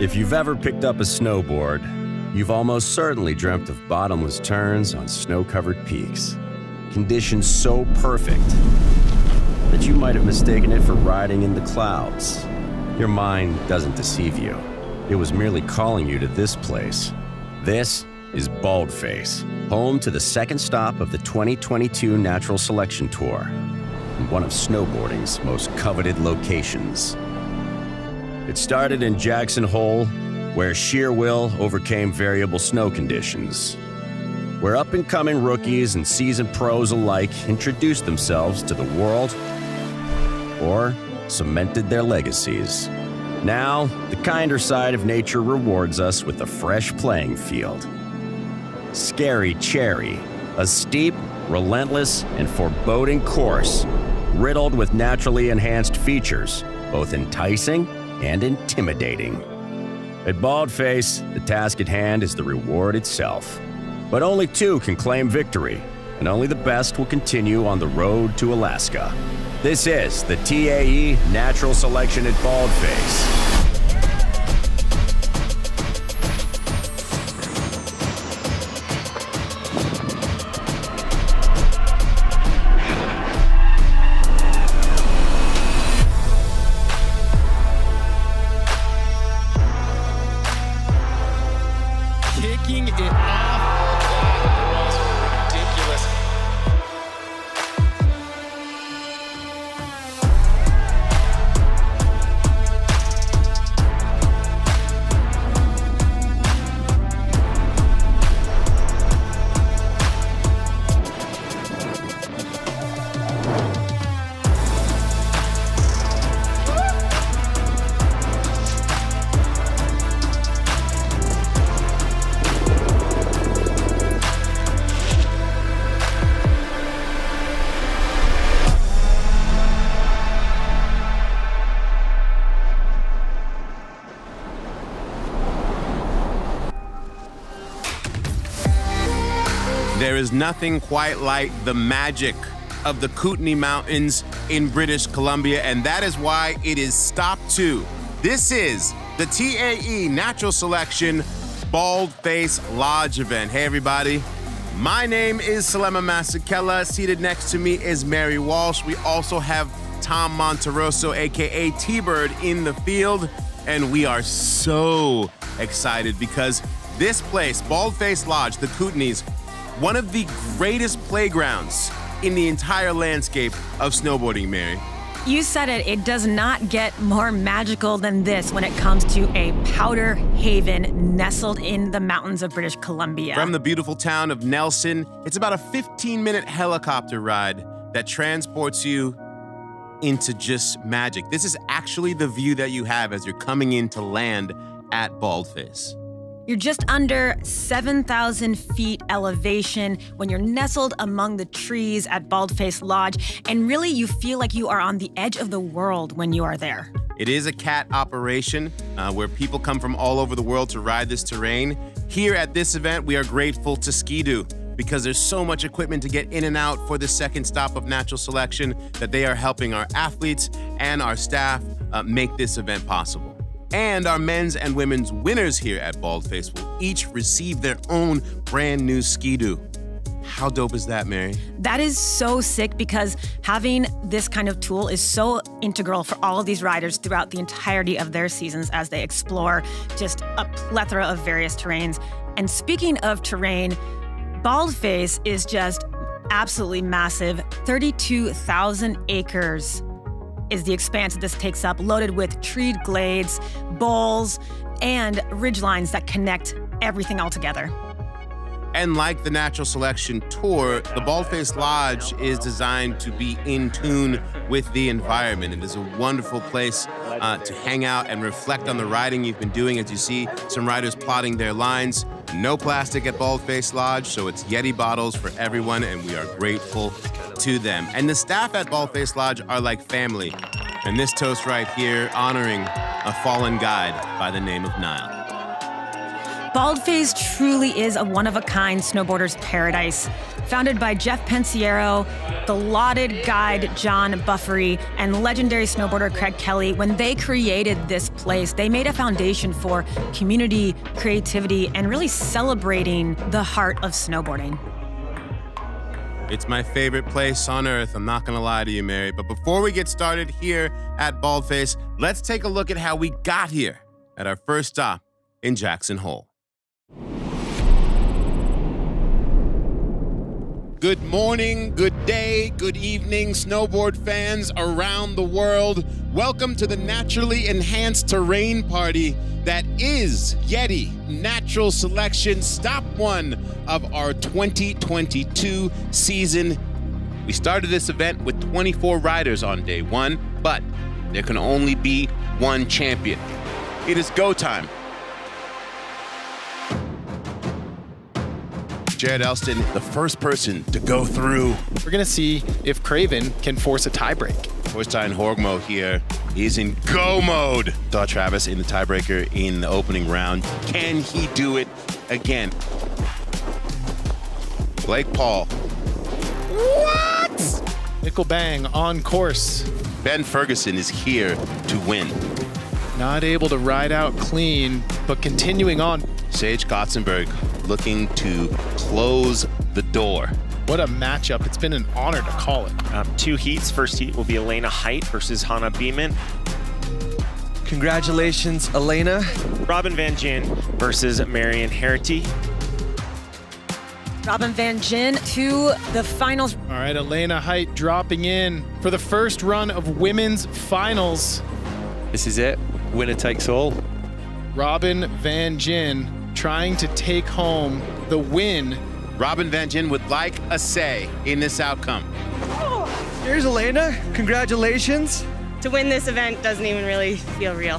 If you've ever picked up a snowboard, you've almost certainly dreamt of bottomless turns on snow-covered peaks. Conditions so perfect that you might have mistaken it for riding in the clouds. Your mind doesn't deceive you. It was merely calling you to this place. This is Baldface, home to the second stop of the 2022 Natural Selection Tour, and one of snowboarding's most coveted locations. It started in Jackson Hole, where sheer will overcame variable snow conditions, where up-and-coming rookies and seasoned pros alike introduced themselves to the world or cemented their legacies. Now, the kinder side of nature rewards us with a fresh playing field. Scary Cherry, a steep, relentless, and foreboding course riddled with naturally enhanced features, both enticing and intimidating. At Baldface, the task at hand is the reward itself. But only two can claim victory, and only the best will continue on the road to Alaska. This is the TAE Natural Selection at Baldface. Kicking it off. That was ridiculous. There is nothing quite like the magic of the Kootenay Mountains in British Columbia, and that is why it is Stop 2. This is the TAE Natural Selection Baldface Lodge event. Hey, everybody. My name is Salema Masekela. Seated next to me is Mary Walsh. We also have Tom Monteroso, a.k.a. T-Bird, in the field, and we are so excited because this place, Baldface Lodge, the Kootenays, one of the greatest playgrounds in the entire landscape of snowboarding, Mary. You said it. It does not get more magical than this when it comes to a powder haven nestled in the mountains of British Columbia. From the beautiful town of Nelson, it's about a 15-minute helicopter ride that transports you into just magic. This is actually the view that you have as you're coming into land at Baldface. You're just under 7,000 feet elevation when you're nestled among the trees at Baldface Lodge, and really you feel like you are on the edge of the world when you are there. It is a cat operation where people come from all over the world to ride this terrain. Here at this event, we are grateful to Ski-Doo because there's so much equipment to get in and out for the second stop of Natural Selection that they are helping our athletes and our staff make this event possible. And our men's and women's winners here at Baldface will each receive their own brand new Ski-Doo. How dope is that, Mary? That is so sick because having this kind of tool is so integral for all of these riders throughout the entirety of their seasons as they explore just a plethora of various terrains. And speaking of terrain, Baldface is just absolutely massive. 32,000 acres is the expanse that this takes up, loaded with treed glades, bowls, and ridgelines that connect everything all together. And like the Natural Selection Tour, the Baldface Lodge is designed to be in tune with the environment. It is a wonderful place to hang out and reflect on the riding you've been doing. As you see some riders plotting their lines. No plastic at Baldface Lodge, so it's Yeti bottles for everyone, and we are grateful to them. And the staff at Baldface Lodge are like family. And this toast right here honoring a fallen guide by the name of Nile. Baldface truly is a one-of-a-kind snowboarder's paradise. Founded by Jeff Pensiero, the lauded guide John Buffery, and legendary snowboarder Craig Kelly, when they created this place, they made a foundation for community, creativity, and really celebrating the heart of snowboarding. It's my favorite place on earth. I'm not going to lie to you, Mary. But before we get started here at Baldface, let's take a look at how we got here at our first stop in Jackson Hole. Good morning, good day, good evening, snowboard fans around the world. Welcome to the naturally enhanced terrain party that is TAE Natural Selection Stop 1 of our 2022 season. We started this event with 24 riders on day 1, but there can only be one champion. It is go time. Jared Elston, the first person to go through. We're going to see if Craven can force a tiebreak. Torstein Horgmo here. He's in go mode. Saw Travis in the tiebreaker in the opening round. Can he do it again? Blake Paul. What? Nickel Bang on course. Ben Ferguson is here to win. Not able to ride out clean, but continuing on. Sage Kotzenberg looking to close the door. What a matchup. It's been an honor to call it. 2 heats. First heat will be Elena Height versus Hannah Beeman. Congratulations, Elena. Robin Van Gyn versus Marion Harity. Robin Van Gyn to the finals. All right, Elena Height dropping in for the first run of women's finals. This is it. Winner takes all. Robin Van Gyn trying to take home the win. Robin Van Gyn would like a say in this outcome. Here's Elena. Congratulations. To win this event doesn't even really feel real.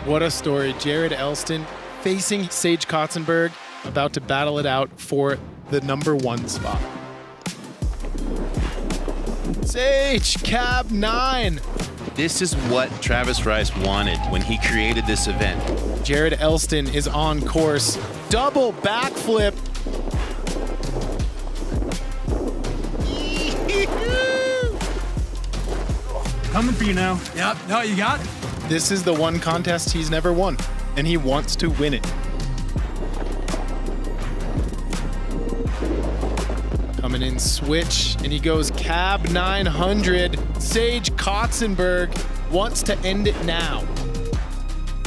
What a story. Jared Elston facing Sage Kotzenberg, about to battle it out for the number 1 spot. Sage, cab 9. This is what Travis Rice wanted when he created this event. Jared Elston is on course. Double backflip. Coming for you now. Yep, no, you got it. This is the one contest he's never won, and he wants to win it. Coming in switch, and he goes cab 900. Sage Kotzenberg wants to end it now.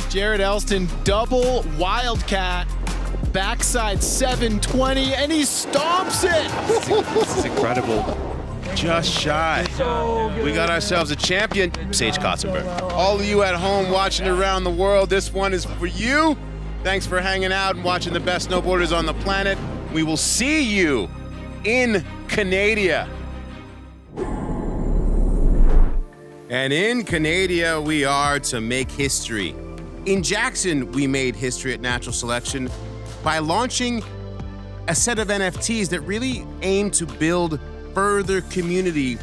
Jared Elston double wildcat, backside 720, and he stomps it. This is incredible. Just shy. We got ourselves a champion, Sage Kotzenberg. All of you at home watching around the world, this one is for you. Thanks for hanging out and watching the best snowboarders on the planet. We will see you in Canada. And in Canada, we are to make history. In Jackson, we made history at Natural Selection by launching a set of NFTs that really aim to build further community,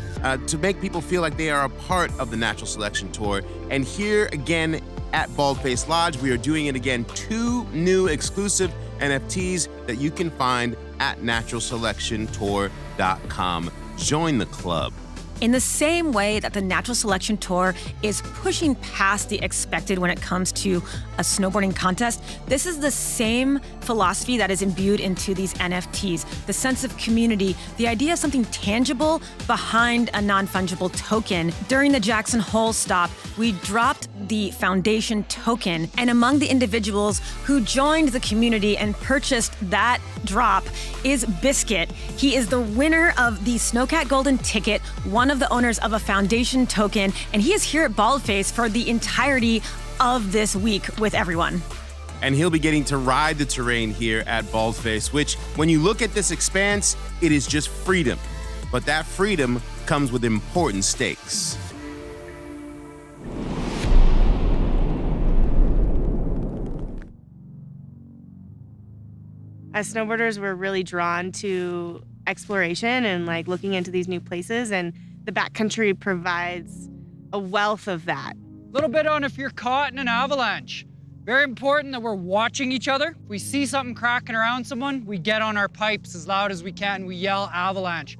to make people feel like they are a part of the Natural Selection Tour. And here again at Baldface Lodge, we are doing it again. 2 new exclusive NFTs that you can find at naturalselectiontour.com. Join the club. In the same way that the Natural Selection Tour is pushing past the expected when it comes to a snowboarding contest, this is the same philosophy that is imbued into these NFTs. The sense of community, the idea of something tangible behind a non-fungible token. During the Jackson Hole stop, we dropped the foundation token, and among the individuals who joined the community and purchased that drop is Biscuit. He is the winner of the Snowcat Golden Ticket, one of the owners of a foundation token, and he is here at Baldface for the entirety of this week with everyone. And he'll be getting to ride the terrain here at Baldface, which, when you look at this expanse, it is just freedom. But that freedom comes with important stakes. As snowboarders, we're really drawn to exploration and like looking into these new places, and the backcountry provides a wealth of that. A little bit on if you're caught in an avalanche. Very important that we're watching each other. If we see something cracking around someone, we get on our pipes as loud as we can. We yell avalanche.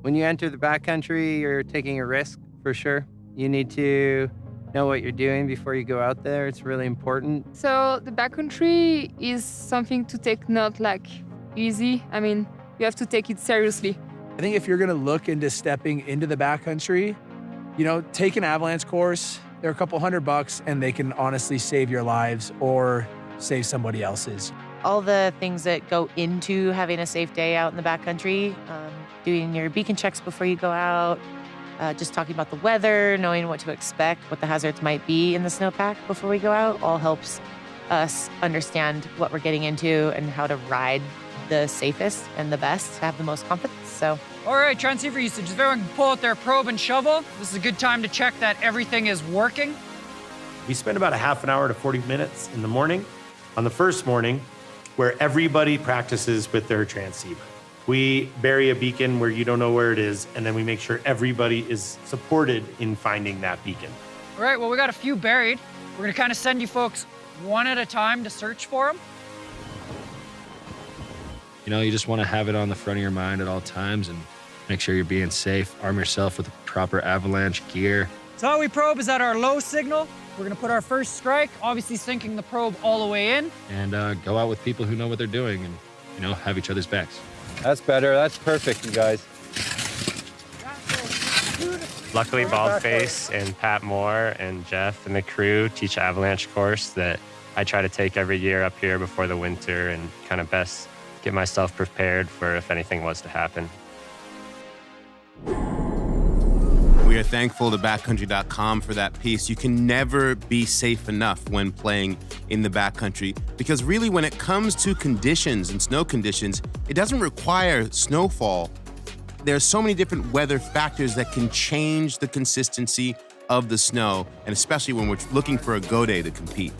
When you enter the backcountry, you're taking a risk for sure. You need to know what you're doing before you go out there. It's really important. So the backcountry is something to take not like easy. I mean, you have to take it seriously. I think if you're gonna look into stepping into the backcountry, you know, take an avalanche course. They're a couple $100 and they can honestly save your lives or save somebody else's. All the things that go into having a safe day out in the backcountry, doing your beacon checks before you go out, just talking about the weather, knowing what to expect, what the hazards might be in the snowpack before we go out, all helps us understand what we're getting into and how to ride the safest and the best to have the most confidence. So, All right, transceiver usage. If everyone can pull out their probe and shovel, this is a good time to check that everything is working. We spend about a half an hour to 40 minutes in the morning on the first morning where everybody practices with their transceiver. We bury a beacon where you don't know where it is, and then we make sure everybody is supported in finding that beacon. All right, well, we got a few buried. We're gonna kind of send you folks one at a time to search for them. You know, you just want to have it on the front of your mind at all times and make sure you're being safe. Arm yourself with the proper avalanche gear. TAE probe is at our low signal. We're gonna put our first strike, obviously sinking the probe all the way in. And go out with people who know what they're doing and, you know, have each other's backs. That's better. That's perfect, you guys. Luckily, Baldface and Pat Moore and Jeff and the crew teach an avalanche course that I try to take every year up here before the winter and kind of best get myself prepared for if anything was to happen. We are thankful to backcountry.com for that piece. You can never be safe enough when playing in the backcountry because really when it comes to conditions and snow conditions, it doesn't require snowfall. There are so many different weather factors that can change the consistency of the snow, and especially when we're looking for a go day to compete.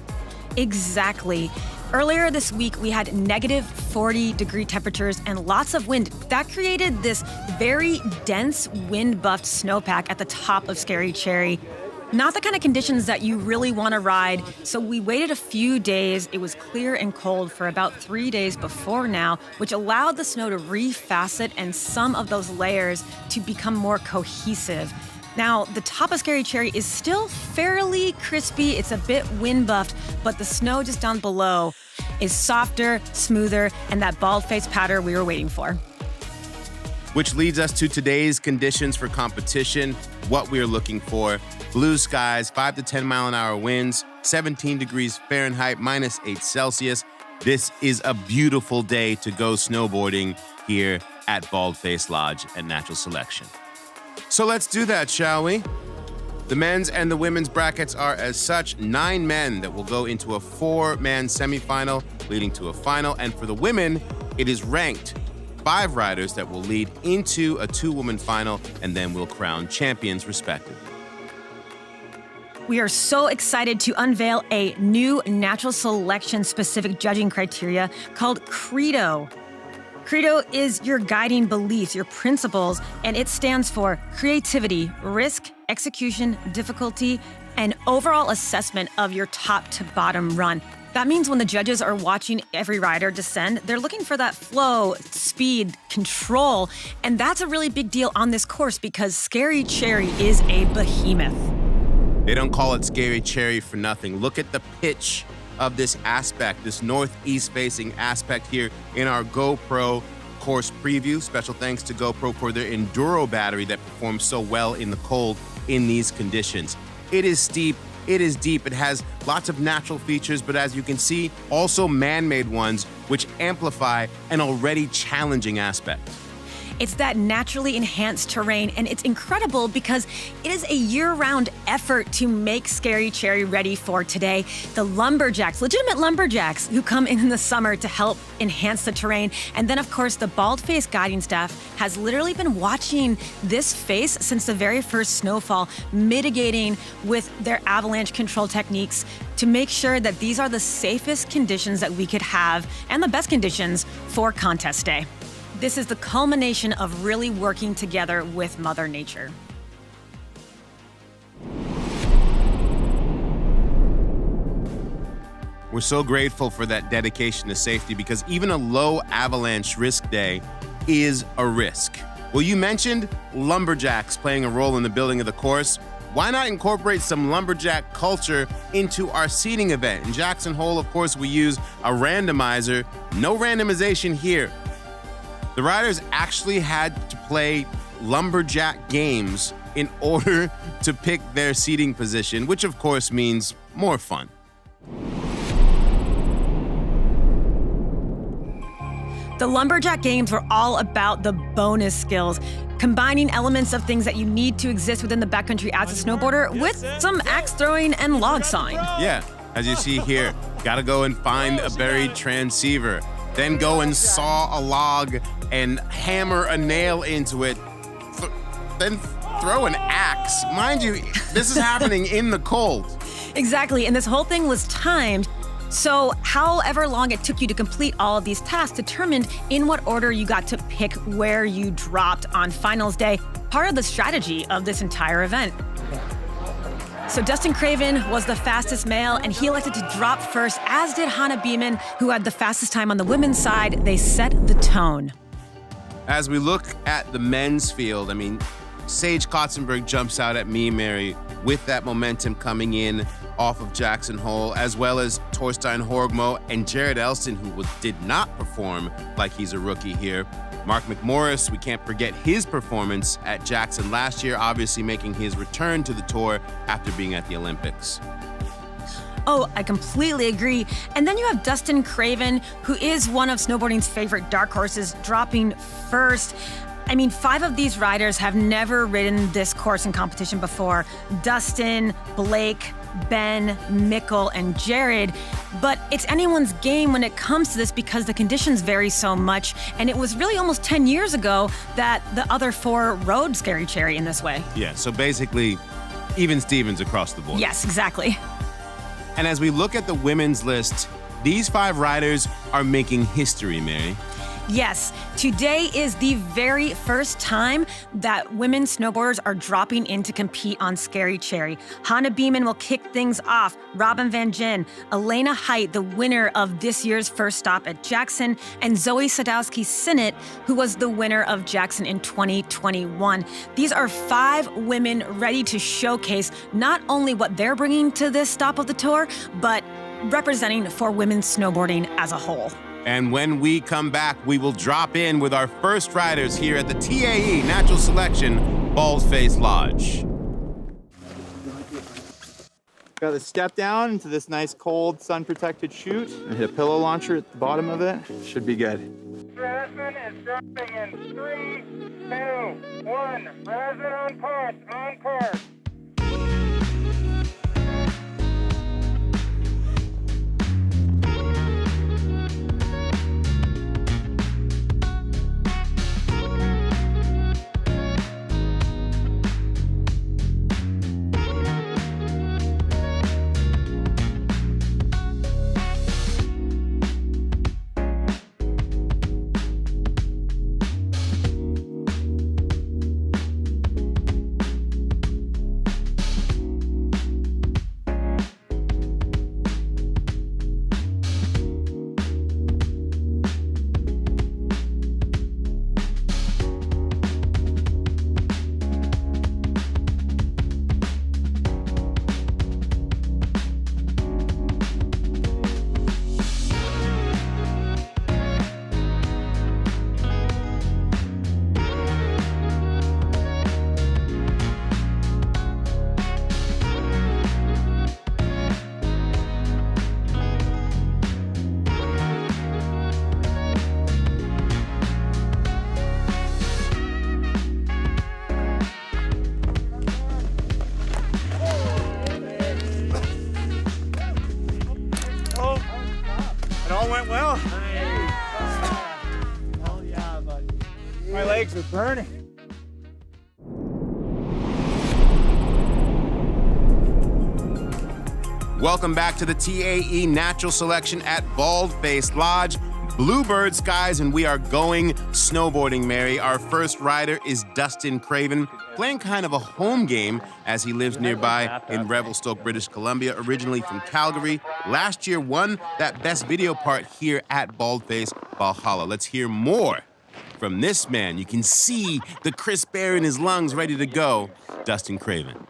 Exactly. Earlier this week, we had negative 40-degree temperatures and lots of wind. That created this very dense wind-buffed snowpack at the top of Scary Cherry. Not the kind of conditions that you really want to ride, so we waited a few days. It was clear and cold for about 3 days before now, which allowed the snow to refacet and some of those layers to become more cohesive. Now, the top of Scary Cherry is still fairly crispy. It's a bit wind-buffed, but the snow just down below is softer, smoother, and that bald-faced pattern we were waiting for. Which leads us to today's conditions for competition, what we are looking for. Blue skies, 5 to 10 mile an hour winds, 17 degrees Fahrenheit, -8 Celsius. This is a beautiful day to go snowboarding here at Baldface Lodge at Natural Selection. So let's do that, shall we? The men's and the women's brackets are as such: 9 men that will go into a 4-man semifinal, leading to a final. And for the women, it is ranked 5 riders that will lead into a 2-woman final, and then we'll crown champions respectively. We are so excited to unveil a new Natural Selection specific judging criteria called Credo. Credo is your guiding beliefs, your principles, and it stands for creativity, risk, execution, difficulty, and overall assessment of your top to bottom run. That means when the judges are watching every rider descend, they're looking for that flow, speed, control, and that's a really big deal on this course because Scary Cherry is a behemoth. They don't call it Scary Cherry for nothing. Look at the pitch of this aspect, this northeast-facing aspect here in our GoPro course preview. Special thanks to GoPro for their Enduro battery that performs so well in the cold in these conditions. It is steep, it is deep, it has lots of natural features, but as you can see, also man-made ones which amplify an already challenging aspect. It's that naturally enhanced terrain, and it's incredible because it is a year-round effort to make Scary Cherry ready for today. The Lumberjacks, legitimate Lumberjacks, who come in the summer to help enhance the terrain. And then, of course, the Baldface guiding staff has literally been watching this face since the very first snowfall, mitigating with their avalanche control techniques to make sure that these are the safest conditions that we could have and the best conditions for contest day. This is the culmination of really working together with Mother Nature. We're so grateful for that dedication to safety because even a low avalanche risk day is a risk. Well, you mentioned lumberjacks playing a role in the building of the course. Why not incorporate some lumberjack culture into our seeding event? In Jackson Hole, of course, we use a randomizer. No randomization here. The riders actually had to play lumberjack games in order to pick their seating position, which of course means more fun. The Lumberjack games were all about the bonus skills, combining elements of things that you need to exist within the backcountry as a snowboarder with some axe throwing and log sawing. Yeah, as you see here, gotta go and find a buried transceiver, then go and saw a log and hammer a nail into it, then throw an axe. Mind you, this is happening in the cold. Exactly, and this whole thing was timed. So however long it took you to complete all of these tasks determined in what order you got to pick where you dropped on finals day, part of the strategy of this entire event. So Dustin Craven was the fastest male, and he elected to drop first, as did Hannah Beeman, who had the fastest time on the women's side. They set the tone. As we look at the men's field, I mean, Sage Kotzenberg jumps out at me, Mary, with that momentum coming in off of Jackson Hole, as well as Torstein Horgmo and Jared Elston, who did not perform like he's a rookie here. Mark McMorris, we can't forget his performance at Jackson last year, obviously making his return to the tour after being at the Olympics. Oh, I completely agree. And then you have Dustin Craven, who is one of snowboarding's favorite dark horses, dropping first. I mean, 5 of these riders have never ridden this course in competition before. Dustin, Blake, Ben, Mikkel, and Jared. But it's anyone's game when it comes to this because the conditions vary so much. And it was really almost 10 years ago that the other 4 rode Scary Cherry in this way. Yeah, so basically, even Stevens across the board. Yes, exactly. And as we look at the women's list, these 5 riders are making history, Mary. Yes, today is the very first time that women snowboarders are dropping in to compete on Scary Cherry. Hannah Beeman will kick things off, Robin Van Gyn, Elena Height, the winner of this year's first stop at Jackson, and Zoe Sadowski-Sinnott, who was the winner of Jackson in 2021. These are 5 women ready to showcase not only what they're bringing to this stop of the tour, but representing for women's snowboarding as a whole. And when we come back, we will drop in with our first riders here at the TAE Natural Selection Baldface Lodge. Got to step down into this nice cold sun-protected chute and hit a pillow launcher at the bottom of it. Should be good. Rasmus is dropping in 3, 2, 1. Rasmus on course, on course. Legs are burning. Welcome back to the TAE Natural Selection at Baldface Lodge. bluebird skies, and we are going snowboarding, Mary. Our first rider is Dustin Craven, playing kind of a home game as he lives nearby in Revelstoke, British Columbia, originally from Calgary. Last year won that best video part here at Baldface, Valhalla. Let's hear more from this man. You can see the crisp air in his lungs ready to go, Dustin Craven.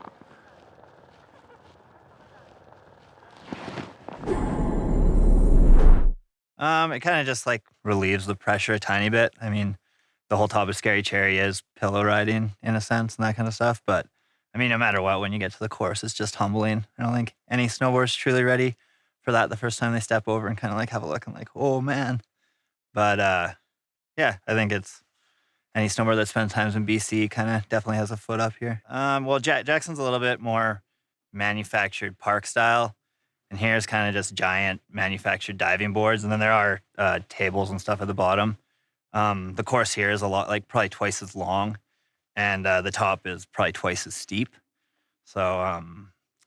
It kind of just like relieves the pressure a tiny bit. I mean, the whole top of Scary Cherry is pillow riding in a sense and that kind of stuff. But I mean, no matter what, when you get to the course, it's just humbling. I don't think any snowboarder's truly ready for that the first time they step over and kind of like have a look and like, oh man. But yeah, I think it's any snowboarder that spends times in BC kind of definitely has a foot up here. Well, Jackson's a little bit more manufactured park style. And here's kind of just giant manufactured diving boards. And then there are tables and stuff at the bottom. The course here is a lot, like probably twice as long. And the top is probably twice as steep. So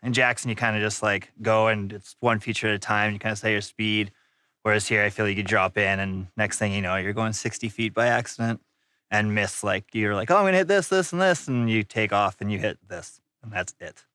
in Jackson, you kind of just like go and it's one feature at a time. You kind of set your speed. Whereas here, I feel like you drop in and next thing you know, you're going 60 feet by accident and miss like, you're like, oh, I'm going to hit this, this, and this. And you take off and you hit this. And that's it.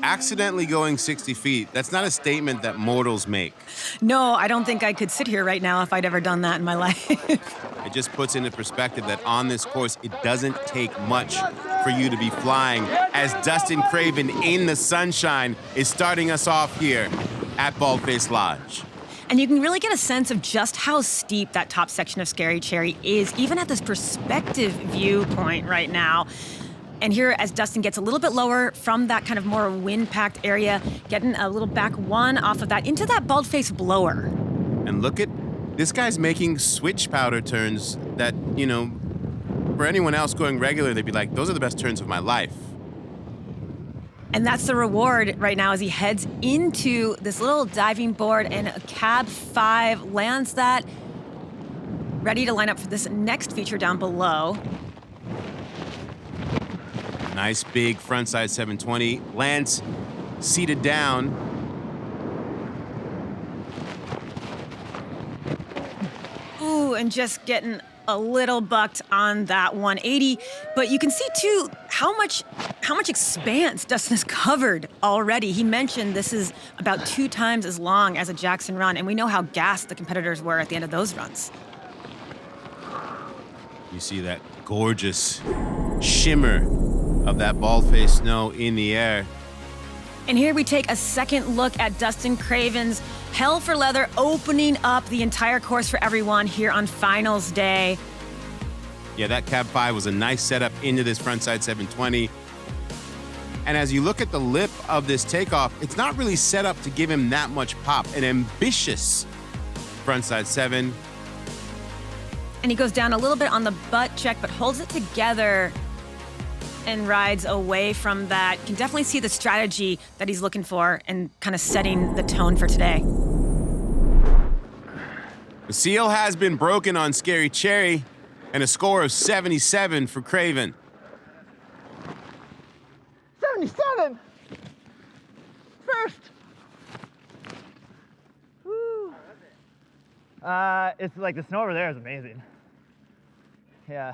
Accidentally going 60 feet, that's not a statement that mortals make. No, I don't think I could sit here right now if I'd ever done that in my life. It just puts into perspective that on this course, it doesn't take much for you to be flying, as Dustin Craven in the sunshine is starting us off here at Baldface Lodge. And you can really get a sense of just how steep that top section of Scary Cherry is, even at this perspective viewpoint right now. And here, as Dustin gets a little bit lower from that kind of more wind-packed area, getting a little back one off of that into that Baldface blower. And look at, this guy's making switch powder turns that, you know, for anyone else going regular, they'd be like, those are the best turns of my life. And that's the reward right now as he heads into this little diving board, and a cab 5 lands that, ready to line up for this next feature down below. Nice big frontside 720. Lance seated down. Ooh, and just getting a little bucked on that 180. But you can see too how much expanse Dustin has covered already. He mentioned this is about 2 times as long as a Jackson run, and we know how gassed the competitors were at the end of those runs. You see that gorgeous shimmer of that Baldface snow in the air. And here we take a second look at Dustin Craven's Hell for Leather opening up the entire course for everyone here on finals day. Yeah, that cab 5 was a nice setup into this frontside 720. And as you look at the lip of this takeoff, it's not really set up to give him that much pop. An ambitious frontside 7. And he goes down a little bit on the butt check, but holds it together and rides away from that. You can definitely see the strategy that he's looking for and kind of setting the tone for today. The seal has been broken on Scary Cherry, and a score of 77 for Craven. 77! First! Woo! It's like the snow over there is amazing. Yeah.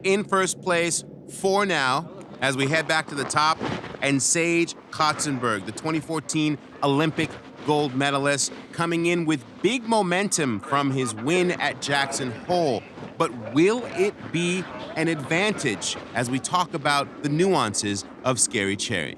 In first place for now, as we head back to the top, and Sage Kotzenberg, the 2014 Olympic gold medalist, coming in with big momentum from his win at Jackson Hole. But will it be an advantage as we talk about the nuances of Scary Cherry?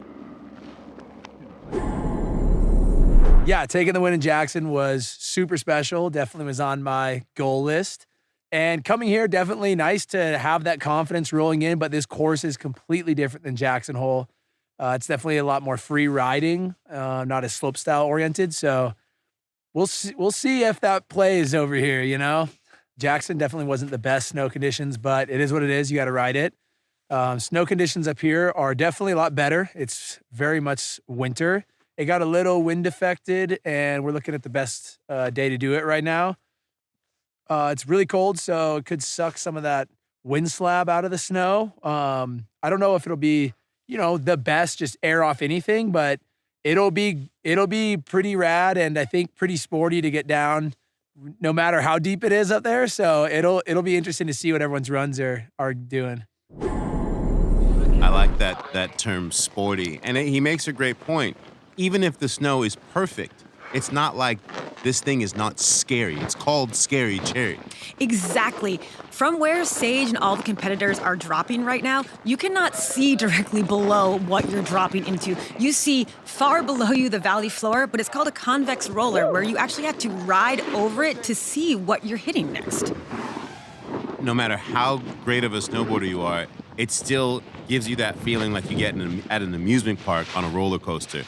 Yeah, taking the win in Jackson was super special. Definitely was on my goal list. And coming here, definitely nice to have that confidence rolling in, but this course is completely different than Jackson Hole. It's definitely a lot more free riding, not as slope style oriented. So we'll see if that plays over here, you know? Jackson definitely wasn't the best snow conditions, but it is what it is. You got to ride it. Snow conditions up here are definitely a lot better. It's very much winter. It got a little wind affected, and we're looking at the best day to do it right now. It's really cold, so it could suck some of that wind slab out of the snow. I don't know if it'll be, you know, the best, just air off anything, but it'll be pretty rad, and I think pretty sporty to get down, no matter how deep it is up there. So it'll be interesting to see what everyone's runs are doing. I like that term, sporty, and he makes a great point. Even if the snow is perfect, it's not like this thing is not scary. It's called Scary Cherry. Exactly. From where Sage and all the competitors are dropping right now, you cannot see directly below what you're dropping into. You see far below you the valley floor, but it's called a convex roller, where you actually have to ride over it to see what you're hitting next. No matter how great of a snowboarder you are, it still gives you that feeling like you get at an amusement park on a roller coaster.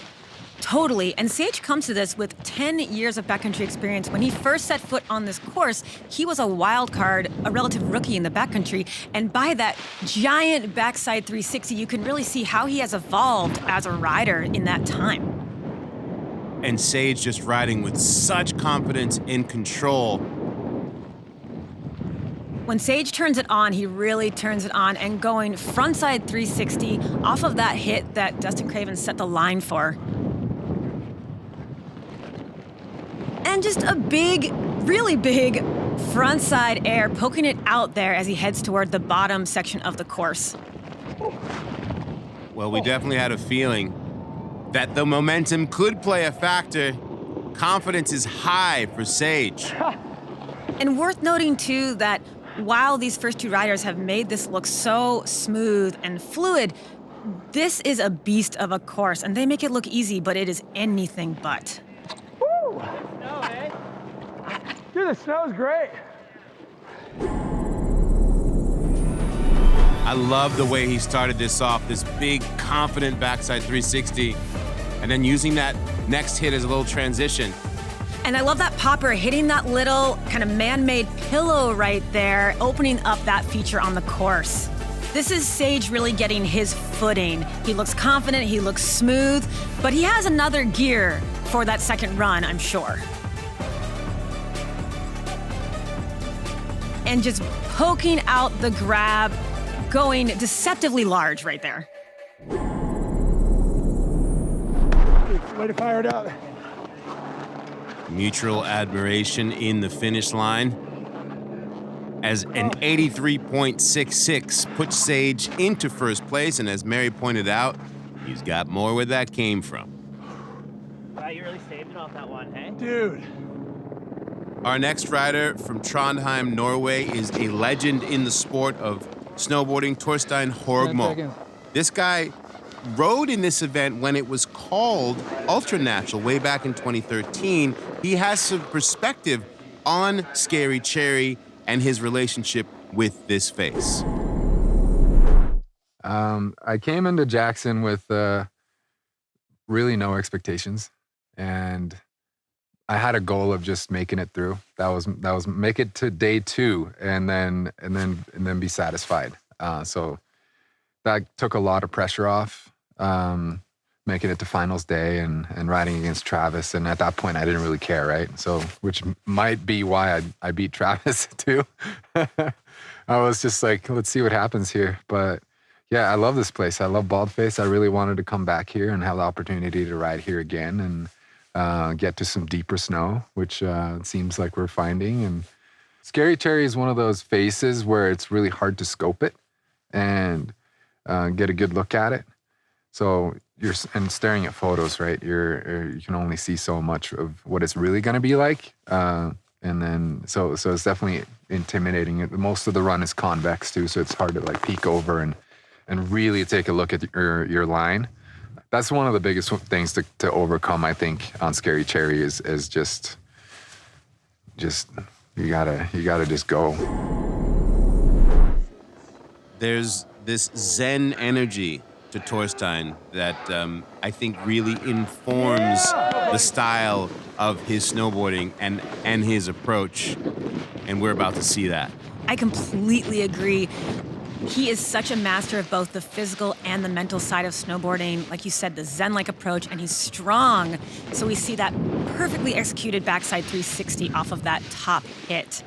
Totally. And Sage comes to this with 10 years of backcountry experience. When he first set foot on this course, he was a wild card, a relative rookie in the backcountry. And by that giant backside 360, you can really see how he has evolved as a rider in that time. And Sage just riding with such confidence and control. When Sage turns it on, he really turns it on, and going frontside 360 off of that hit that Dustin Craven set the line for. And just a big, really big frontside air, poking it out there as he heads toward the bottom section of the course. Well, we definitely had a feeling that the momentum could play a factor. Confidence is high for Sage. And worth noting, too, that while these first two riders have made this look so smooth and fluid, this is a beast of a course, and they make it look easy, but it is anything but. Woo! Dude, the snow's great. I love the way he started this off, this big, confident backside 360, and then using that next hit as a little transition. And I love that popper hitting that little kind of man-made pillow right there, opening up that feature on the course. This is Sage really getting his footing. He looks confident, he looks smooth, but he has another gear for that second run, I'm sure. And just poking out the grab, going deceptively large right there. Way to fire it up. Mutual admiration in the finish line as an 83.66 puts Sage into first place, and as Mary pointed out, he's got more where that came from. Wow, you really saved it off that one, hey? Dude. Our next rider from Trondheim, Norway, is a legend in the sport of snowboarding, Torstein Horgmo. This guy rode in this event when it was called Ultra Natural way back in 2013. He has some perspective on Scary Cherry and his relationship with this face. I came into Jackson with really no expectations, and I had a goal of just making it through. That was make it to day 2 and then be satisfied. So that took a lot of pressure off. Making it to finals day and riding against Travis. And at that point, I didn't really care, right? So, which might be why I beat Travis too. I was just like, let's see what happens here. But yeah, I love this place. I love Baldface. I really wanted to come back here and have the opportunity to ride here again and get to some deeper snow, which it seems like we're finding. And Scary Cherry is one of those faces where it's really hard to scope it and get a good look at it. So you're staring at photos, right? You can only see so much of what it's really going to be like, and then so it's definitely intimidating. Most of the run is convex too, so it's hard to like peek over and really take a look at your line. That's one of the biggest things to overcome, I think, on Scary Cherry is just you gotta just go. There's this Zen energy to Torstein that I think really informs the style of his snowboarding and his approach, and we're about to see that. I completely agree. He is such a master of both the physical and the mental side of snowboarding. Like you said, the Zen-like approach, and he's strong. So we see that perfectly executed backside 360 off of that top hit.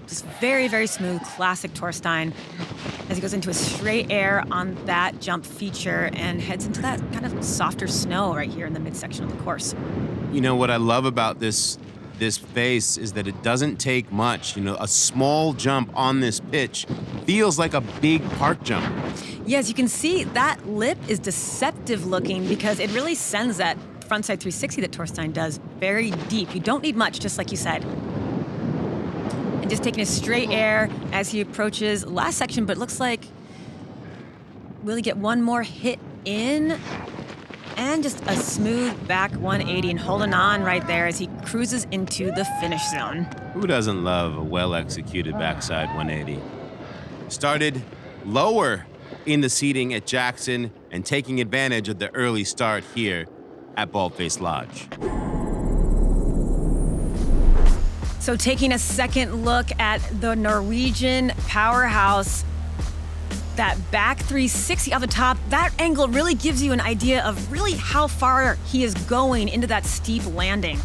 Just very, very smooth, classic Torstein. as he goes into a straight air on that jump feature and heads into that kind of softer snow right here in the midsection of the course. You know, what I love about this face is that it doesn't take much. You know, a small jump on this pitch feels like a big park jump. Yes, you can see that lip is deceptive looking because it really sends that frontside 360 that Torstein does very deep. You don't need much, just like you said. And just taking a straight air as he approaches last section, but looks like, will he get one more hit in? And just a smooth back 180 and holding on right there as he cruises into the finish zone. Who doesn't love a well-executed backside 180? Started lower in the seating at Jackson and taking advantage of the early start here at Baldface Lodge. So taking a second look at the Norwegian powerhouse, that back 360 off the top, that angle really gives you an idea of really how far he is going into that steep landing.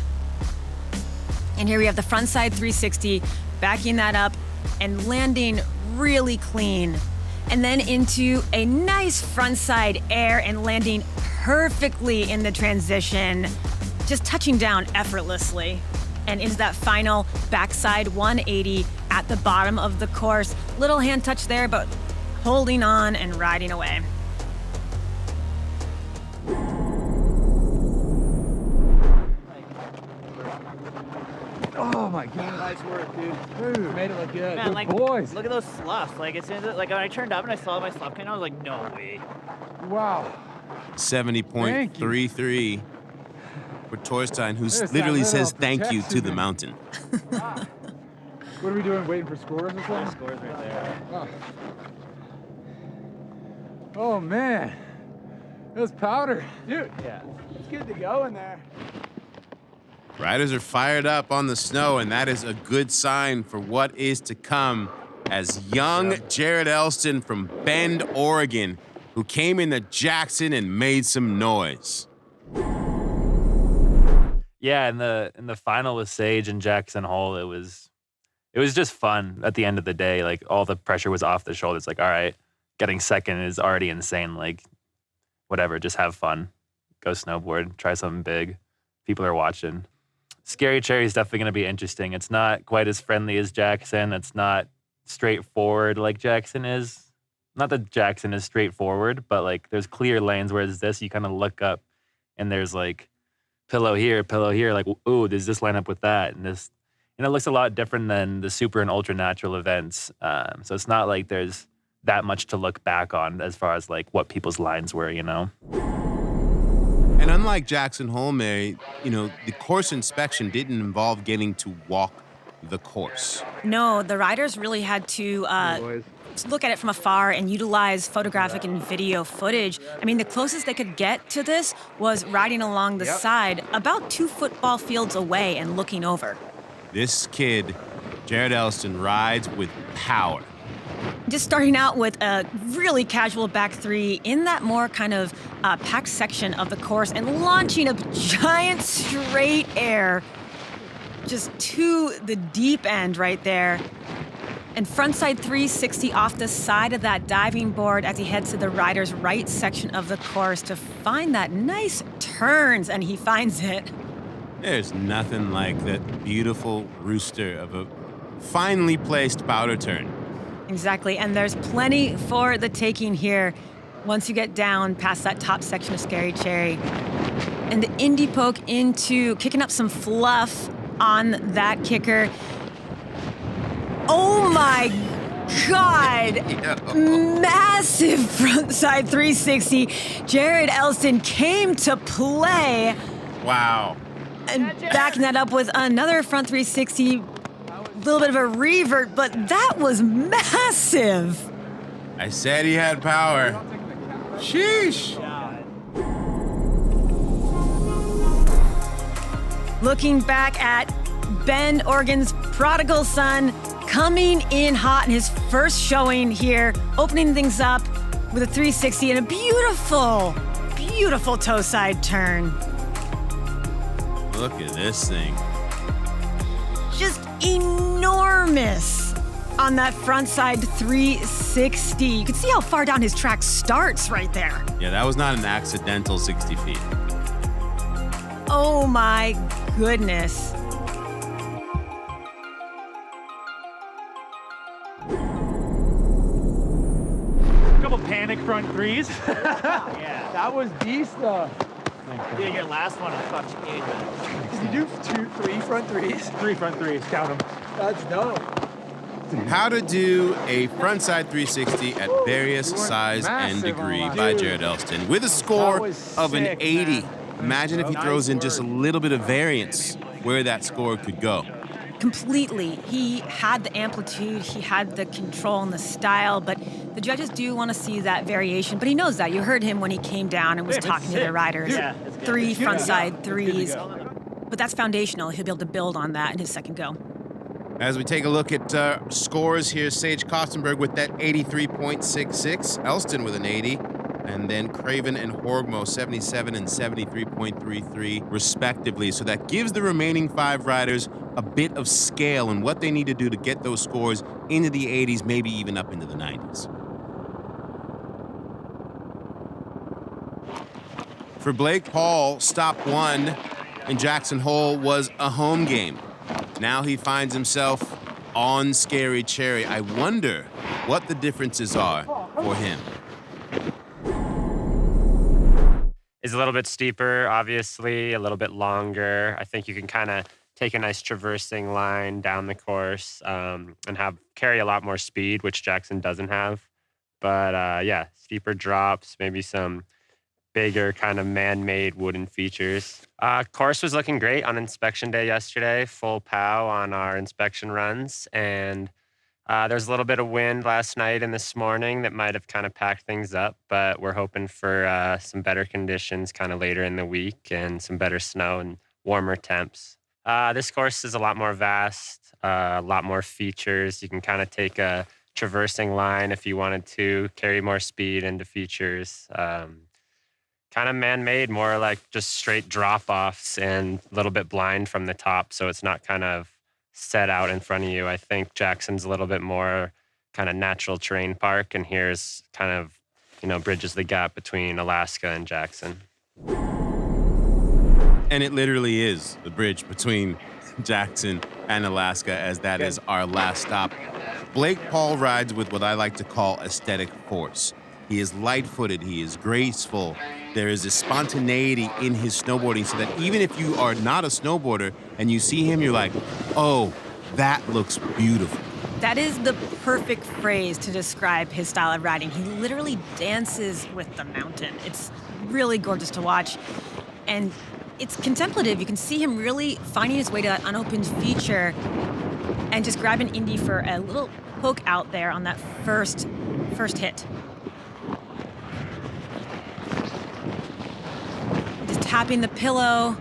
And here we have the frontside 360, backing that up and landing really clean. And then into a nice frontside air and landing perfectly in the transition, just touching down effortlessly. And into that final backside 180 at the bottom of the course. Little hand touch there, but holding on and riding away. Oh my God. Nice work, dude. Made it look good. Man, Good like, boys. look at those sloughs. Like, as soon as like when I turned up and I saw my slough came, I was like, no way. Wow. 70.33 for Torstein, who There's literally that says little thank you to protection. the mountain. What are we doing? Waiting for scores or something? Scores right there. Oh man. It was powder. Dude. Yeah. It's good to go in there. Riders are fired up on the snow, and that is a good sign for what is to come as young Jared Elston from Bend, Oregon, who came into Jackson and made some noise. Yeah, in the final with Sage and Jackson Hole, it was just fun at the end of the day. Like, all the pressure was off the shoulders. Like, all right, getting second is already insane. Like, whatever, just have fun. Go snowboard, try something big. People are watching. Scary Cherry is definitely going to be interesting. It's not quite as friendly as Jackson. It's not straightforward like Jackson is. Not that Jackson is straightforward, but like there's clear lanes, whereas this, you kind of look up and there's like pillow here, like, ooh, does this line up with that? And it looks a lot different than the super and ultra natural events. So it's not like there's that much to look back on as far as like what people's lines were, you know? And unlike Jackson Hole, Mary, you know, the course inspection didn't involve getting to walk the course. No, the riders really had to look at it from afar and utilize photographic and video footage. I mean, the closest they could get to this was riding along the side about 2 football fields away and looking over. This kid, Jared Elston, rides with power. Just starting out with a really casual back 3 in that more kind of packed section of the course and launching a giant straight air just to the deep end right there. And frontside 360 off the side of that diving board as he heads to the rider's right section of the course to find that nice turns, and he finds it. There's nothing like that beautiful rooster of a finely placed powder turn. Exactly, and there's plenty for the taking here once you get down past that top section of Scary Cherry. And the indie poke into kicking up some fluff on that kicker. Oh my God! Massive frontside 360. Jared Elston came to play. Wow. And backing that up with another front 360. A little bit of a revert, but that was massive. I said he had power. Sheesh. Looking back at Bend, Oregon's prodigal son, coming in hot in his first showing here, opening things up with a 360 and a beautiful, beautiful toe side turn. Look at this thing. Just enormous. on that frontside 360. You can see how far down his track starts right there. Yeah, that was not an accidental 60 feet. Oh my goodness. Couple panic front threes. Yeah. That was beast though. Yeah, your last one I thought you gave it. Did you do 3 front threes? 3 front threes, count them. That's dope. How to do a frontside 360 at various size and degree by Jared Elston with a score of an 80. Imagine if he throws in just a little bit of variance where that score could go. Completely. He had the amplitude, he had the control and the style, but the judges do want to see that variation. But he knows that. You heard him when he came down and was talking to the riders. 3 frontside threes. But that's foundational. He'll be able to build on that in his second go. As we take a look at scores here, Sage Kostenberg with that 83.66, Elston with an 80, and then Craven and Horgmo 77 and 73.33 respectively. So that gives the remaining 5 riders a bit of scale and what they need to do to get those scores into the 80s, maybe even up into the 90s. For Blake Paul, stop 1 in Jackson Hole was a home game. Now he finds himself on Scary Cherry. I wonder what the differences are for him. Is a little bit steeper, obviously, a little bit longer. I think you can kind of take a nice traversing line down the course and carry a lot more speed, which Jackson doesn't have. But yeah, steeper drops, maybe some bigger kind of man-made wooden features. Course was looking great on inspection day yesterday, full pow on our inspection runs. And there's a little bit of wind last night and this morning that might have kind of packed things up, but we're hoping for some better conditions kind of later in the week and some better snow and warmer temps. This course is a lot more vast, a lot more features. You can kind of take a traversing line if you wanted to, carry more speed into features. Kind of man-made, more like just straight drop-offs and a little bit blind from the top, so it's not kind of set out in front of you. I think Jackson's a little bit more kind of natural terrain park, and here's kind of, bridges the gap between Alaska and Jackson. And it literally is the bridge between Jackson and Alaska, as that is our last stop. Blake Paul rides with what I like to call aesthetic force. He is light-footed, he is graceful. There is a spontaneity in his snowboarding so that even if you are not a snowboarder and you see him, you're like, oh, that looks beautiful. That is the perfect phrase to describe his style of riding. He literally dances with the mountain. It's really gorgeous to watch. And it's contemplative. You can see him really finding his way to that unopened feature and just grab an Indy for a little poke out there on that first hit. Just tapping the pillow,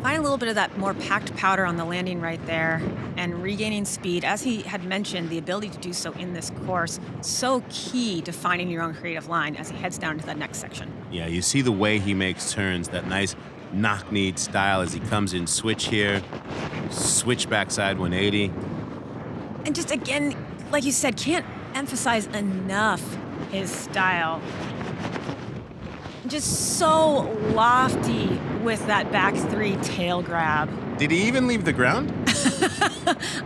find a little bit of that more packed powder on the landing right there, and regaining speed. As he had mentioned, the ability to do so in this course, so key to finding your own creative line as he heads down to that next section. Yeah, you see the way he makes turns, that nice knock-kneed style as he comes in switch here, switch backside 180. And just again, like you said, can't emphasize enough his style. Just so lofty with that back 3 tail grab. Did he even leave the ground?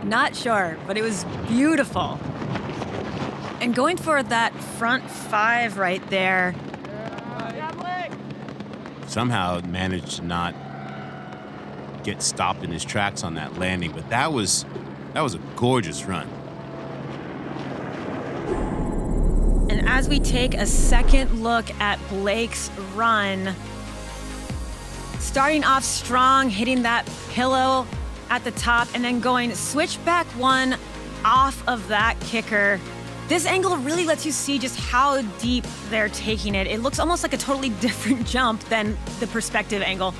Not sure, but it was beautiful. And going for that front 5 right there. Somehow managed to not get stopped in his tracks on that landing, but that was a gorgeous run. And as we take a second look at Blake's run, starting off strong, hitting that pillow at the top, and then going switchback 1 off of that kicker. This angle really lets you see just how deep they're taking it. It looks almost like a totally different jump than the perspective angle.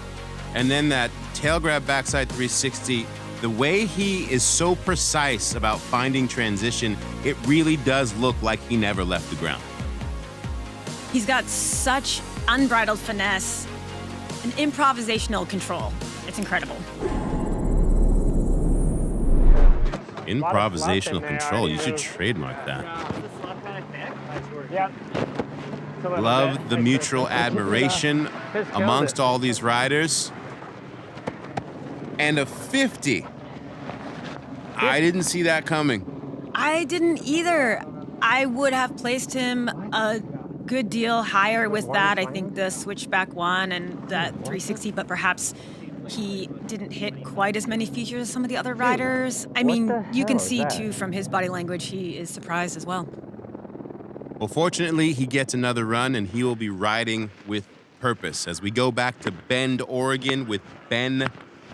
And then that tail grab backside 360, the way he is so precise about finding transition, it really does look like he never left the ground. He's got such unbridled finesse and improvisational control. It's incredible. Improvisational control. You should trademark that. Yeah. Love the mutual admiration amongst all these riders. And a 50. I didn't see that coming. I didn't either. I would have placed him a good deal higher with that. I think the switchback one and that 360, but perhaps he didn't hit quite as many features as some of the other riders. I mean, you can see too from his body language, he is surprised as well. Well, fortunately, he gets another run, and he will be riding with purpose as we go back to Bend, Oregon with Ben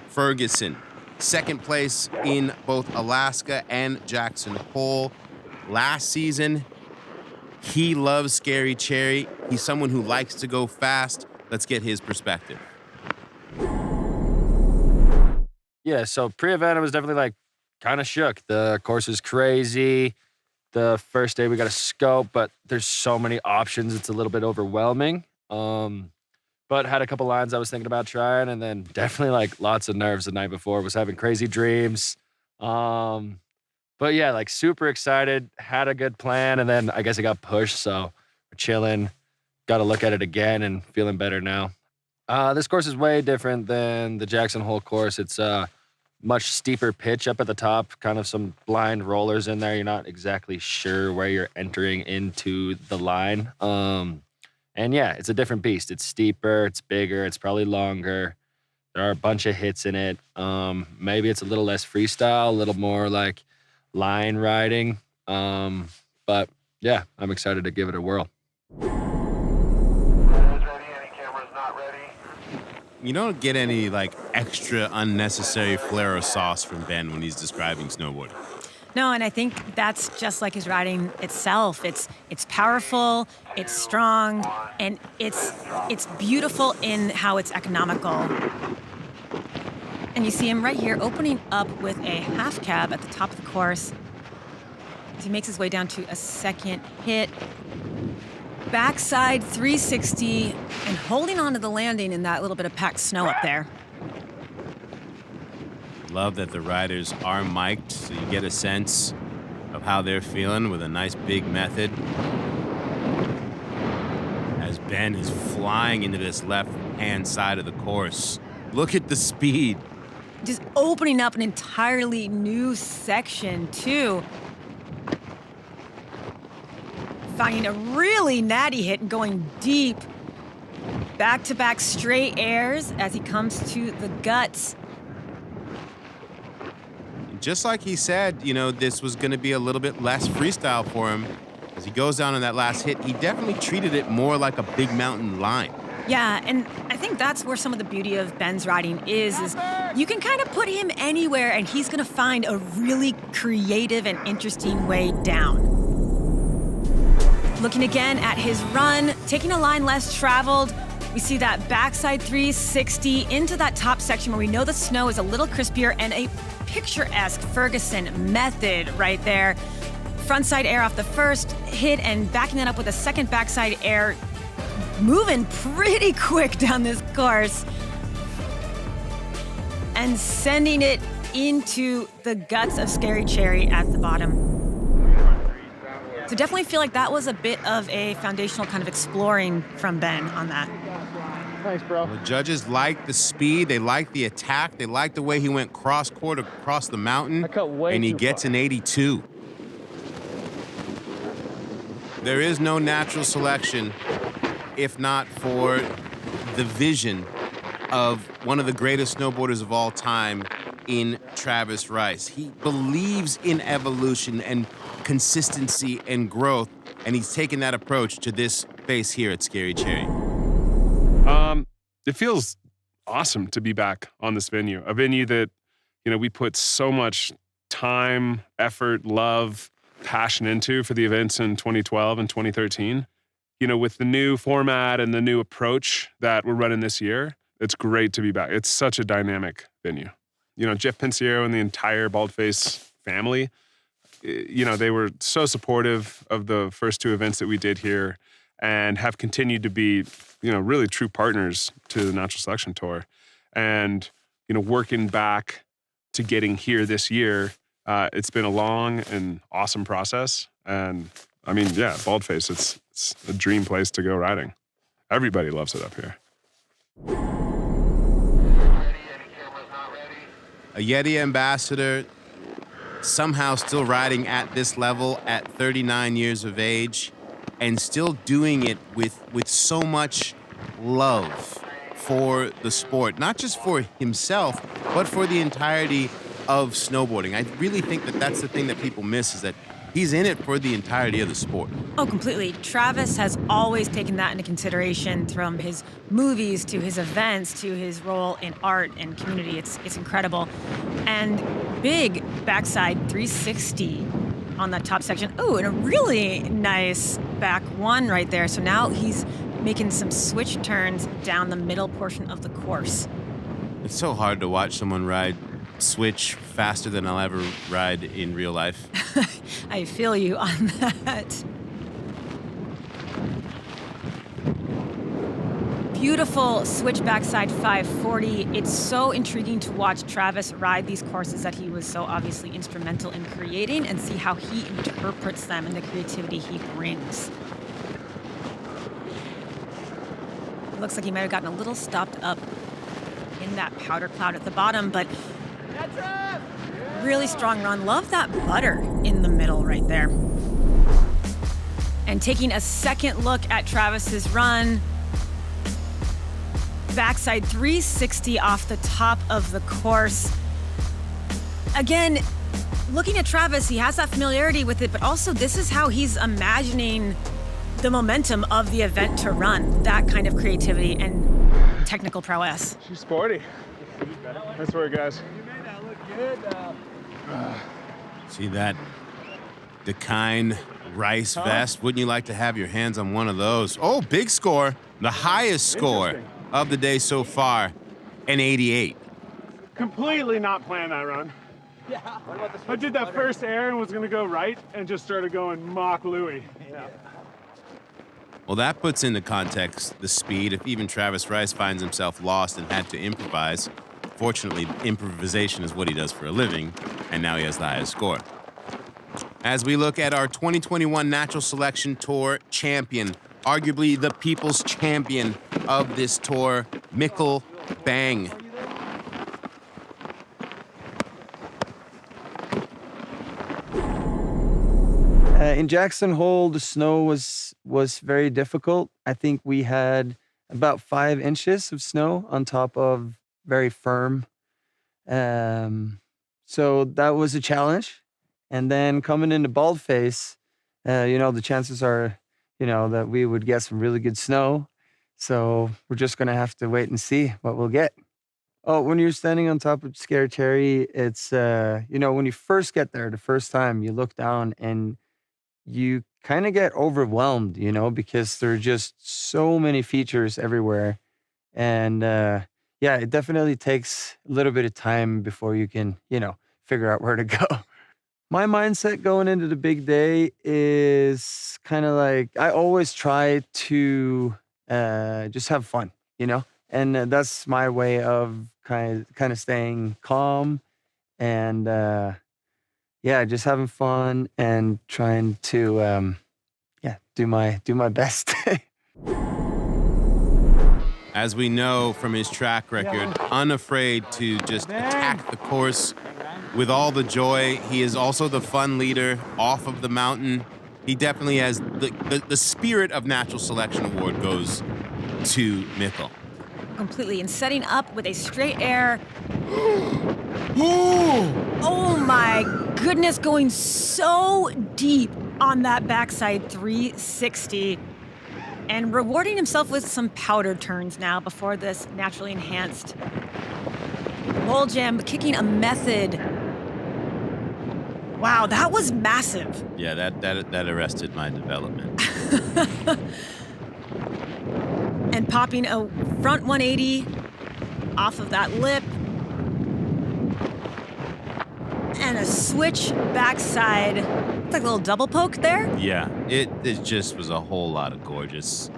Ferguson. Second place in both Alaska and Jackson Hole. Last season, he loves Scary Cherry. He's someone who likes to go fast. Let's get his perspective. Yeah, so pre-event, I was definitely like kind of shook. The course is crazy. The first day we got a scope, but there's so many options. It's a little bit overwhelming. But had a couple lines I was thinking about trying, and then definitely like lots of nerves the night before. Was having crazy dreams. But yeah, like super excited. Had a good plan, and then I guess it got pushed. So we're chilling. Got to look at it again and feeling better now. This course is way different than the Jackson Hole course. It's much steeper pitch up at the top, kind of some blind rollers in there. You're not exactly sure where you're entering into the line. And yeah, it's a different beast. It's steeper, it's bigger, it's probably longer. There are a bunch of hits in it. Maybe it's a little less freestyle, a little more like line riding. But yeah, I'm excited to give it a whirl. You don't get any like extra unnecessary flair or sauce from Ben when he's describing snowboarding. No, and I think that's just like his riding itself. It's powerful, it's strong, and it's beautiful in how it's economical. And you see him right here opening up with a half cab at the top of the course as he makes his way down to a second hit. Backside 360 and holding on to the landing in that little bit of packed snow up there. Love that the riders are mic'd so you get a sense of how they're feeling with a nice big method. As Ben is flying into this left-hand side of the course. Look at the speed. Just opening up an entirely new section, too. Finding a really natty hit and going deep. Back-to-back straight airs as he comes to the guts. Just like he said, you know, this was going to be a little bit less freestyle for him. As he goes down on that last hit, he definitely treated it more like a big mountain line. Yeah, and I think that's where some of the beauty of Ben's riding is you can kind of put him anywhere and he's going to find a really creative and interesting way down. Looking again at his run, taking a line less traveled, we see that backside 360 into that top section where we know the snow is a little crispier and a picturesque Ferguson method right there. Frontside air off the first hit and backing that up with a second backside air, moving pretty quick down this course and sending it into the guts of Scary Cherry at the bottom. So definitely feel like that was a bit of a foundational kind of exploring from Ben on that. Thanks, bro. The judges like the speed, they like the attack, they like the way he went cross-court across the mountain, and he gets an 82. There is no natural selection if not for the vision of one of the greatest snowboarders of all time in Travis Rice. He believes in evolution and consistency and growth, and he's taken that approach to this face here at Scary Cherry. It feels awesome to be back on this venue, a venue that, you know, we put so much time, effort, love, passion into for the events in 2012 and 2013. You know, with the new format and the new approach that we're running this year, it's great to be back. It's such a dynamic venue. You know, Jeff Pensiero and the entire Baldface family, you know, they were so supportive of the first two events that we did here and have continued to be, you know, really true partners to the Natural Selection Tour. And, you know, working back to getting here this year, It's been a long and awesome process. And I mean, yeah, Baldface, it's a dream place to go riding. Everybody loves it up here. A Yeti ambassador, somehow still riding at this level at 39 years of age, and still doing it with so much love for the sport, not just for himself, but for the entirety of snowboarding. I really think that that's the thing that people miss, is that he's in it for the entirety of the sport. Oh, completely. Travis has always taken that into consideration, from his movies to his events to his role in art and community. It's incredible. And big backside 360 on that top section. Oh, and a really nice back one right there. So now he's making some switch turns down the middle portion of the course. It's so hard to watch someone ride switch faster than I'll ever ride in real life. I feel you on that. Beautiful switch backside 540. It's so intriguing to watch Travis ride these courses that he was so obviously instrumental in creating, and see how he interprets them and the creativity he brings. It looks like he might have gotten a little stopped up in that powder cloud at the bottom, but really strong run. Love that butter in the middle right there. And taking a second look at Travis's run, backside 360 off the top of the course. Again, looking at Travis, he has that familiarity with it, but also this is how he's imagining the momentum of the event to run. That kind of creativity and technical prowess. She's sporty. Nice work, guys. See that Dakine rice vest? Wouldn't you like to have your hands on one of those? Oh, big score. The highest score of the day so far, an 88. Completely not planned that run. Yeah. I did that first air and was going to go right and just started going Mach Louie. Yeah. Well, that puts into context the speed. If even Travis Rice finds himself lost and had to improvise, fortunately, improvisation is what he does for a living, and now he has the highest score. As we look at our 2021 Natural Selection Tour champion, arguably the people's champion of this tour, Mikkel Bang. In Jackson Hole, the snow was very difficult. I think we had about 5 inches of snow on top of very firm. So that was a challenge. And then coming into Baldface, the chances are, that we would get some really good snow. So we're just going to have to wait and see what we'll get. Oh, when you're standing on top of Scary Terry, it's, when you first get there the first time, you look down and you kind of get overwhelmed, because there are just so many features everywhere. And it definitely takes a little bit of time before you can, figure out where to go. My mindset going into the big day is kind of like, I always try to just have fun, and that's my way of kind of staying calm and just having fun and trying to do my best. As we know from his track record, unafraid to just attack the course with all the joy. He is also the fun leader off of the mountain. He definitely has the spirit of Natural Selection Award goes to Mikkel. Completely. And setting up with a straight air. Oh my goodness, going so deep on that backside 360 and rewarding himself with some powder turns now before this naturally enhanced roll jam, kicking a method. Wow, that was massive. Yeah, that arrested my development. And popping a front 180 off of that lip. And a switch backside. It's like a little double poke there. Yeah, it just was a whole lot of gorgeous.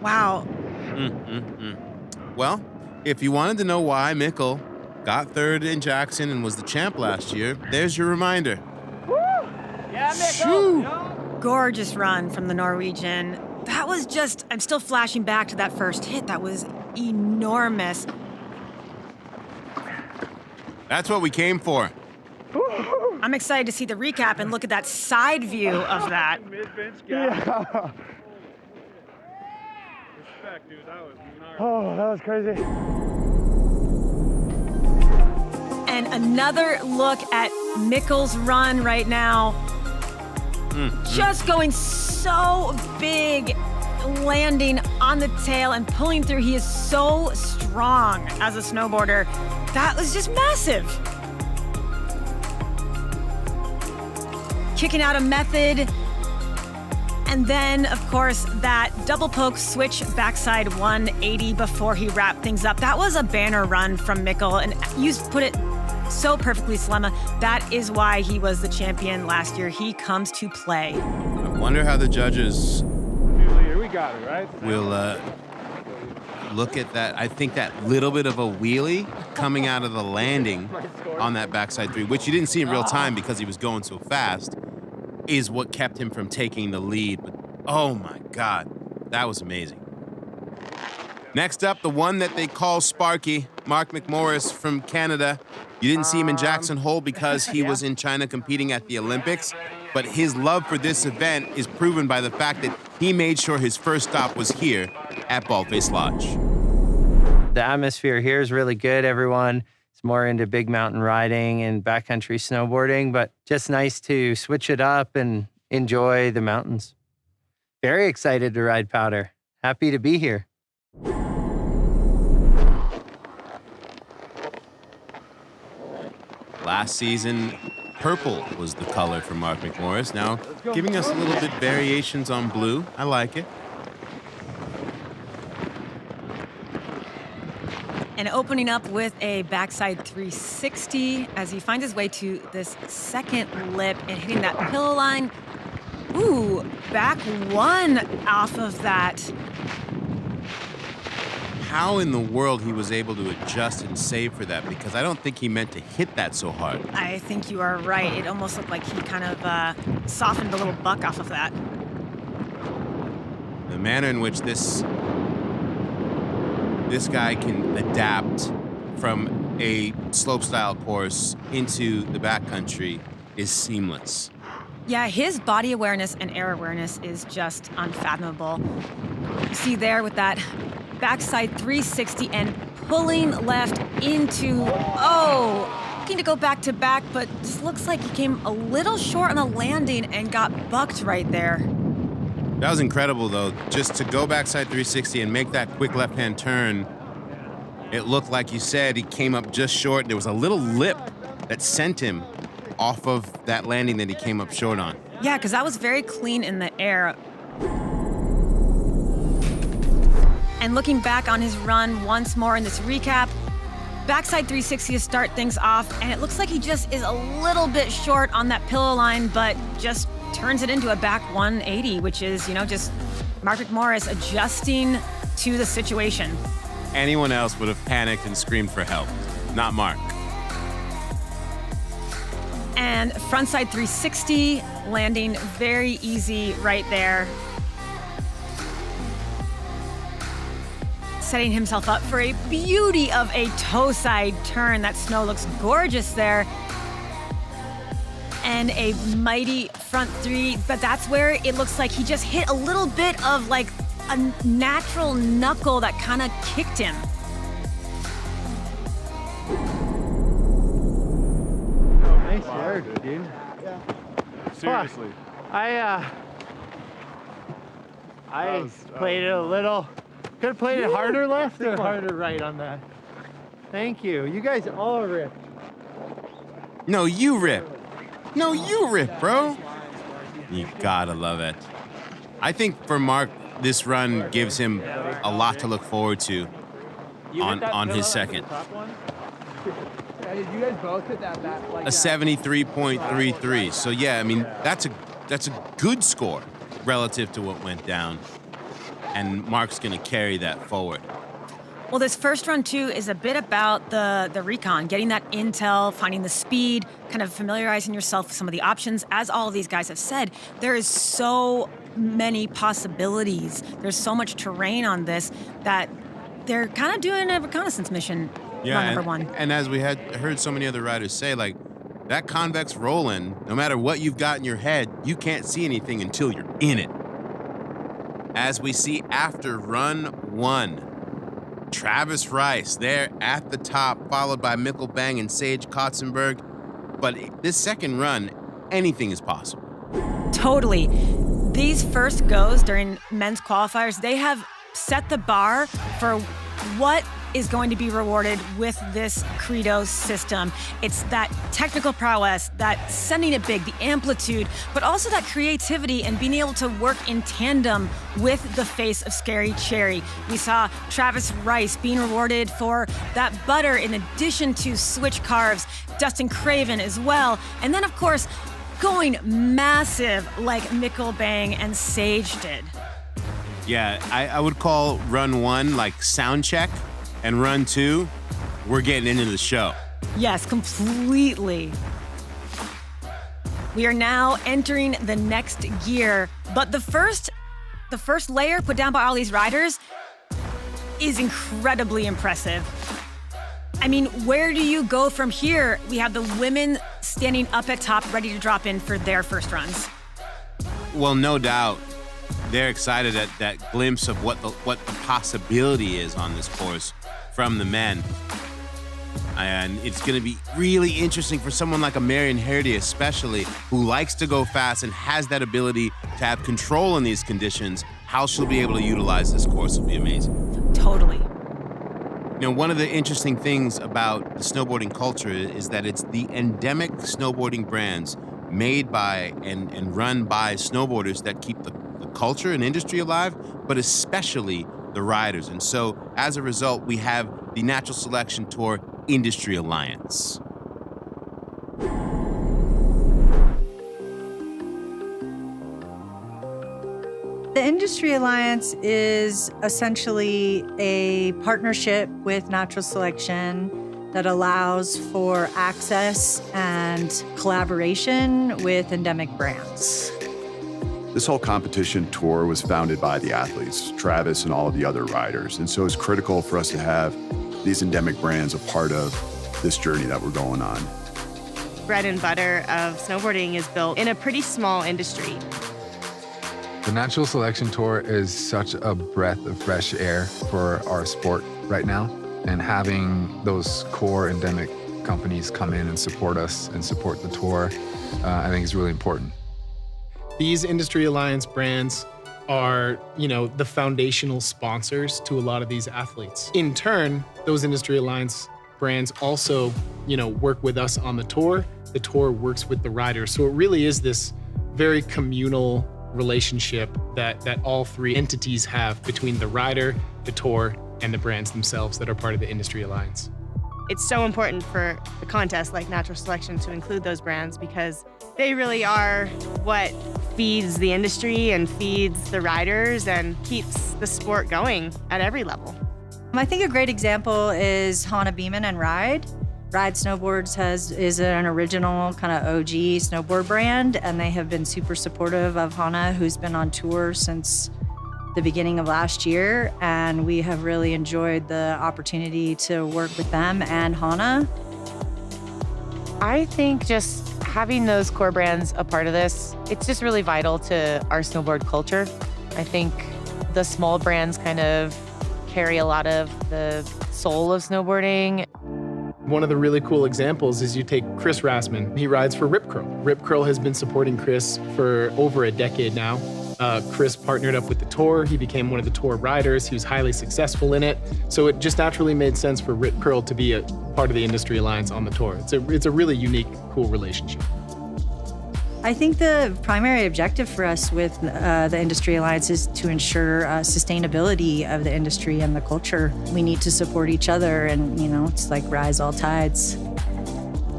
Wow. Well, if you wanted to know why Mikkel got third in Jackson and was the champ last year. There's your reminder. Gorgeous run from the Norwegian. That was just, I'm still flashing back to that first hit. That was enormous. That's what we came for. I'm excited to see the recap and look at that side view of that. Yeah. Oh, that was crazy. And another look at Mikkel's run right now. Just going so big, landing on the tail and pulling through. He is so strong as a snowboarder. That was just massive. Kicking out a method. And then, of course, that double poke switch backside 180 before he wrapped things up. That was a banner run from Mikkel, and you put it so perfectly, Slemma. That is why he was the champion last year. He comes to play. I wonder how the judges We got it, right? will look at that. I think that little bit of a wheelie coming out of the landing on that backside 3, which you didn't see in real time because he was going so fast, is what kept him from taking the lead. But oh my God, that was amazing. Next up, the one that they call Sparky, Mark McMorris from Canada. You didn't see him in Jackson Hole because he was in China competing at the Olympics, but his love for this event is proven by the fact that he made sure his first stop was here at Baldface Lodge. The atmosphere here is really good. Everyone is more into big mountain riding and backcountry snowboarding, but just nice to switch it up and enjoy the mountains. Very excited to ride Powder. Happy to be here. Last season, purple was the color for Mark McMorris. Now, giving us a little bit variations on blue. I like it. And opening up with a backside 360 as he finds his way to this second lip and hitting that pillow line. Ooh, back one off of that. How in the world he was able to adjust and save for that, because I don't think he meant to hit that so hard. I think you are right. It almost looked like he kind of softened a little buck off of that. The manner in which this guy can adapt from a slopestyle course into the backcountry is seamless. Yeah, his body awareness and air awareness is just unfathomable. You see there with that backside 360 and pulling left into, looking to go back to back, but just looks like he came a little short on the landing and got bucked right there. That was incredible, though. Just to go backside 360 and make that quick left-hand turn, it looked like you said he came up just short. There was a little lip that sent him off of that landing that he came up short on. Yeah, because that was very clean in the air. And looking back on his run once more in this recap, backside 360 to start things off, and it looks like he just is a little bit short on that pillow line, but just turns it into a back 180, which is, just Mark McMorris adjusting to the situation. Anyone else would have panicked and screamed for help, not Mark. And frontside 360, landing very easy right there. Setting himself up for a beauty of a toe side turn. That snow looks gorgeous there. And a mighty front 3, but that's where it looks like he just hit a little bit of like a natural knuckle that kind of kicked him. Nice air, dude. Yeah. Seriously. I played it a little. Could have played it harder left or harder right on that. Thank you. You guys all ripped. No, you rip. No, you rip, bro. You gotta love it. I think for Mark, this run gives him a lot to look forward to on his second. Did you guys both hit that back like A 73.33. So yeah, I mean that's a good score relative to what went down, and Mark's gonna carry that forward. Well, this first run too is a bit about the recon, getting that intel, finding the speed, kind of familiarizing yourself with some of the options. As all of these guys have said, there is so many possibilities. There's so much terrain on this that they're kind of doing a reconnaissance mission. Run number one. And as we had heard so many other riders say, like, that convex roll-in, no matter what you've got in your head, you can't see anything until you're in it. As we see after run one, Travis Rice there at the top, followed by Mikkel Bang and Sage Kotzenberg. But this second run, anything is possible. Totally. These first goes during men's qualifiers, they have set the bar for what is going to be rewarded with this Credo system. It's that technical prowess, that sending it big, the amplitude, but also that creativity and being able to work in tandem with the face of Scary Cherry. We saw Travis Rice being rewarded for that butter in addition to switch carves, Dustin Craven as well. And then, of course, going massive like Mikkel Bang and Sage did. Yeah, I would call run one like sound check, and run two, we're getting into the show. Yes, completely. We are now entering the next gear, but the first layer put down by all these riders is incredibly impressive. I mean, where do you go from here? We have the women standing up at top, ready to drop in for their first runs. Well, no doubt. They're excited at that glimpse of what the possibility is on this course from the men. And it's going to be really interesting for someone like a Marion Hardy especially, who likes to go fast and has that ability to have control in these conditions. How she'll be able to utilize this course will be amazing. Totally. You know, one of the interesting things about the snowboarding culture is that it's the endemic snowboarding brands made by and run by snowboarders that keep the culture and industry alive, but especially the riders. And so as a result, we have the Natural Selection Tour Industry Alliance. The Industry Alliance is essentially a partnership with Natural Selection that allows for access and collaboration with endemic brands. This whole competition tour was founded by the athletes, Travis and all of the other riders. And so it's critical for us to have these endemic brands a part of this journey that we're going on. Bread and butter of snowboarding is built in a pretty small industry. The Natural Selection Tour is such a breath of fresh air for our sport right now. And having those core endemic companies come in and support us and support the tour, I think is really important. These Industry Alliance brands are, the foundational sponsors to a lot of these athletes. In turn, those Industry Alliance brands also, work with us on the tour. The tour works with the riders. So it really is this very communal relationship that all three entities have between the rider, the tour, and the brands themselves that are part of the Industry Alliance. It's so important for a contest like Natural Selection to include those brands because they really are what feeds the industry and feeds the riders and keeps the sport going at every level. I think a great example is Hannah Beeman and Ride. Ride Snowboards is an original kind of OG snowboard brand, and they have been super supportive of Hannah, who's been on tour since the beginning of last year, and we have really enjoyed the opportunity to work with them and Hannah. I think just having those core brands a part of this, it's just really vital to our snowboard culture. I think the small brands kind of carry a lot of the soul of snowboarding. One of the really cool examples is you take Chris Rassman. He rides for Rip Curl. Rip Curl has been supporting Chris for over a decade now. Chris partnered up with the tour. He became one of the tour riders. He was highly successful in it. So it just naturally made sense for Rip Curl to be a part of the Industry Alliance on the tour. It's a really unique, cool relationship. I think the primary objective for us with the Industry Alliance is to ensure sustainability of the industry and the culture. We need to support each other and, it's like rise all tides.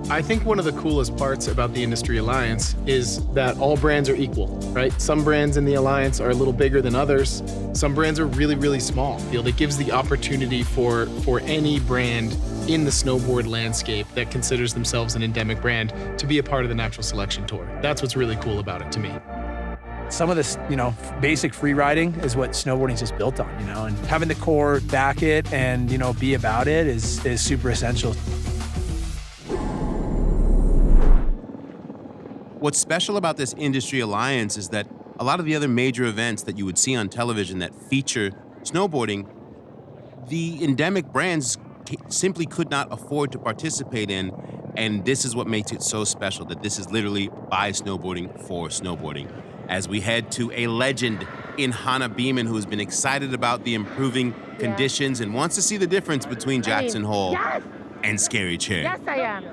I think one of the coolest parts about the Industry Alliance is that all brands are equal, right? Some brands in the Alliance are a little bigger than others. Some brands are really, really small. It gives the opportunity for any brand in the snowboard landscape that considers themselves an endemic brand to be a part of the Natural Selection Tour. That's what's really cool about it to me. Some of this, basic free riding is what snowboarding is just built on, and having the core back it and, be about it is super essential. What's special about this Industry Alliance is that a lot of the other major events that you would see on television that feature snowboarding, the endemic brands simply could not afford to participate in, and this is what makes it so special, that this is literally by snowboarding for snowboarding. As we head to a legend in Hannah Beeman, who has been excited about the improving conditions and wants to see the difference between Jackson Hole and Scary Cherry. Yes, I am.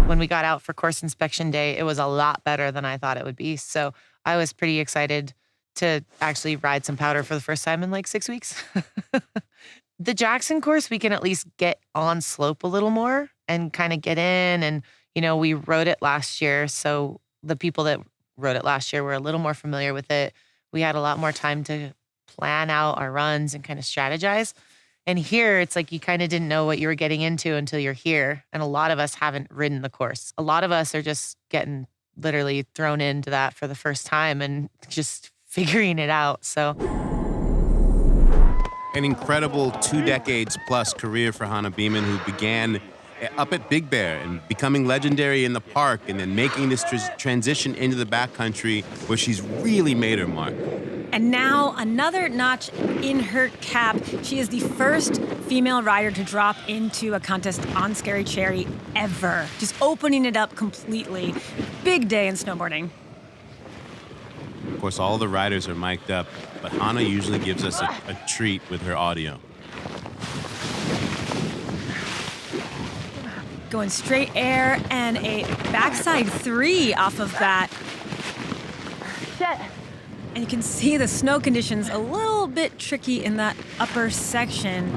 When we got out for course inspection day, it was a lot better than I thought it would be. So I was pretty excited to actually ride some powder for the first time in like 6 weeks. The Jackson course, we can at least get on slope a little more and kind of get in. And, we rode it last year. So the people that rode it last year were a little more familiar with it. We had a lot more time to plan out our runs and kind of strategize. And here, it's like you kind of didn't know what you were getting into until you're here. And a lot of us haven't ridden the course. A lot of us are just getting literally thrown into that for the first time and just figuring it out. So an incredible 2 decades plus career for Hannah Beeman, who began up at Big Bear and becoming legendary in the park, and then making this transition into the backcountry where she's really made her mark. And now another notch in her cap. She is the first female rider to drop into a contest on Scary Cherry ever. Just opening it up completely. Big day in snowboarding. Of course, all the riders are mic'd up, but Hannah usually gives us a treat with her audio. Going straight air and a backside 3 off of that. Shit. And you can see the snow conditions a little bit tricky in that upper section,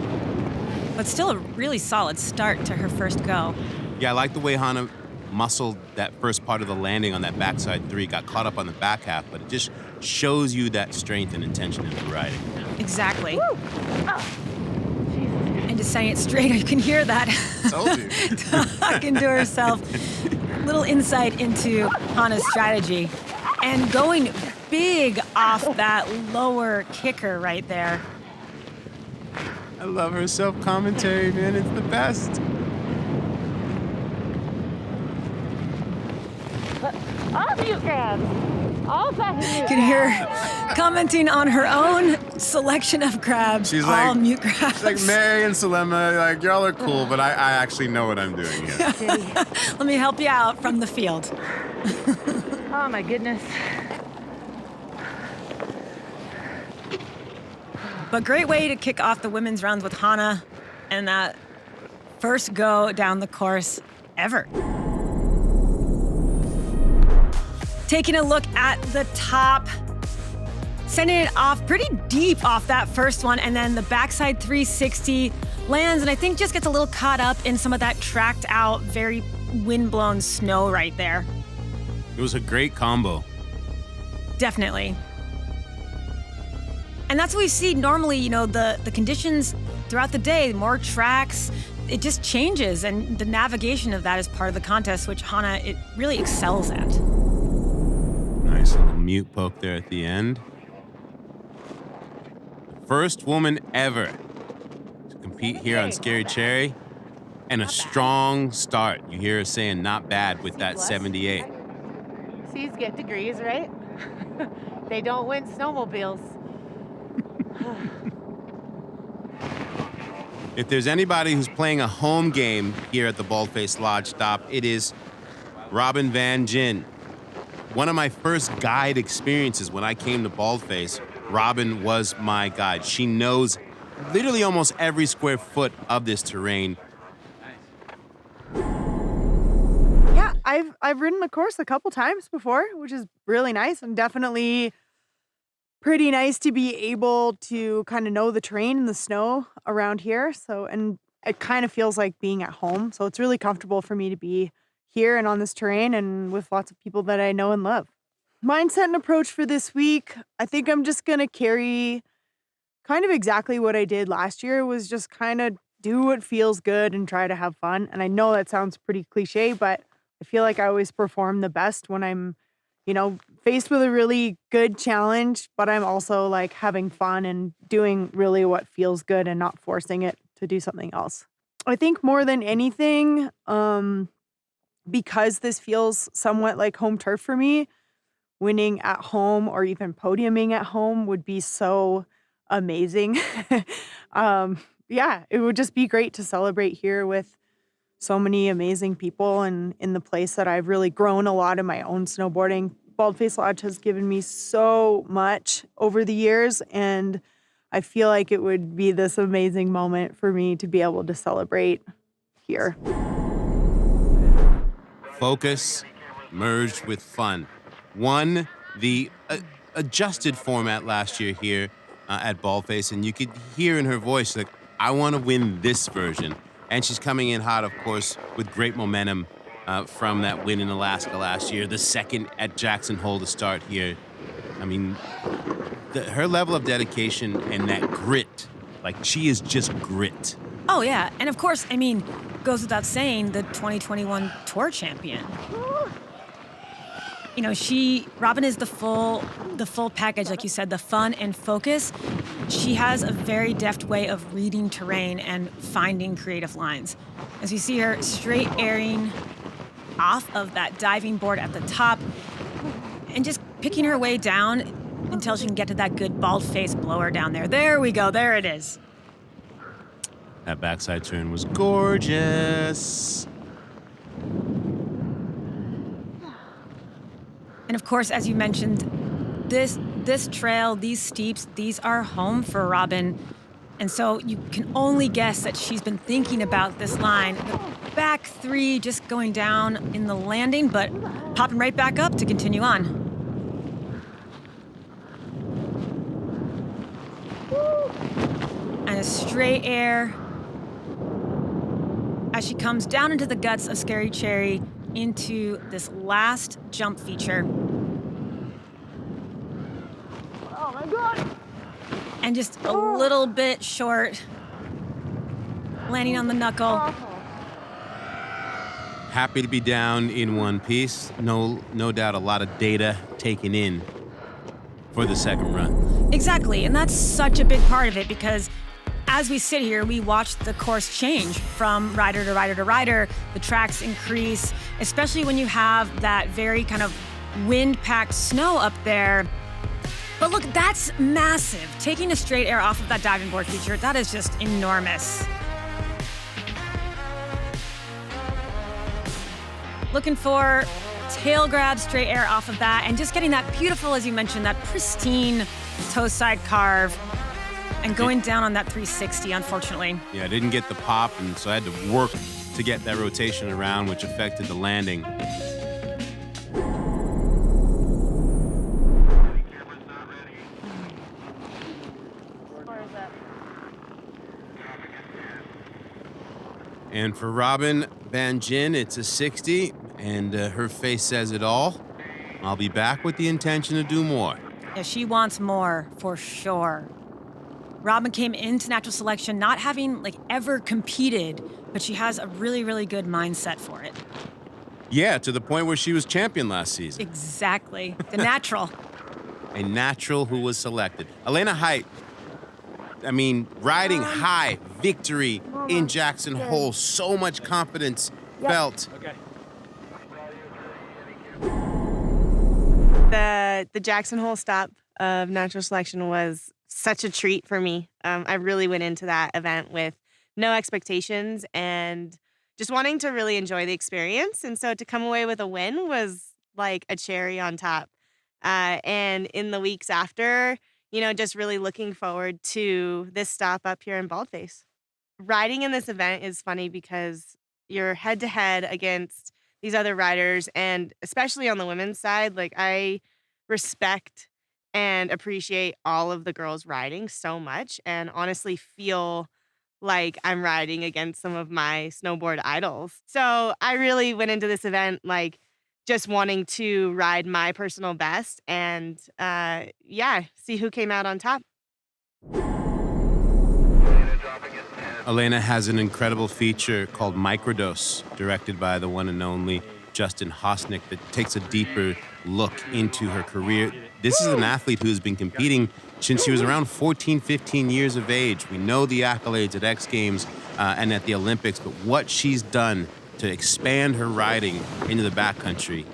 but still a really solid start to her first go. Yeah, I like the way Hannah muscled that first part of the landing on that backside 3, got caught up on the back half, but it just shows you that strength and intention in her riding. Exactly. And just saying it straight, you can hear that. Told you. Talking to herself. Little insight into Hannah's strategy. And going big off that lower kicker right there. I love her self-commentary, man. It's the best. All mute grabs. All back mute. You can hear her commenting on her own selection of grabs. She's all like, mute grabs. She's like, Mary and Salema, like, y'all are cool, but I actually know what I'm doing here. Let me help you out from the field. Oh my goodness. But great way to kick off the women's rounds with Hannah and that first go down the course ever. Taking a look at the top, sending it off pretty deep off that first one, and then the backside 360 lands, and I think just gets a little caught up in some of that tracked out, very wind-blown snow right there. It was a great combo. Definitely. And that's what we see normally, the conditions throughout the day, more tracks, it just changes, and the navigation of that is part of the contest, which Hannah, it really excels at. Nice little mute poke there at the end. First woman ever to compete here on Scary Cherry, and a strong start. You hear her saying not bad with that 78. C's get degrees, right? They don't win snowmobiles. If there's anybody who's playing a home game here at the Baldface Lodge stop, it is Robin Van Gin. One of my first guide experiences when I came to Baldface, Robin was my guide. She knows literally almost every square foot of this terrain. Yeah, I've ridden the course a couple times before, which is really nice, and definitely pretty nice to be able to kind of know the terrain and the snow around here. So, and it kind of feels like being at home. So it's really comfortable for me to be here and on this terrain and with lots of people that I know and love. Mindset and approach for this week, I think I'm just going to carry kind of exactly what I did last year, was just kind of do what feels good and try to have fun. And I know that sounds pretty cliche, but I feel like I always perform the best when I'm, faced with a really good challenge, but I'm also like having fun and doing really what feels good and not forcing it to do something else. I think more than anything, because this feels somewhat like home turf for me, winning at home or even podiuming at home would be so amazing. Yeah, it would just be great to celebrate here with so many amazing people and in the place that I've really grown a lot in my own snowboarding. Baldface Lodge has given me so much over the years, and I feel like it would be this amazing moment for me to be able to celebrate here. Focus merged with fun. Won the adjusted format last year here at Baldface, and you could hear in her voice, like, I want to win this version. And she's coming in hot, of course, with great momentum from that win in Alaska last year, the second at Jackson Hole to start here. I mean, her level of dedication and that grit, like, she is just grit. Oh, yeah. And of course, I mean, goes without saying, the 2021 tour champion. Robin is the full package, like you said, the fun and focus. She has a very deft way of reading terrain and finding creative lines. As you see her straight airing off of that diving board at the top and just picking her way down until she can get to that good bald-face blower down there. There we go. There it is. That backside turn was gorgeous. And of course, as you mentioned, this trail, these steeps, these are home for Robin. And so you can only guess that she's been thinking about this line. The back three just going down in the landing, but popping right back up to continue on. And a straight air as she comes down into the guts of Scary Cherry into this last jump feature. Oh my God. And just a little bit short, landing on the knuckle. Happy to be down in one piece. No doubt a lot of data taken in for the second run. Exactly, and that's such a big part of it, because as we sit here, we watch the course change from rider to rider to rider. The tracks increase, especially when you have that very kind of wind-packed snow up there. But look, that's massive. Taking a straight air off of that diving board feature, that is just enormous. Looking for tail grab, straight air off of that, and just getting that beautiful, as you mentioned, that pristine toe side carve. And going down on that 360, unfortunately. Yeah, I didn't get the pop, and so I had to work to get that rotation around, which affected the landing. And for Robin Van Gyn, it's a 60, and her face says it all. I'll be back with the intention to do more. Yeah, she wants more, for sure. Robin came into Natural Selection not having ever competed, but she has a really, really good mindset for it. Yeah, to the point where she was champion last season. Exactly. The natural. A natural who was selected. Elena Height, riding high, victory in Jackson Hole. So much confidence felt. Okay. The Jackson Hole stop of Natural Selection was such a treat for me. I really went into that event with no expectations and just wanting to really enjoy the experience. And so to come away with a win was like a cherry on top. And in the weeks after, just really looking forward to this stop up here in Baldface. Riding in this event is funny because you're head to head against these other riders, and especially on the women's side, I respect and appreciate all of the girls riding so much, and honestly feel like I'm riding against some of my snowboard idols. So I really went into this event like just wanting to ride my personal best and see who came out on top. Elena has an incredible feature called Microdose, directed by the one and only Justin Hosnick, that takes a deeper look into her career. This is an athlete who's been competing since she was around 14, 15 years of age. We know the accolades at X Games and at the Olympics, but what she's done to expand her riding into the backcountry,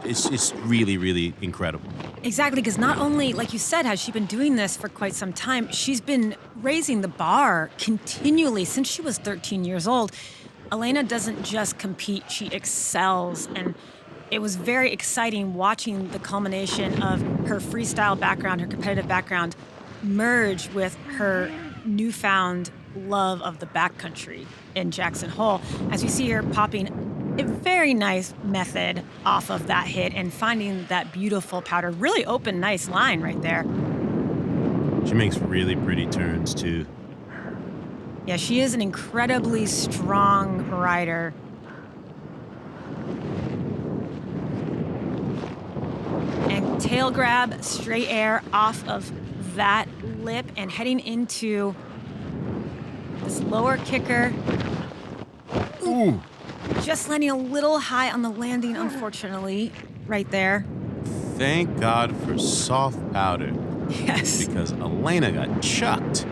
it's really, really incredible. Exactly, because not only, like you said, has she been doing this for quite some time, she's been raising the bar continually since she was 13 years old. Elena doesn't just compete, she excels. And it was very exciting watching the culmination of her freestyle background, her competitive background, merge with her newfound love of the backcountry in Jackson Hole. As we see her popping a very nice method off of that hit and finding that beautiful powder, really open, nice line right there. She makes really pretty turns, too. Yeah, she is an incredibly strong rider. And tail grab, straight air off of that lip and heading into this lower kicker. Ooh. Just landing a little high on the landing, unfortunately, right there. Thank God for soft powder. Yes. Because Elena got chucked.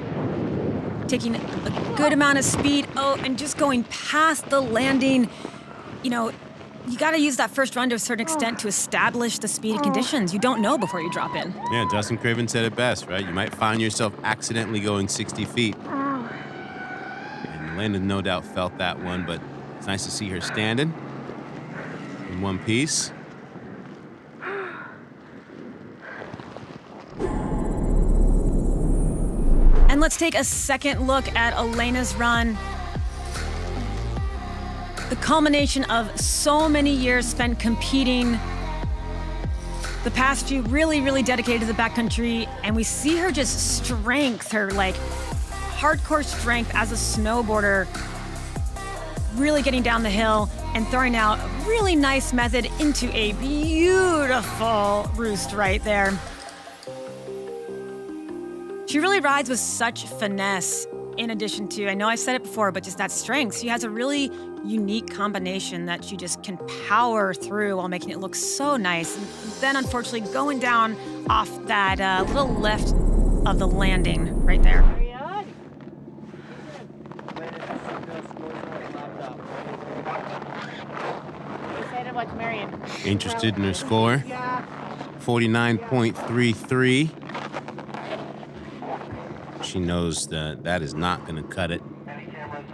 Taking a good amount of speed. Oh, and just going past the landing. You know, you got to use that first run to a certain extent to establish the speed and conditions. You don't know before you drop in. Yeah, Justin Craven said it best, right? You might find yourself accidentally going 60 feet. And Elena no doubt felt that one, but it's nice to see her standing in one piece. And let's take a second look at Elena's run. The culmination of so many years spent competing. The past few really, really dedicated to the backcountry. And we see her just strength, her like hardcore strength as a snowboarder, really getting down the hill and throwing out a really nice method into a beautiful roost right there. She really rides with such finesse in addition to, I know I've said it before, but just that strength. She has a really unique combination that she just can power through while making it look so nice. And then unfortunately going down off that little left of the landing right there. Interested in her score? 49.33. She knows that is not going to cut it.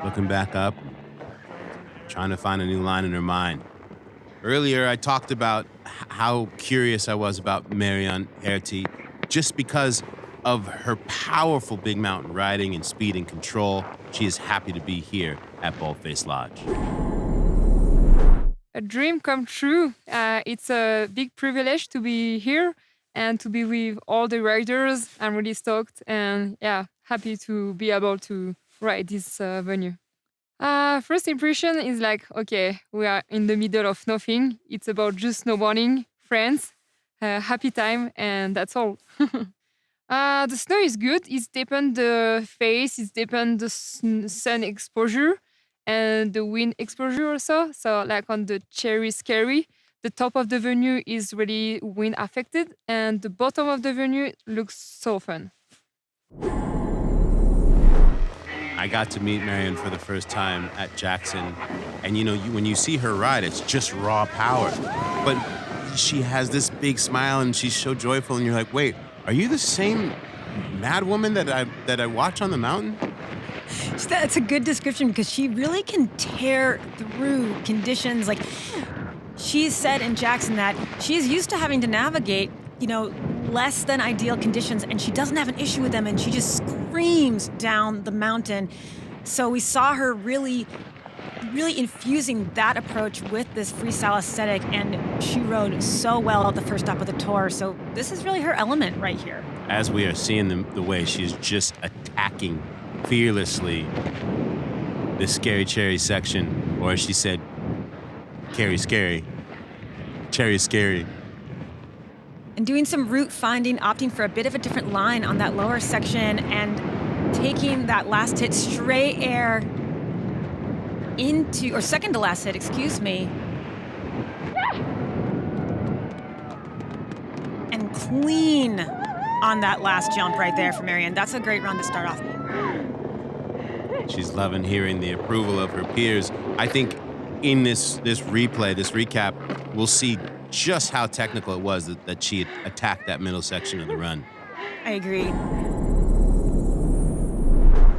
Looking back up, trying to find a new line in her mind. Earlier, I talked about how curious I was about Marion Herty just because of her powerful big mountain riding and speed and control. She is happy to be here at Baldface Lodge. A dream come true. It's a big privilege to be here and to be with all the riders. I'm really stoked and happy to be able to ride this venue. First impression is like, okay, we are in the middle of nothing. It's about just snowboarding, friends, happy time, and that's all. The snow is good. It depends the face, it depends the sun exposure and the wind exposure also. So like on the Cherry Scary, the top of the venue is really wind affected and the bottom of the venue looks so fun. I got to meet Marion for the first time at Jackson. And when you see her ride, it's just raw power. But she has this big smile and she's so joyful and you're like, wait, are you the same mad woman that I watch on the mountain? That's a good description because she really can tear through conditions. Like she said in Jackson that she's used to having to navigate, less than ideal conditions, and she doesn't have an issue with them, and she just screams down the mountain. So we saw her really infusing that approach with this freestyle aesthetic, and she rode so well at the first stop of the tour. So this is really her element right here. As we are seeing the way she's just attacking fearlessly the Scary Cherry section, or as she said, Carry Scary. Cherry Scary. And doing some route finding, opting for a bit of a different line on that lower section and taking that last hit straight air into, or second to last hit, excuse me. And clean on that last jump right there for Marianne. That's a great run to start off. She's loving hearing the approval of her peers. I think in this replay, this recap, we'll see just how technical it was that she had attacked that middle section of the run. I agree.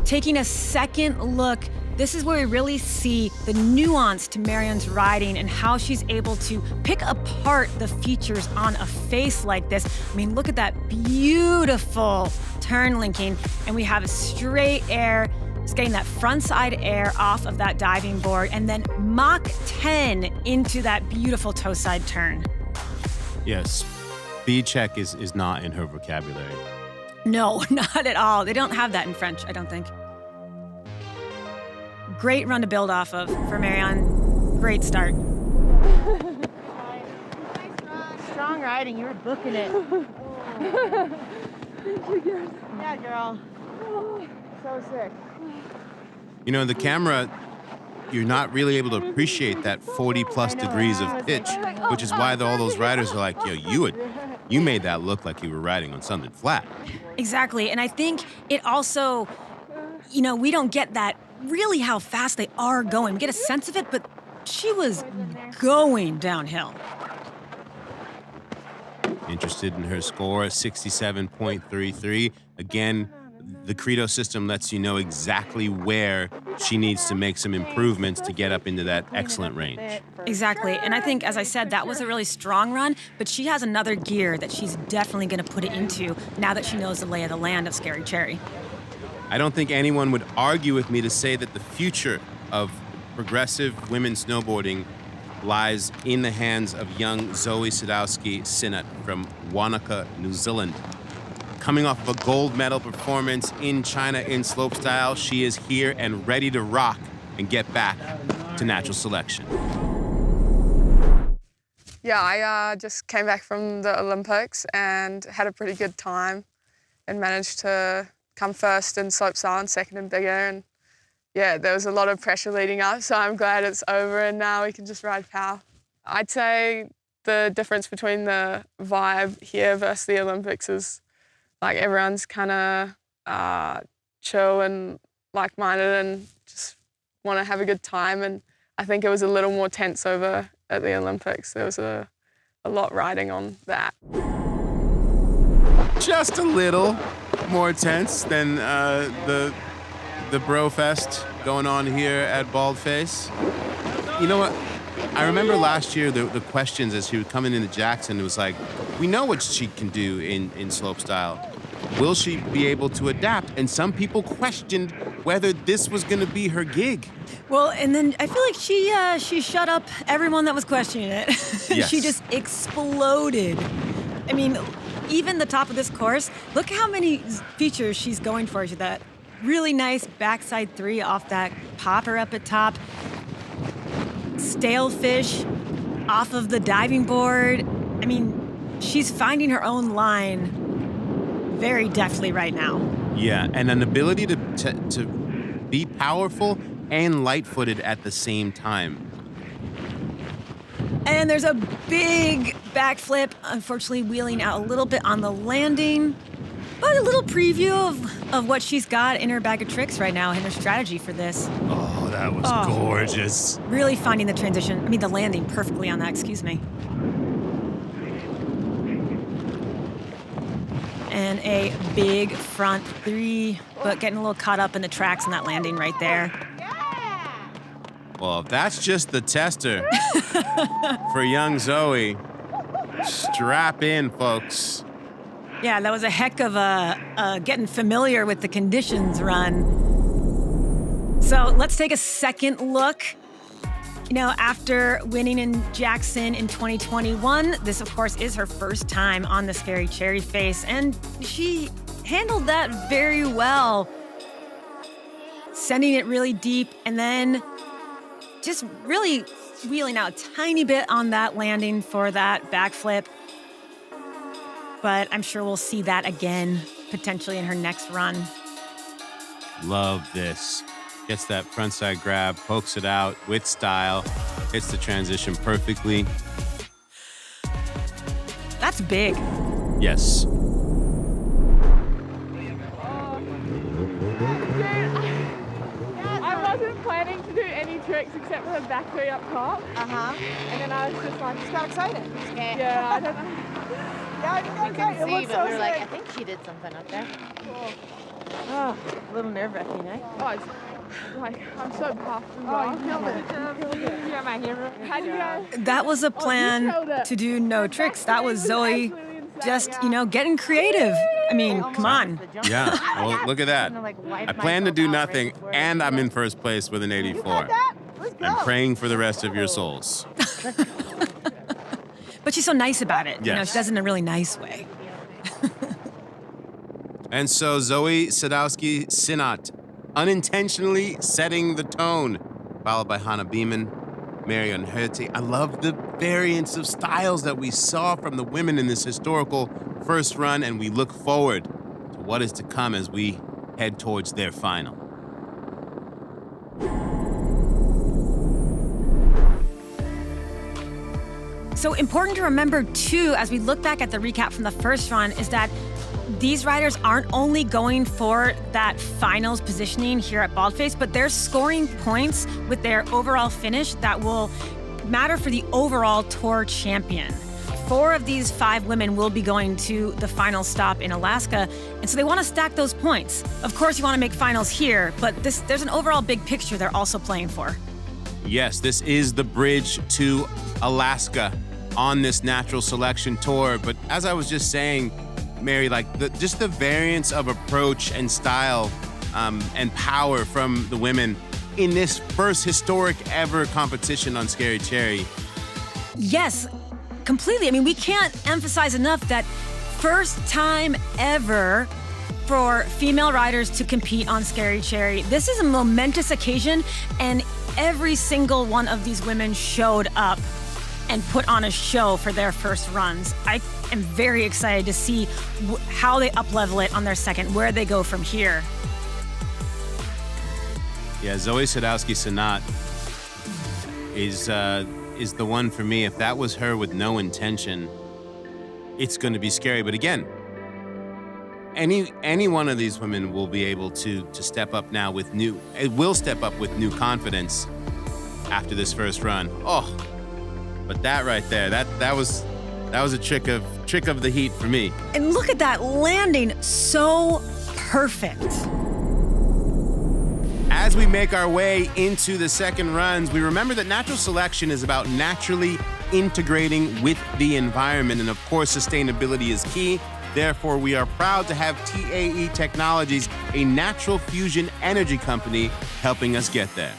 Taking a second look, this is where we really see the nuance to Marianne's riding and how she's able to pick apart the features on a face like this. I mean, look at that beautiful turn linking, and we have a straight air. It's getting that front side air off of that diving board and then Mach 10 into that beautiful toe side turn. Yes, speed check is not in her vocabulary. No, not at all. They don't have that in French, I don't think. Great run to build off of for Marianne. Great start. Strong riding. You were booking it. Yeah, girl. So sick. You know, the camera, you're not really able to appreciate that 40+ degrees of pitch, which is why all those riders are like, yo, you made that look like you were riding on something flat. Exactly. And I think it also, you know, we don't get that really how fast they are going. We get a sense of it, but she was going downhill. Interested in her score, 67.33. Again, the Credo system lets you know exactly where she needs to make some improvements to get up into that excellent range. Exactly. And I think, as I said, that was a really strong run, but she has another gear that she's definitely going to put it into now that she knows the lay of the land of Scary Cherry. I don't think anyone would argue with me to say that the future of progressive women's snowboarding lies in the hands of young Zoe Sadowski-Sinnott from Wanaka, New Zealand. Coming off of a gold medal performance in China in slopestyle, she is here and ready to rock and get back to natural selection. Yeah, I just came back from the Olympics and had a pretty good time and managed to come first in slopestyle and second in big air. And yeah, there was a lot of pressure leading up, so I'm glad it's over and now we can just ride power. I'd say the difference between the vibe here versus the Olympics is like everyone's kind of chill and like-minded and just want to have a good time. And I think it was a little more tense over at the Olympics. There was a lot riding on that. Just a little more tense than the bro fest going on here at Baldface. You know what? I remember last year the questions as she was coming into Jackson, it was like, we know what she can do in slopestyle. Will she be able to adapt? And some people questioned whether this was going to be her gig. Well, and then I feel like she shut up everyone that was questioning it. Yes. She just exploded. I mean, even the top of this course, look how many features she's going for. That really nice backside 3 off that popper up at top. Stale fish off of the diving board. I mean, she's finding her own line very deftly right now. Yeah, and an ability to be powerful and light-footed at the same time. And there's a big backflip, unfortunately wheeling out a little bit on the landing. But a little preview of what she's got in her bag of tricks right now and her strategy for this. Oh, that was gorgeous. Really finding the transition, the landing perfectly on that, excuse me. And a big front 3, but getting a little caught up in the tracks in that landing right there. Well, if that's just the tester for young Zoe, strap in, folks. Yeah, that was a heck of a getting familiar with the conditions run. So let's take a second look. You know, after winning in Jackson in 2021, this, of course, is her first time on the Scary Cherry face, and she handled that very well. sending it really deep, and then just really wheeling out a tiny bit on that landing for that backflip. But I'm sure we'll see that again, potentially in her next run. Love this. Gets that frontside grab, pokes it out with style, hits the transition perfectly. That's big. Yes. I wasn't planning to do any tricks except for the back three up top. And then I was just like, just got excited. Yeah, I don't know. Yeah, I think that's right. It looks so sick. I think she did something up there. Oh, a little nerve-wracking, eh? Oh, it's like, I'm so puffed. Oh, you killed it. You're my hero. How'd you go? That was a plan to do no tricks. That was Zoe just, getting creative. I mean, come on. Yeah, well, look at that. I plan to do nothing, and I'm in first place with an 84. I'm praying for the rest of your souls. But she's so nice about it. Yes. She does it in a really nice way. And so Zoe Sadowski-Sinat, unintentionally setting the tone, followed by Hannah Beeman, Marion Herte. I love the variance of styles that we saw from the women in this historical first run, and we look forward to what is to come as we head towards their final. So important to remember, too, as we look back at the recap from the first run, is that these riders aren't only going for that finals positioning here at Baldface, but they're scoring points with their overall finish that will matter for the overall tour champion. 4 of these 5 women will be going to the final stop in Alaska, and so they want to stack those points. Of course, you want to make finals here, but there's an overall big picture they're also playing for. Yes, this is the bridge to Alaska on this natural selection tour. But as I was just saying, Mary, just the variance of approach and style and power from the women in this first historic ever competition on Scary Cherry. Yes, completely. I mean, we can't emphasize enough that first time ever for female riders to compete on Scary Cherry. This is a momentous occasion, and every single one of these women showed up and put on a show for their first runs. I am very excited to see how they up-level it on their second, where they go from here. Yeah, Zoe Sadowski-Sinat is the one for me. If that was her with no intention, it's going to be scary. But again, any one of these women will be able to step up now with will step up with new confidence after this first run. Oh, but that right there, that was a trick of the heat for me. And look at that landing, so perfect. As we make our way into the second runs, we remember that natural selection is about naturally integrating with the environment, and of course, sustainability is key. Therefore, we are proud to have TAE Technologies, a natural fusion energy company, helping us get there.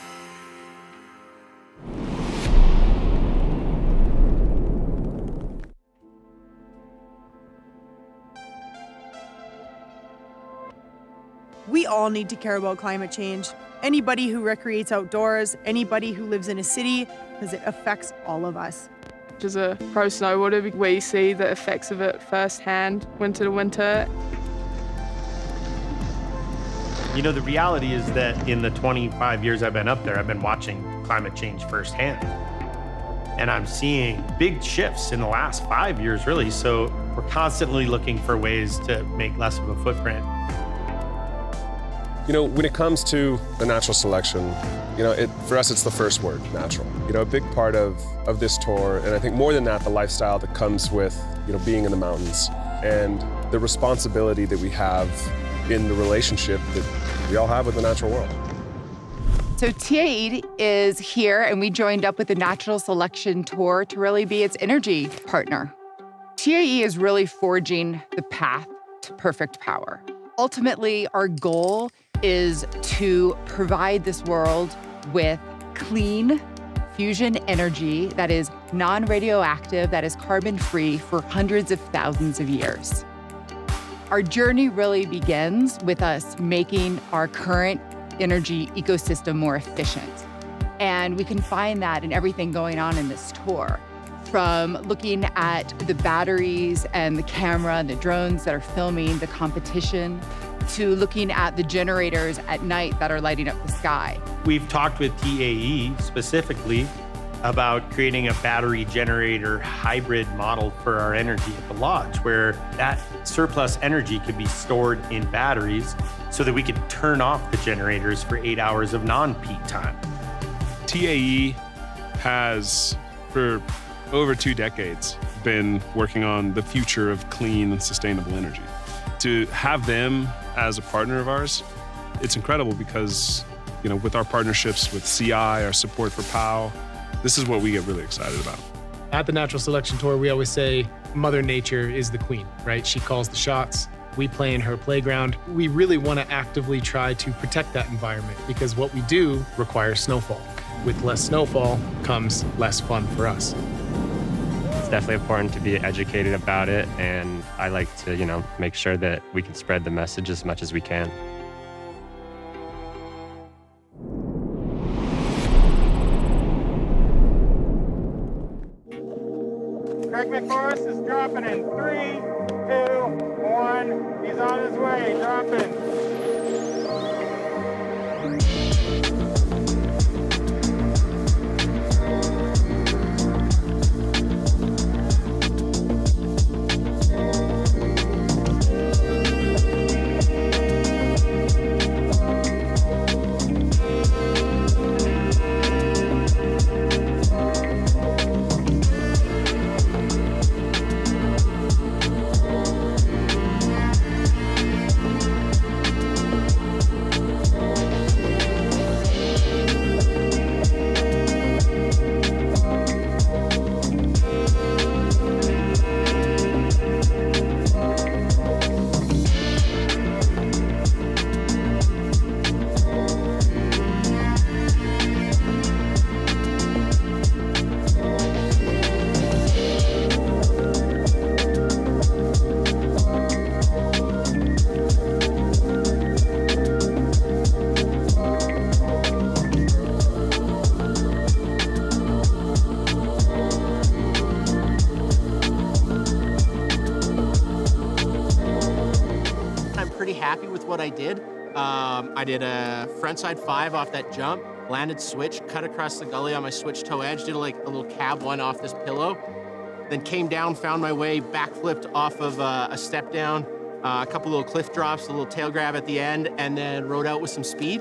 We all need to care about climate change. Anybody who recreates outdoors, anybody who lives in a city, because it affects all of us. As a pro snowboarder, we see the effects of it firsthand, winter to winter. The reality is that in the 25 years I've been up there, I've been watching climate change firsthand. And I'm seeing big shifts in the last 5 years, really. So we're constantly looking for ways to make less of a footprint. When it comes to the natural selection, for us, it's the first word, natural. A big part of this tour, and I think more than that, the lifestyle that comes with, being in the mountains and the responsibility that we have in the relationship that we all have with the natural world. So TAE is here, and we joined up with the Natural Selection Tour to really be its energy partner. TAE is really forging the path to perfect power. Ultimately, our goal is to provide this world with clean fusion energy that is non-radioactive, that is carbon-free for hundreds of thousands of years. Our journey really begins with us making our current energy ecosystem more efficient. And we can find that in everything going on in this tour, from looking at the batteries and the camera and the drones that are filming the competition, to looking at the generators at night that are lighting up the sky. We've talked with TAE specifically about creating a battery generator hybrid model for our energy at the lodge, where that surplus energy could be stored in batteries so that we could turn off the generators for 8 hours of non-peak time. TAE has, for over 2 decades, been working on the future of clean and sustainable energy. To have them as a partner of ours, it's incredible because, you know, with our partnerships with CI, our support for POW, this is what we get really excited about. At the Natural Selection Tour, we always say Mother Nature is the queen, right? She calls the shots. We play in her playground. We really want to actively try to protect that environment because what we do requires snowfall. With less snowfall comes less fun for us. It's definitely important to be educated about it, and I like to, make sure that we can spread the message as much as we can. Craig McForrest is dropping in 3, 2, 1. He's on his way, dropping. Happy with what I did. I did a frontside 5 off that jump, landed switch, cut across the gully on my switch toe edge, did like a little cab 1 off this pillow, then came down, found my way, backflipped off of a step down, a couple little cliff drops, a little tail grab at the end, and then rode out with some speed.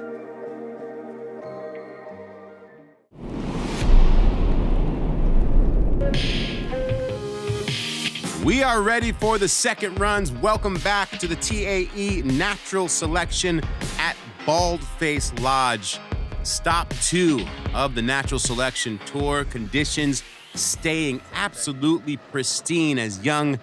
We are ready for the second runs. Welcome back to the TAE Natural Selection at Baldface Lodge. Stop 2 of the Natural Selection Tour. Conditions staying absolutely pristine as young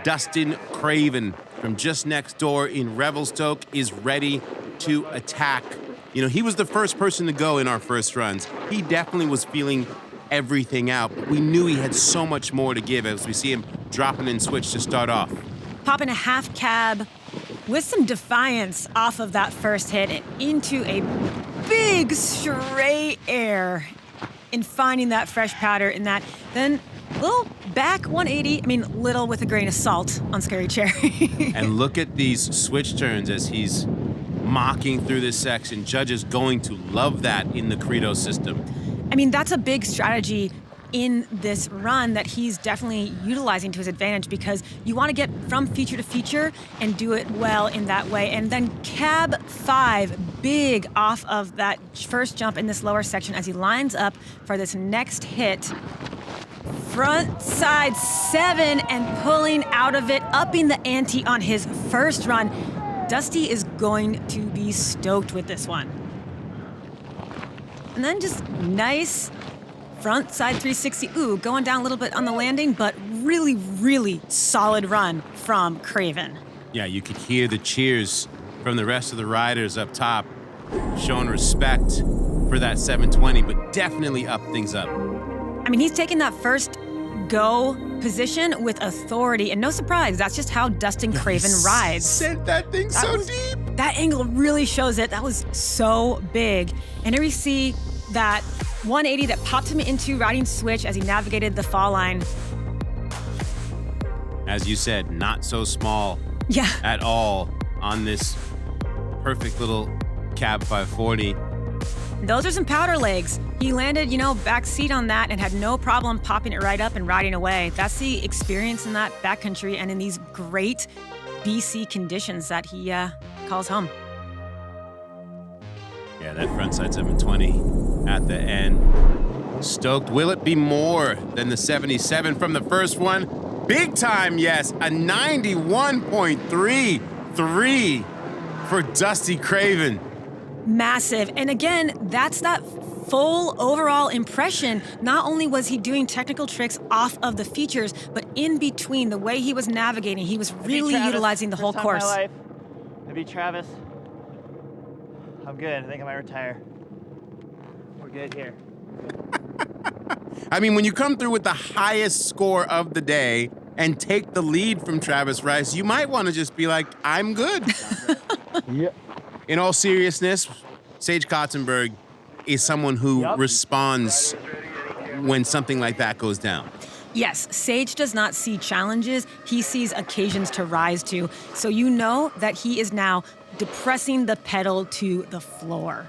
Dustin Craven from just next door in Revelstoke is ready to attack. You know, he was the first person to go in our first runs. He definitely was feeling everything out, but we knew he had so much more to give as we see him dropping in switch to start off. Popping a half cab with some defiance off of that first hit and into a big straight air and finding that fresh powder in that. Then little back 180, little with a grain of salt on Scary Cherry. And look at these switch turns as he's mocking through this section. Judges going to love that in the Credo system. That's a big strategy in this run that he's definitely utilizing to his advantage because you want to get from feature to feature and do it well in that way. And then cab 5, big off of that first jump in this lower section as he lines up for this next hit. Front side 7 and pulling out of it, upping the ante on his first run. Dusty is going to be stoked with this one. And then just nice front side 360. Ooh, going down a little bit on the landing, but really, really solid run from Craven. Yeah, you could hear the cheers from the rest of the riders up top, showing respect for that 720, but definitely up things up. He's taking that first go position with authority, and no surprise, that's just how Dustin Craven rides. Sent that thing so deep. That angle really shows it. That was so big. And here we see that 180 that popped him into riding switch as he navigated the fall line. As you said, not so small at all on this perfect little cab 540. Those are some powder legs. He landed, back seat on that and had no problem popping it right up and riding away. That's the experience in that backcountry and in these great BC conditions that he calls home. Yeah, that frontside 720 at the end. Stoked. Will it be more than the 77 from the first one? Big time, yes. A 91.33 for Dusty Craven. Massive. And again, that's that full overall impression. Not only was he doing technical tricks off of the features, but in between, the way he was navigating, he was really utilizing the whole course. I beat Travis. I'm good. I think I might retire. We're good here. I mean, when you come through with the highest score of the day and take the lead from Travis Rice, you might want to just be like, I'm good. Yep. In all seriousness, Sage Kotzenberg is someone who responds when something like that goes down. Yes, Sage does not see challenges. He sees occasions to rise to. So you know that he is now depressing the pedal to the floor.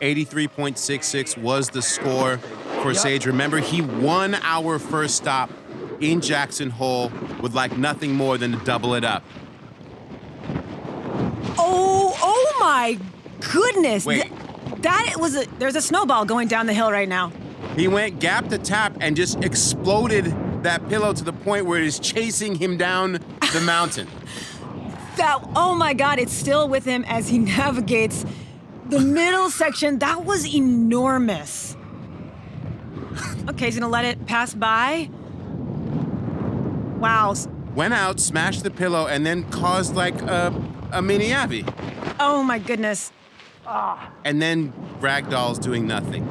83.66 was the score for Sage. Remember, he won our first stop in Jackson Hole with like nothing more than to double it up. Oh my goodness. Wait. There's a snowball going down the hill right now. He went gap to tap and just exploded that pillow to the point where it is chasing him down the mountain. Oh my God, it's still with him as he navigates the middle section. That was enormous. Okay, he's gonna let it pass by. Wow. Went out, smashed the pillow, and then caused like a mini Avi. Oh my goodness. And then Ragdoll's doing nothing,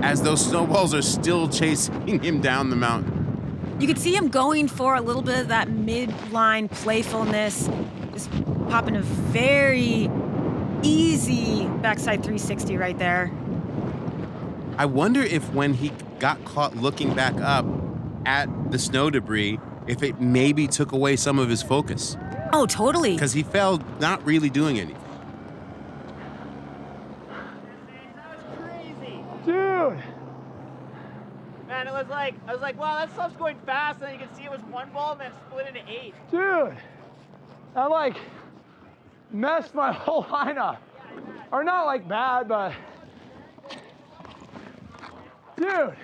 as those snowballs are still chasing him down the mountain. You could see him going for a little bit of that midline playfulness, just popping a very easy backside 360 right there. I wonder if when he got caught looking back up at the snow debris, if it maybe took away some of his focus. Oh, totally. Because he fell not really doing anything. Dude! Man, I was like, wow, that stuff's going fast, and then you can see it was one ball and then split into 8. Dude, I like messed my whole line up. Or not like bad, but dude.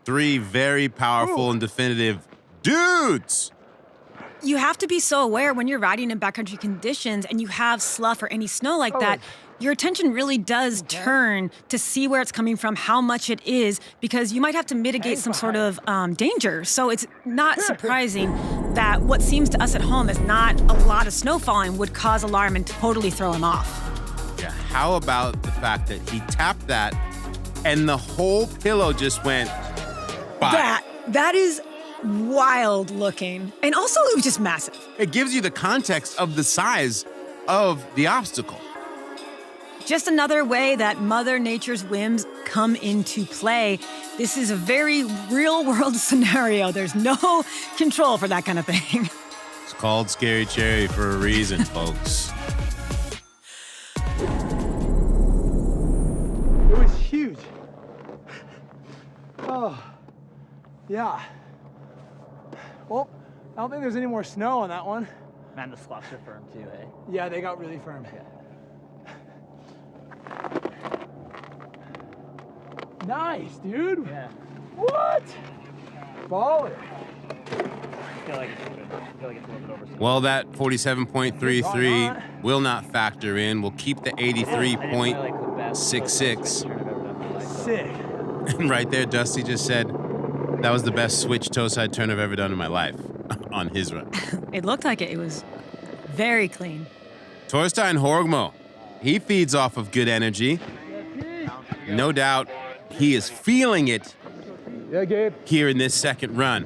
Three very powerful and definitive dudes. You have to be so aware when you're riding in backcountry conditions and you have slough or any snow like that, your attention really does turn to see where it's coming from, how much it is, because you might have to mitigate some sort of danger. So it's not surprising that what seems to us at home as not a lot of snow falling would cause alarm and totally throw him off. Yeah, how about the fact that he tapped that and the whole pillow just went by? That is wild looking. And also it was just massive. It gives you the context of the size of the obstacle. Just another way that Mother Nature's whims come into play. This is a very real world scenario. There's no control for that kind of thing. It's called Scary Cherry for a reason, folks. It was huge. Oh, yeah. Well, I don't think there's any more snow on that one. Man, the sloughs are firm too, eh? Yeah, they got really firm. Nice, dude. Yeah. What? Baller. I feel like it's a little bit over. Well, that 47.33 will not factor in. We'll keep the 83.66. Sick. And right there, Dusty just said, that was the best switch toe side turn I've ever done in my life on his run. It looked like it. It was very clean. Torstein Horgmo, he feeds off of good energy. No doubt he is feeling it here in this second run.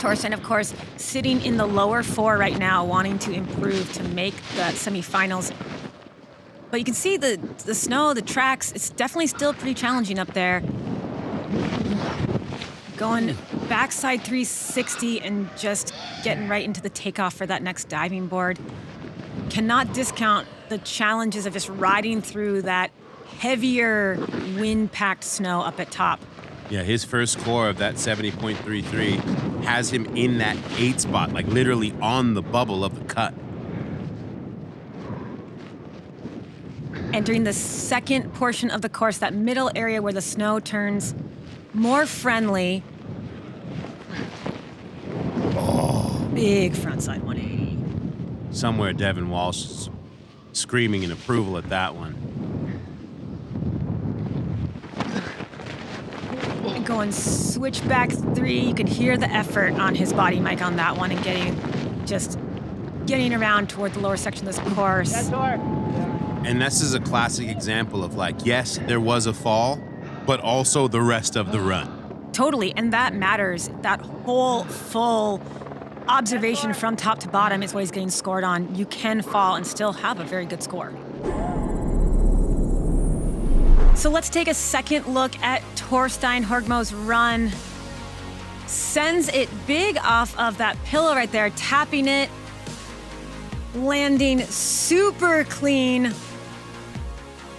Torsten, of course, sitting in the lower four right now, wanting to improve to make the semifinals. But you can see the snow, the tracks, it's definitely still pretty challenging up there. Going backside 360 and just getting right into the takeoff for that next diving board. Cannot discount the challenges of just riding through that heavier wind-packed snow up at top. Yeah, his first score of that 70.33 has him in that 8 spot, like literally on the bubble of the cut. Entering the second portion of the course, that middle area where the snow turns more friendly. Oh. Big frontside 180. Somewhere Devin Walsh is screaming in approval at that one. And going switchback 3, you can hear the effort on his body mic on that one and getting around toward the lower section of this course. And this is a classic example of like, yes, there was a fall, but also the rest of the run. Totally, and that matters. That whole full observation from top to bottom is what he's getting scored on. You can fall and still have a very good score. So let's take a second look at Torstein Horgmo's run. Sends it big off of that pillow right there, tapping it, landing super clean.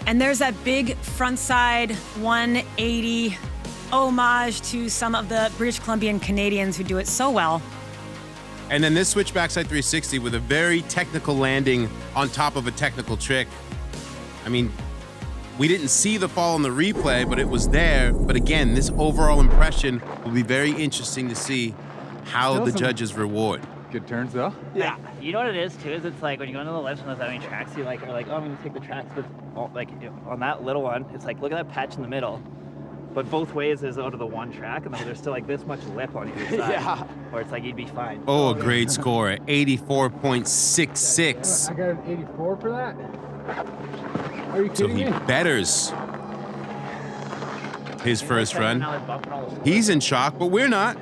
And there's that big frontside 180 homage to some of the British Columbian Canadians who do it so well. And then this switch backside 360 with a very technical landing on top of a technical trick. I mean, we didn't see the fall in the replay, but it was there. But again, this overall impression will be very interesting to see how the judges reward. Good turns though. Yeah. You know what it is too? Is it's like when you go into the lifts and there's that many tracks, you like are like, oh, I'm gonna take the tracks, but like on that little one, it's like look at that patch in the middle. But both ways is out of the one track, and then there's still like this much lip on either side. Yeah. Where it's like you'd be fine. Oh, a great score at 84.66. I got an 84 for that? Are you So kidding he me? betters his first run. He's in shock, but we're not.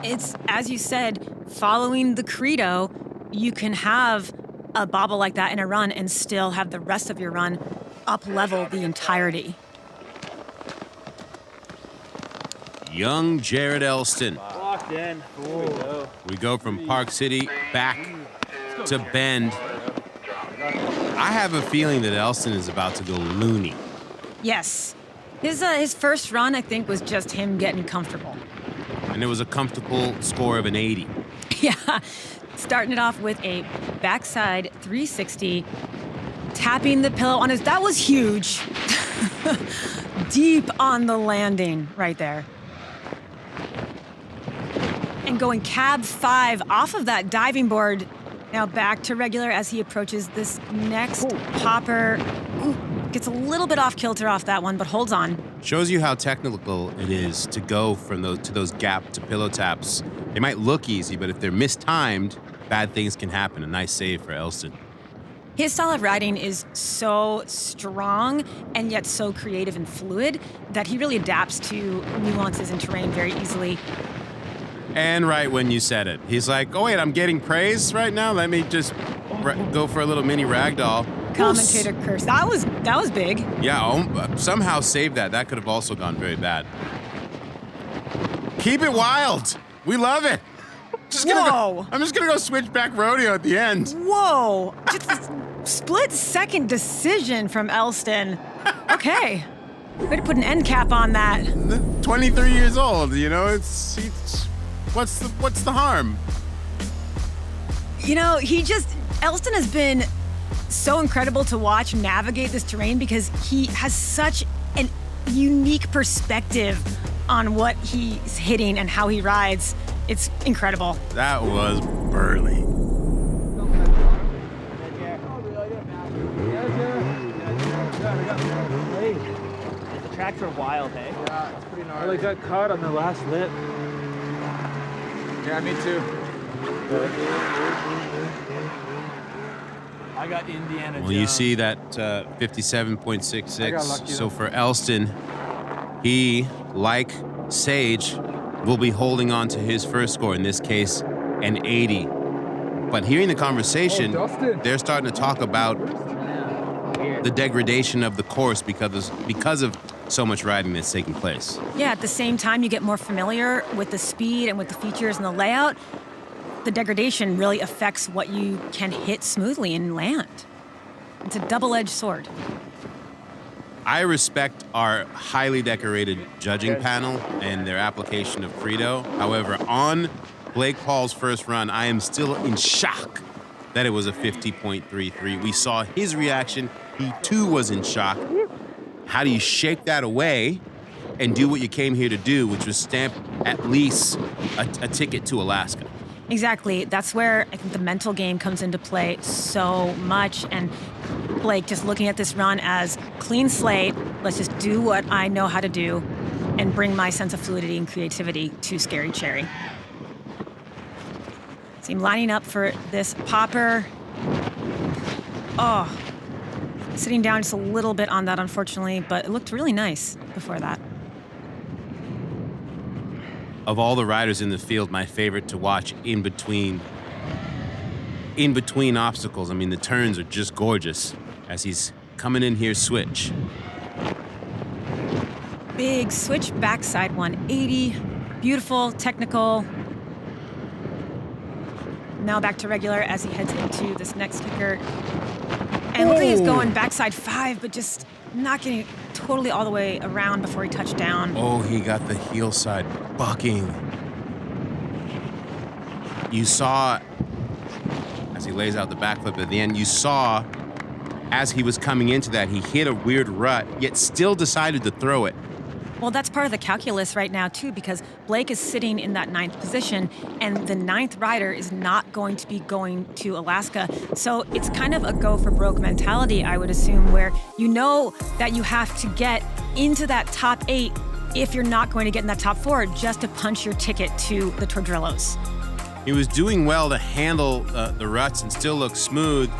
It's, as you said, following the credo, you can have a bobble like that in a run and still have the rest of your run up-level the entirety. Young Jared Elston. Locked in. We go from Park City back to Bend. I have a feeling that Elston is about to go loony. Yes. His first run, I think, was just him getting comfortable. And it was a comfortable score of an 80. Yeah. Starting it off with a backside 360, tapping the pillow on his... That was huge. Deep on the landing right there. And going cab 5 off of that diving board, now back to regular as he approaches this next popper. Ooh, gets a little bit off kilter off that one, but holds on. Shows you how technical it is to go from those gap to pillow taps. They might look easy, but if they're mistimed, bad things can happen. A nice save for Elston. His style of riding is so strong and yet so creative and fluid that he really adapts to nuances in terrain very easily. And right when you said it, he's like, oh wait, I'm getting praise right now? Let me just go for a little mini ragdoll. Commentator curse. That was big. Yeah, somehow saved that. That could have also gone very bad. Keep it wild. We love it. I'm just gonna go switchback rodeo at the end. Whoa. Just a split-second decision from Elston. Okay. Way to put an end cap on that. 23 years old, you know, it's what's the harm? You know, Elston has been so incredible to watch navigate this terrain because he has such an unique perspective on what he's hitting and how he rides. It's incredible. That was burly. The tracks are wild, hey? Yeah, it's pretty gnarly. I like got caught on the last lip. Yeah, me too. I got Indiana Well, you Jones. see that I got 57.66. lucky So though. for Elston, he, like Sage, will be holding on to his first score, in this case, an 80. But hearing the conversation, they're starting to talk about the degradation of the course because of so much riding that's taking place. Yeah, at the same time, you get more familiar with the speed and with the features and the layout. The degradation really affects what you can hit smoothly and land. It's a double-edged sword. I respect our highly decorated judging panel and their application of Credo. However, on Blake Paul's first run, I am still in shock that it was a 50.33. We saw his reaction. He too was in shock. How do you shake that away and do what you came here to do, which was stamp at least a ticket to Alaska? Exactly. That's where I think the mental game comes into play so much. And Blake just looking at this run as clean slate, let's just do what I know how to do and bring my sense of fluidity and creativity to Scary Cherry. See him lining up for this popper. Oh, sitting down just a little bit on that, unfortunately, but it looked really nice before that. Of all the riders in the field, my favorite to watch in between obstacles. I mean, the turns are just gorgeous as he's coming in here switch. Big switch backside 180. Beautiful, technical. Now back to regular as he heads into this next kicker. And looks like he's going backside 5, but just not getting totally all the way around before he touched down. Oh, he got the heel side bucking. You saw, as he lays out the backflip at the end, you saw as he was coming into that, he hit a weird rut, yet still decided to throw it. Well, that's part of the calculus right now, too, because Blake is sitting in that 9th position, and the 9th rider is not going to be going to Alaska. So it's kind of a go-for-broke mentality, I would assume, where you know that you have to get into that top 8 if you're not going to get in that top 4 just to punch your ticket to the Tordrillos. He was doing well to handle the ruts and still look smooth.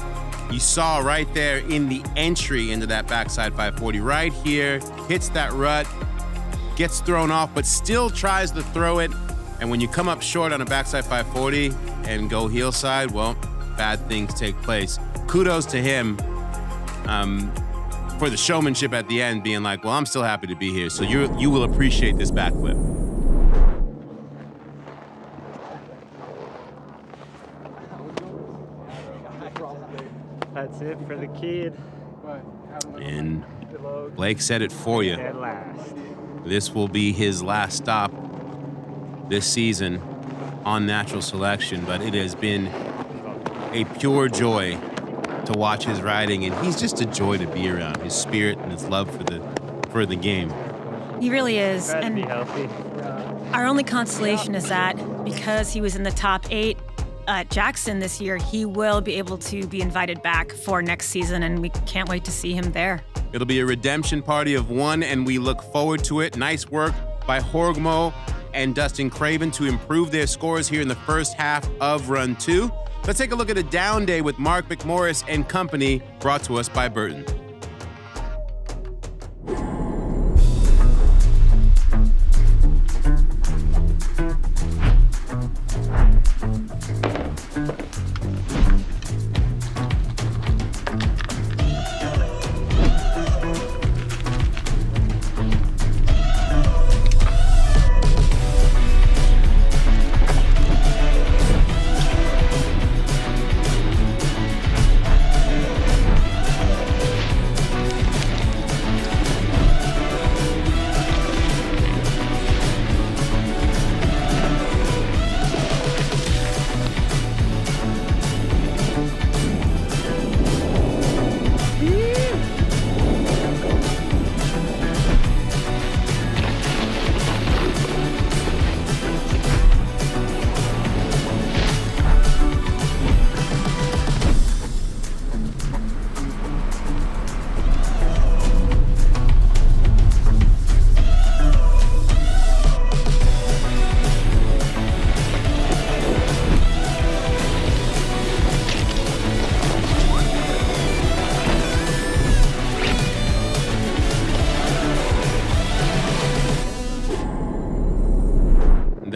You saw right there in the entry into that backside 540, right here, hits that rut, gets thrown off, but still tries to throw it. And when you come up short on a backside 540 and go heel side, well, bad things take place. Kudos to him for the showmanship at the end, being like, well, I'm still happy to be here, so you will appreciate this backflip. That's it for the kid. And Blake said it for you. At last. This will be his last stop this season on Natural Selection, but it has been a pure joy to watch his riding, and he's just a joy to be around. His spirit and his love for the game. He really is. Glad to And be healthy. our only consolation is that because he was in the top 8 at Jackson this year, he will be able to be invited back for next season, and we can't wait to see him there. It'll be a redemption party of one, and we look forward to it. Nice work by Horgmo and Dustin Craven to improve their scores here in the first half of Run 2. Let's take a look at a down day with Mark McMorris and company, brought to us by Burton.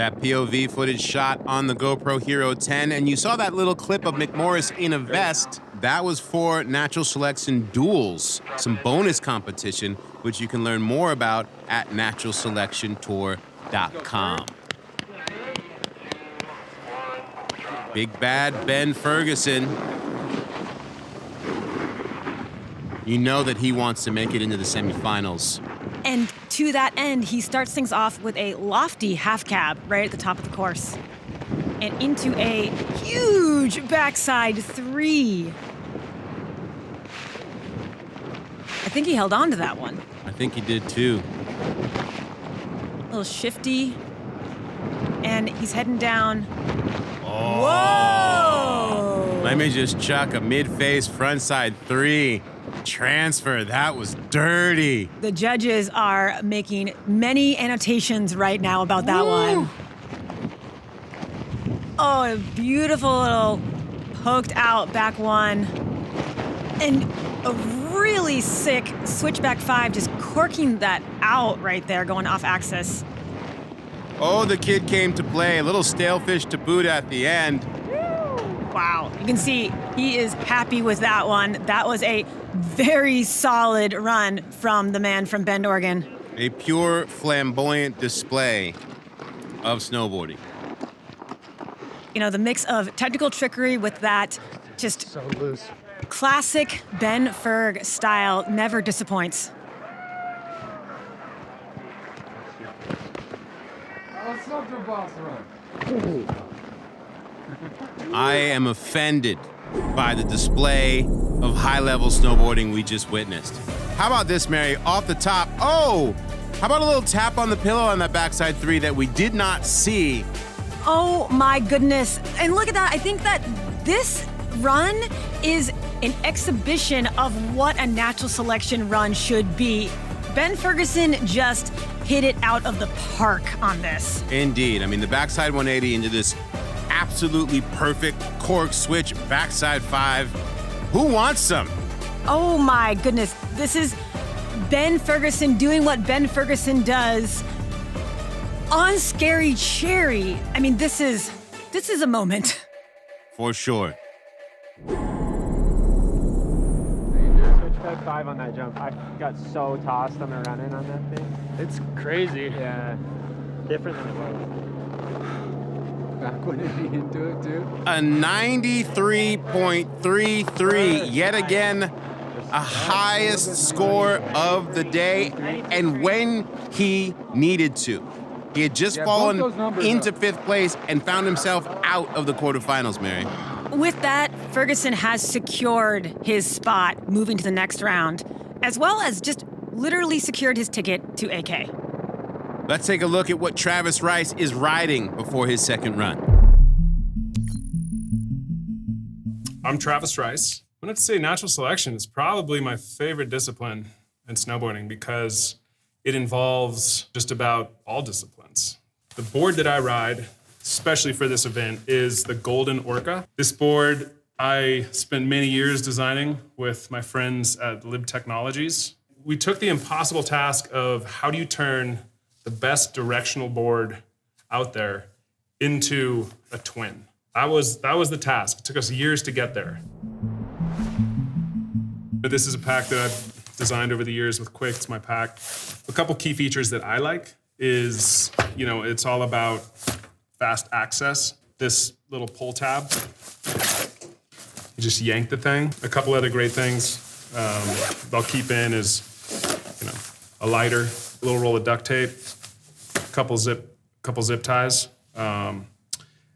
That POV footage shot on the GoPro Hero 10, and you saw that little clip of McMorris in a vest. That was for Natural Selection Duels, some bonus competition, which you can learn more about at naturalselectiontour.com. Big bad Ben Ferguson. You know that he wants to make it into the semifinals. And to that end, he starts things off with a lofty half cab right at the top of the course. And into a huge backside 3. I think he held on to that one. I think he did too. A little shifty. And he's heading down. Oh. Whoa! Let me just chuck a mid-face frontside 3. Transfer, that was dirty. The judges are making many annotations right now about that one. Oh, a beautiful little poked out back 1. And a really sick switchback 5, just corking that out right there, going off axis. Oh, the kid came to play. A little stale fish to boot at the end. Wow. You can see he is happy with that one. That was a very solid run from the man from Bend, Oregon. A pure, flamboyant display of snowboarding. You know, the mix of technical trickery with that just So loose. classic Ben Ferg style never disappoints. I am offended by the display of high-level snowboarding we just witnessed. How about this, Mary? Off the top, oh! How about a little tap on the pillow on that backside 3 that we did not see? Oh my goodness. And look at that. I think that this run is an exhibition of what a natural selection run should be. Ben Ferguson just hit it out of the park on this. Indeed. I mean, the backside 180 into this absolutely perfect cork switch backside 5. Who wants some? Oh my goodness. This is Ben Ferguson doing what Ben Ferguson does on Scary Cherry. I mean, this is a moment. For sure. Switchback 5 on that jump. I got so tossed on the run-in on that thing. It's crazy. Yeah. Different than it was. Back when he into it too. A 93.33, yet again, a highest score of the day, and when he needed to. He had just fallen into 5th place and found himself out of the quarterfinals, Mary. With that, Ferguson has secured his spot moving to the next round, as well as just literally secured his ticket to AK. Let's take a look at what Travis Rice is riding before his second run. I'm Travis Rice. I'm going to say natural selection is probably my favorite discipline in snowboarding because it involves just about all disciplines. The board that I ride, especially for this event, is the Golden Orca. This board I spent many years designing with my friends at Lib Technologies. We took the impossible task of how do you turn the best directional board out there into a twin. That was the task. It took us years to get there. But this is a pack that I've designed over the years with Quick. It's my pack. A couple key features that I like is, it's all about fast access. This little pull tab, you just yank the thing. A couple other great things I'll keep in is, a lighter, a little roll of duct tape, couple zip ties,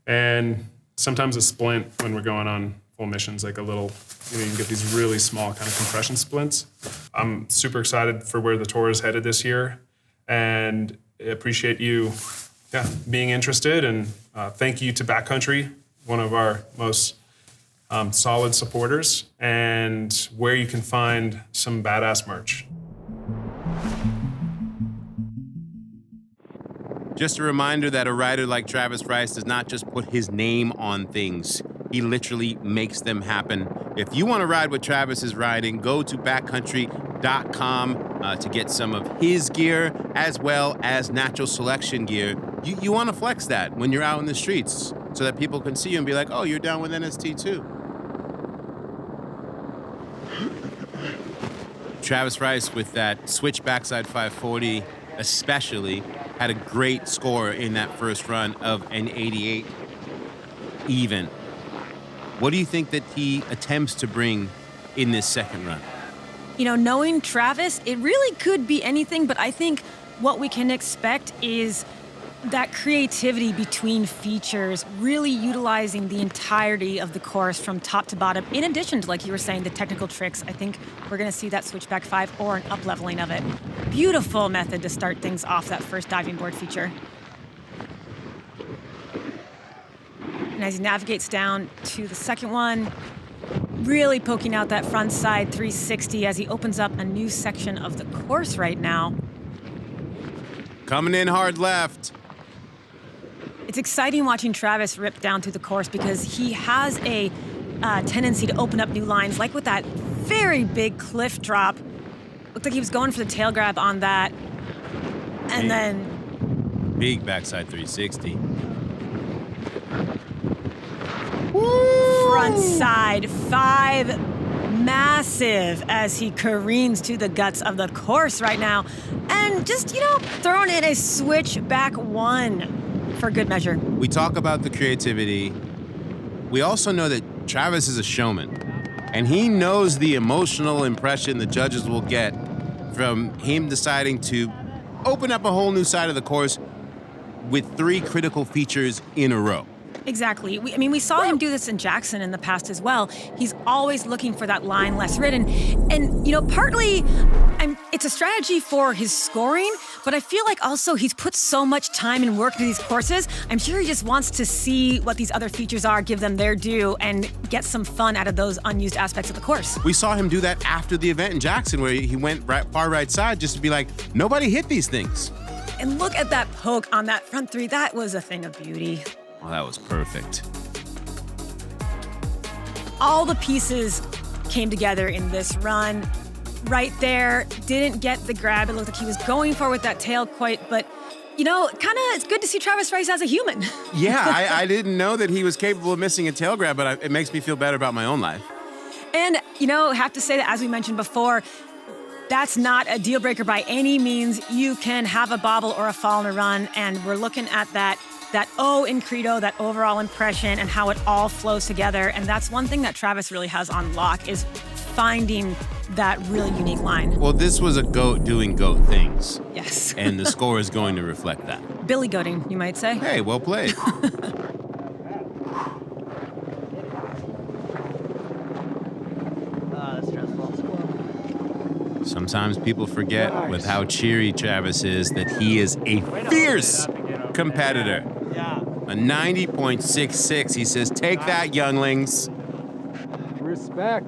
and sometimes a splint when we're going on full missions, like a little, you can get these really small kind of compression splints. I'm super excited for where the tour is headed this year, and appreciate you being interested, and thank you to Backcountry, one of our most solid supporters, and where you can find some badass merch. Just a reminder that a rider like Travis Rice does not just put his name on things. He literally makes them happen. If you want to ride what Travis is riding, go to backcountry.com to get some of his gear as well as Natural Selection gear You want to flex that when you're out in the streets so that people can see you and be like, oh, you're down with NST too. Travis Rice with that switch backside 540 especially had a great score in that first run of an 88 even. What do you think that he attempts to bring in this second run? You know, knowing Travis, it really could be anything, but I think what we can expect is that creativity between features, really utilizing the entirety of the course from top to bottom. In addition to, like you were saying, the technical tricks, I think we're going to see that switchback 5 or an up-leveling of it. Beautiful method to start things off that first diving board feature. And as he navigates down to the second one, really poking out that front side 360 as he opens up a new section of the course right now. Coming in hard left. It's exciting watching Travis rip down through the course because he has a tendency to open up new lines, like with that very big cliff drop. Looked like he was going for the tail grab on that. And then... Big backside 360. Front side 5, massive as he careens to the guts of the course right now. And just, you know, throwing in a switchback 1 for good measure. We talk about the creativity. We also know that Travis is a showman, and he knows the emotional impression the judges will get from him deciding to open up a whole new side of the course with 3 critical features in a row. Exactly. We saw him do this in Jackson in the past as well. He's always looking for that line less ridden. And, you know, partly it's a strategy for his scoring, but I feel like also he's put so much time and work into these courses. I'm sure he just wants to see what these other features are, give them their due, and get some fun out of those unused aspects of the course. We saw him do that after the event in Jackson where he went far right side just to be like, nobody hit these things. And look at that poke on that front 3. That was a thing of beauty. Well, that was perfect. All the pieces came together in this run. Right there, didn't get the grab it looked like he was going for with that tail quite, but, you know, kind of it's good to see Travis Rice as a human. Yeah, I didn't know that he was capable of missing a tail grab, but it makes me feel better about my own life. And, you know, have to say that, as we mentioned before, that's not a deal breaker by any means. You can have a bobble or a fall in a run, and we're looking at that O in Credo, that overall impression, and how it all flows together. And that's one thing that Travis really has on lock, is finding that really unique line. Well, this was a goat doing goat things. Yes. And the score is going to reflect that. Billy goating, you might say. Hey, well played. Sometimes people forget with how cheery Travis is that he is a fierce competitor. A 90.66. He says, take that, younglings. Respect.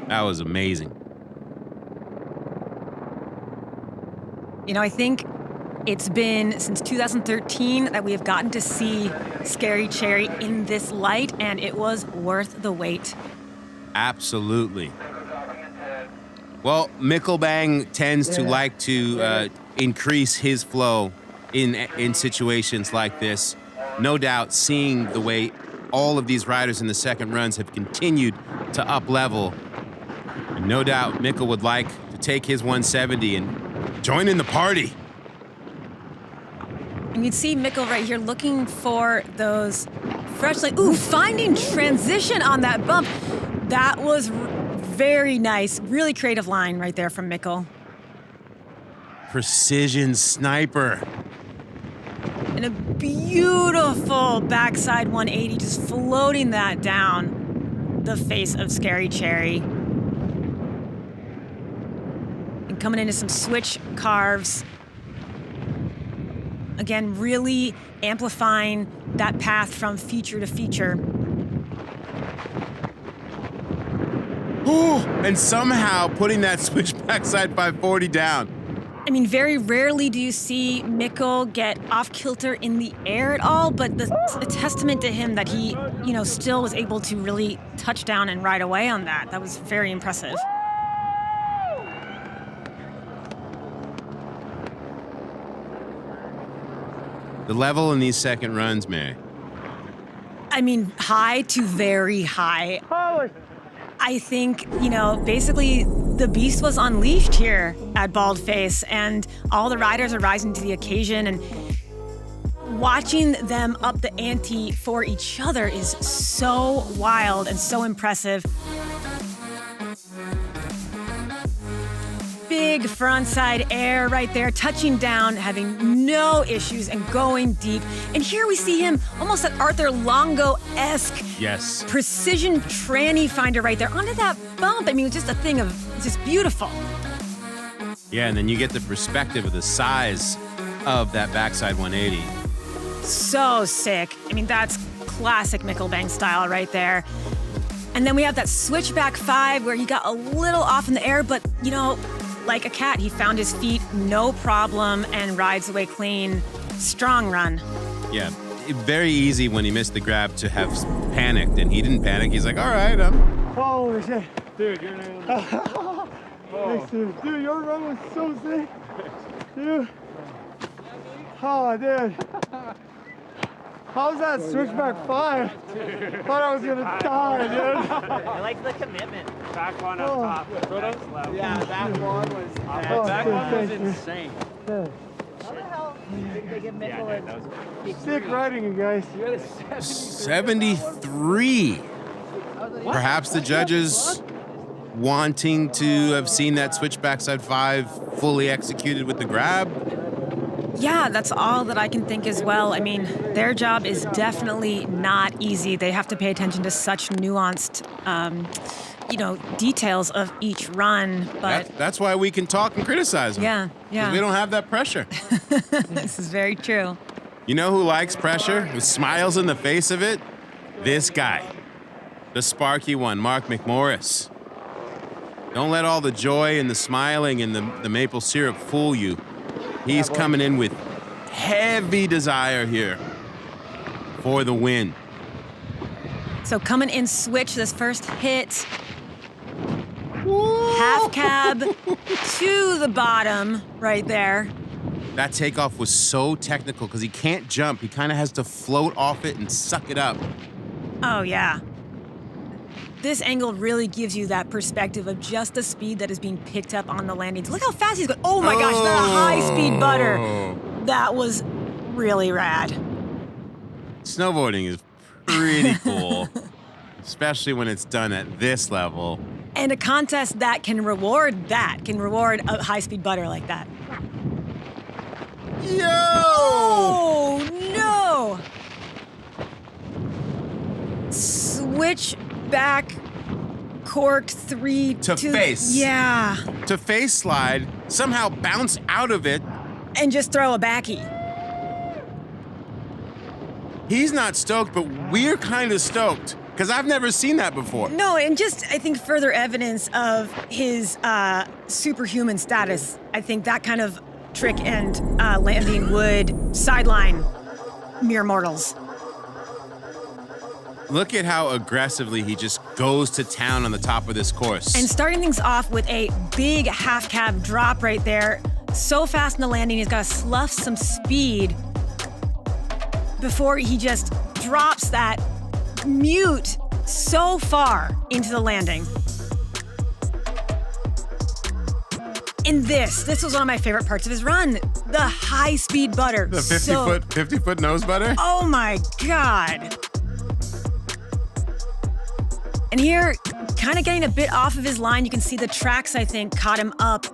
That was amazing. You know, I think it's been since 2013 that we have gotten to see Scary Cherry in this light, and it was worth the wait. Absolutely. Well, Mickelbang tends to like to increase his flow in situations like this. No doubt, seeing the way all of these riders in the second runs have continued to up level, and no doubt Mikkel would like to take his 170 and join in the party. And you'd see Mikkel right here looking for those fresh, like, finding transition on that bump. That was very nice, really creative line right there from Mikkel. Precision sniper. And a beautiful backside 180, just floating that down the face of Scary Cherry. And coming into some switch carves. Again, really amplifying that path from feature to feature. And somehow putting that switch backside 540 down. I mean, very rarely do you see Mikkel get off kilter in the air at all, but it's a testament to him that he, you know, still was able to really touch down and ride away on that. That was very impressive. The level in these second runs, Mary. I mean, high to very high. I think, basically the beast was unleashed here at Baldface, and all the riders are rising to the occasion, and watching them up the ante for each other is so wild and so impressive. Big frontside air right there, touching down, having no issues and going deep. And here we see him almost at Arthur Longo-esque Yes. precision tranny finder right there onto that bump. I mean, it's just a thing of, it's just beautiful. Yeah, and then you get the perspective of the size of that backside 180. So sick. I mean, that's classic Mickelbang style right there. And then we have that switchback 5 where he got a little off in the air, but, like a cat, he found his feet, no problem, and rides away clean. Strong run. Yeah, very easy when he missed the grab to have panicked, and he didn't panic. He's like, all right, I'm... Holy shit. Dude, you're an Thanks, dude. Dude, your run was so sick. Dude. Oh, dude. How's that switchback 5? Thought I was gonna die, dude. I like the commitment. Back one up top. Yeah, that one was. Back one was insane. Sick riding, you guys. 73. Perhaps the judges wanting to have seen that switchback side 5 fully executed with the grab. Yeah, that's all that I can think as well. I mean, their job is definitely not easy. They have to pay attention to such nuanced, details of each run. But That's why we can talk and criticize them. yeah. 'Cause we don't have that pressure. This is very true. You know who likes pressure? Who smiles in the face of it? This guy. The sparky one, Mark McMorris. Don't let all the joy and the smiling and the maple syrup fool you. He's coming in with heavy desire here for the win. So coming in switch, this first hit. Half cab to the bottom right there. That takeoff was so technical because he can't jump. He kind of has to float off it and suck it up. Oh, yeah. This angle really gives you that perspective of just the speed that is being picked up on the landings. Look how fast he's going. Oh my gosh, that high-speed butter. That was really rad. Snowboarding is pretty cool, especially when it's done at this level. And a contest that can reward a high-speed butter like that. Yo! Oh, no! Switch back, corked 3 to face. Yeah. To face slide, somehow bounce out of it. And just throw a backy. He's not stoked, but we're kind of stoked because I've never seen that before. No, and just, I think, further evidence of his superhuman status. I think that kind of trick and landing would sideline mere mortals. Look at how aggressively he just goes to town on the top of this course. And starting things off with a big half cab drop right there. So fast in the landing, he's got to slough some speed before he just drops that mute so far into the landing. And this was one of my favorite parts of his run. The high-speed butter. The 50-foot nose butter? Oh my God. And here, kind of getting a bit off of his line, you can see the tracks, I think, caught him up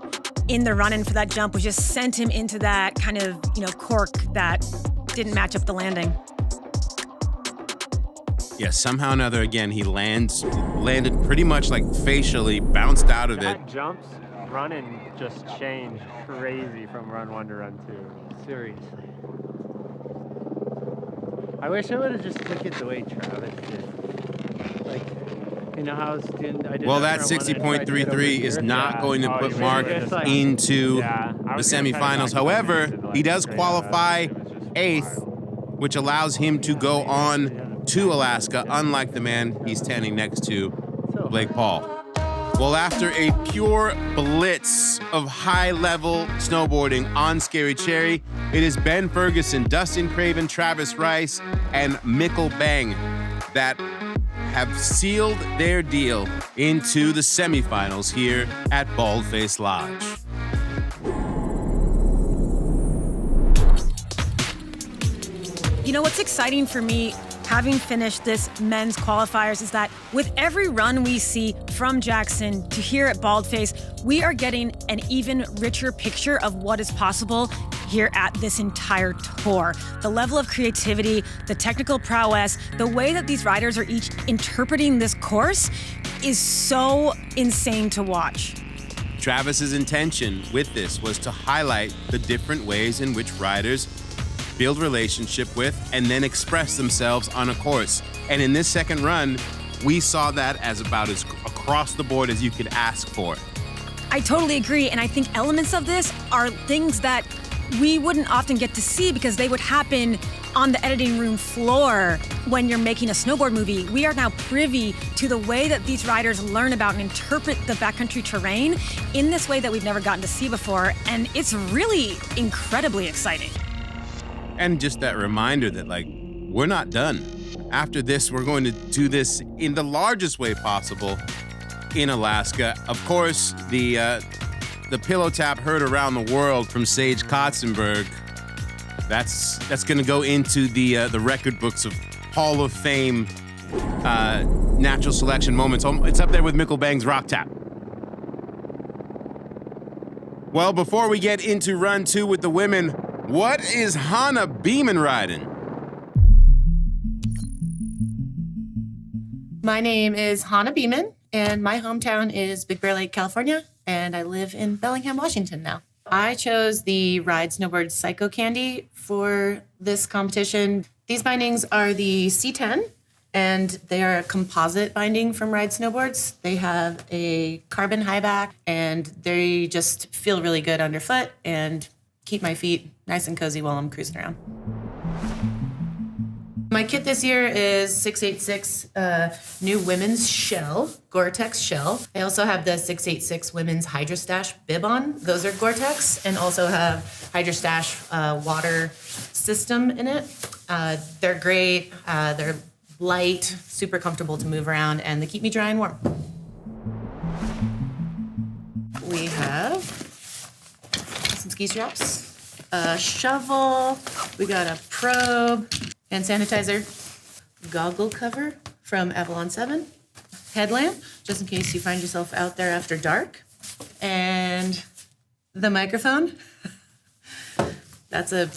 in the run-in for that jump, which just sent him into that kind of, cork that didn't match up the landing. Yeah, somehow or another, again, he landed pretty much like facially, bounced out of it. That jumps, running just changed crazy from run 1 to run 2. Seriously. I wish I would have just took it the way Travis did. Like, you know how I was doing, I did. Well, that 60.33 is not going to put Mark into the semifinals. However, he does qualify 8th, which allows him to go on to Alaska, unlike the man he's standing next to, Blake Paul. Well, after a pure blitz of high-level snowboarding on Scary Cherry, it is Ben Ferguson, Dustin Craven, Travis Rice, and Mikkel Bang that have sealed their deal into the semifinals here at Baldface Lodge. You know, what's exciting for me, having finished this men's qualifiers, is that with every run we see from Jackson to here at Baldface, we are getting an even richer picture of what is possible here at this entire tour. The level of creativity, the technical prowess, the way that these riders are each interpreting this course is so insane to watch. Travis's intention with this was to highlight the different ways in which riders build relationship with and then express themselves on a course. And in this second run, we saw that as about as across the board as you could ask for. I totally agree, and I think elements of this are things that we wouldn't often get to see because they would happen on the editing room floor when you're making a snowboard movie. We are now privy to the way that these riders learn about and interpret the backcountry terrain in this way that we've never gotten to see before, and it's really incredibly exciting. And just that reminder that, like, we're not done. After this, we're going to do this in the largest way possible in Alaska. Of course, the pillow tap heard around the world from Sage Kotzenberg. That's going to go into the record books of Hall of Fame natural selection moments. It's up there with Mikkel Bang's Rock Tap. Well, before we get into run 2 with the women, what is Hannah Beeman riding? My name is Hannah Beeman, and my hometown is Big Bear Lake, California, and I live in Bellingham, Washington now. I chose the Ride Snowboard Psycho Candy for this competition. These bindings are the C10, and they are a composite binding from Ride Snowboards. They have a carbon high back, and they just feel really good underfoot and keep my feet nice and cozy while I'm cruising around. My kit this year is 686 new women's shell, Gore-Tex shell. I also have the 686 women's Hydrostash bib on. Those are Gore-Tex, and also have Hydrostash water system in it. They're great. They're light, super comfortable to move around, and they keep me dry and warm. We have some ski straps, a shovel, we got a probe, hand sanitizer, goggle cover from Avalon 7, headlamp, just in case you find yourself out there after dark, and the microphone. That's a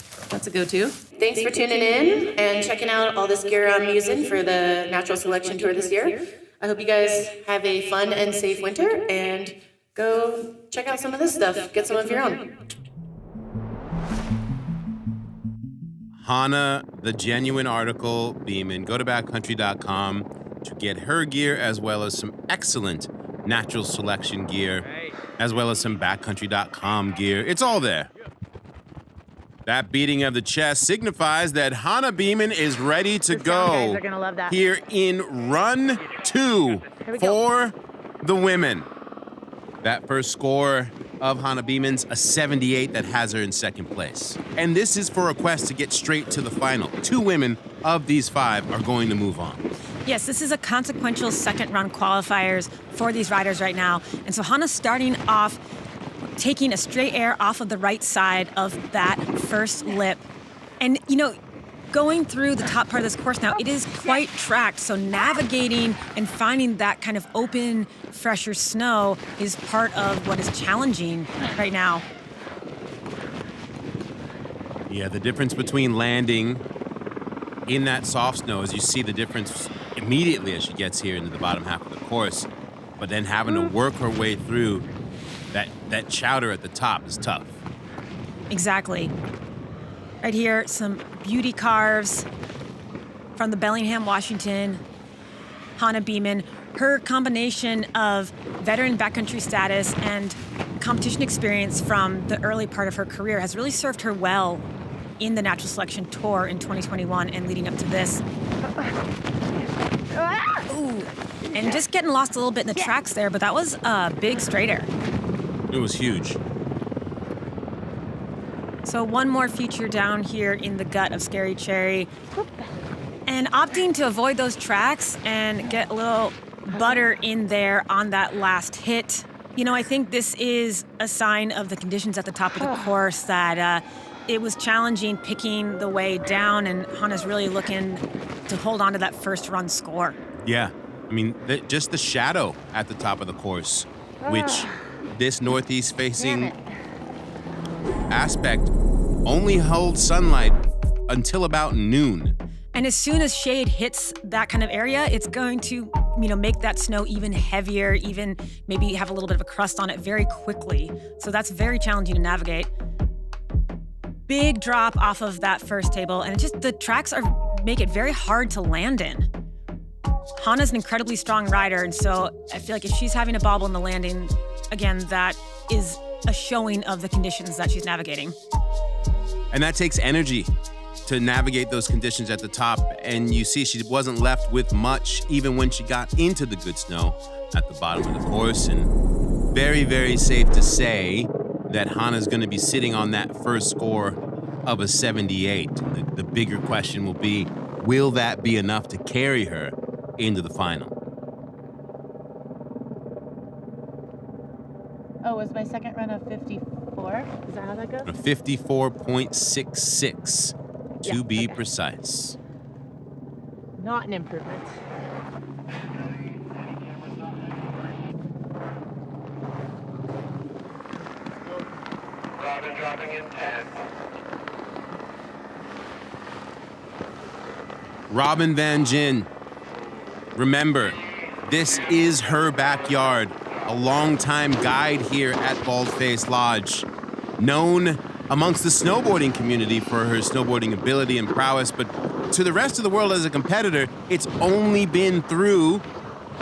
go-to. Thanks for tuning in and checking out all this gear I'm using for the Natural Selection Tour this year. I hope you guys have a fun and safe winter, and go check out some of this stuff. Get some of your own. Hannah, the genuine article, Beeman. Go to backcountry.com to get her gear, as well as some excellent Natural Selection gear, as well as some backcountry.com gear. It's all there. That beating of the chest signifies that Hannah Beeman is ready to go They're gonna love that. here in run 2 for the women. That first score of Hannah Beeman's a 78 that has her in second place. And this is for a quest to get straight to the final. 2 women of these 5 are going to move on. Yes, this is a consequential second round qualifiers for these riders right now. And so Hannah's starting off taking a straight air off of the right side of that first lip. And, you know, going through the top part of this course now, it is quite tracked. So navigating and finding that kind of open, fresher snow is part of what is challenging right now. Yeah, the difference between landing in that soft snow is you see the difference immediately as she gets here into the bottom half of the course, but then having to work her way through that chowder at the top is tough. Exactly. Right here, some beauty carves from the Bellingham, Washington, Hannah Beeman. Her combination of veteran backcountry status and competition experience from the early part of her career has really served her well in the Natural Selection Tour in 2021 and leading up to this. Ooh, and just getting lost a little bit in the tracks there, but that was a big straighter. It was huge. So one more feature down here in the gut of Scary Cherry. And opting to avoid those tracks and get a little butter in there on that last hit. You know, I think this is a sign of the conditions at the top of the course that it was challenging picking the way down, and Hannah's really looking to hold on to that first run score. Yeah. I mean, just the shadow at the top of the course, which this northeast facing aspect only holds sunlight until about noon. And as soon as shade hits that kind of area, it's going to, make that snow even heavier, even maybe have a little bit of a crust on it very quickly. So that's very challenging to navigate. Big drop off of that first table, and the tracks make it very hard to land in. Hannah's an incredibly strong rider, and so I feel like if she's having a bobble in the landing, again, that is a showing of the conditions that she's navigating. And that takes energy to navigate those conditions at the top. And you see she wasn't left with much even when she got into the good snow at the bottom of the course. And very, very safe to say that Hannah's going to be sitting on that first score of a 78. The bigger question will be, will that be enough to carry her into the final? Oh, was my second run a 54? Is that how that goes? A 54.66 to be precise. Not an improvement. Robin dropping in 10. Robin Van Gyn. Remember, this is her backyard. A longtime guide here at Baldface Lodge. Known amongst the snowboarding community for her snowboarding ability and prowess, but to the rest of the world as a competitor, it's only been through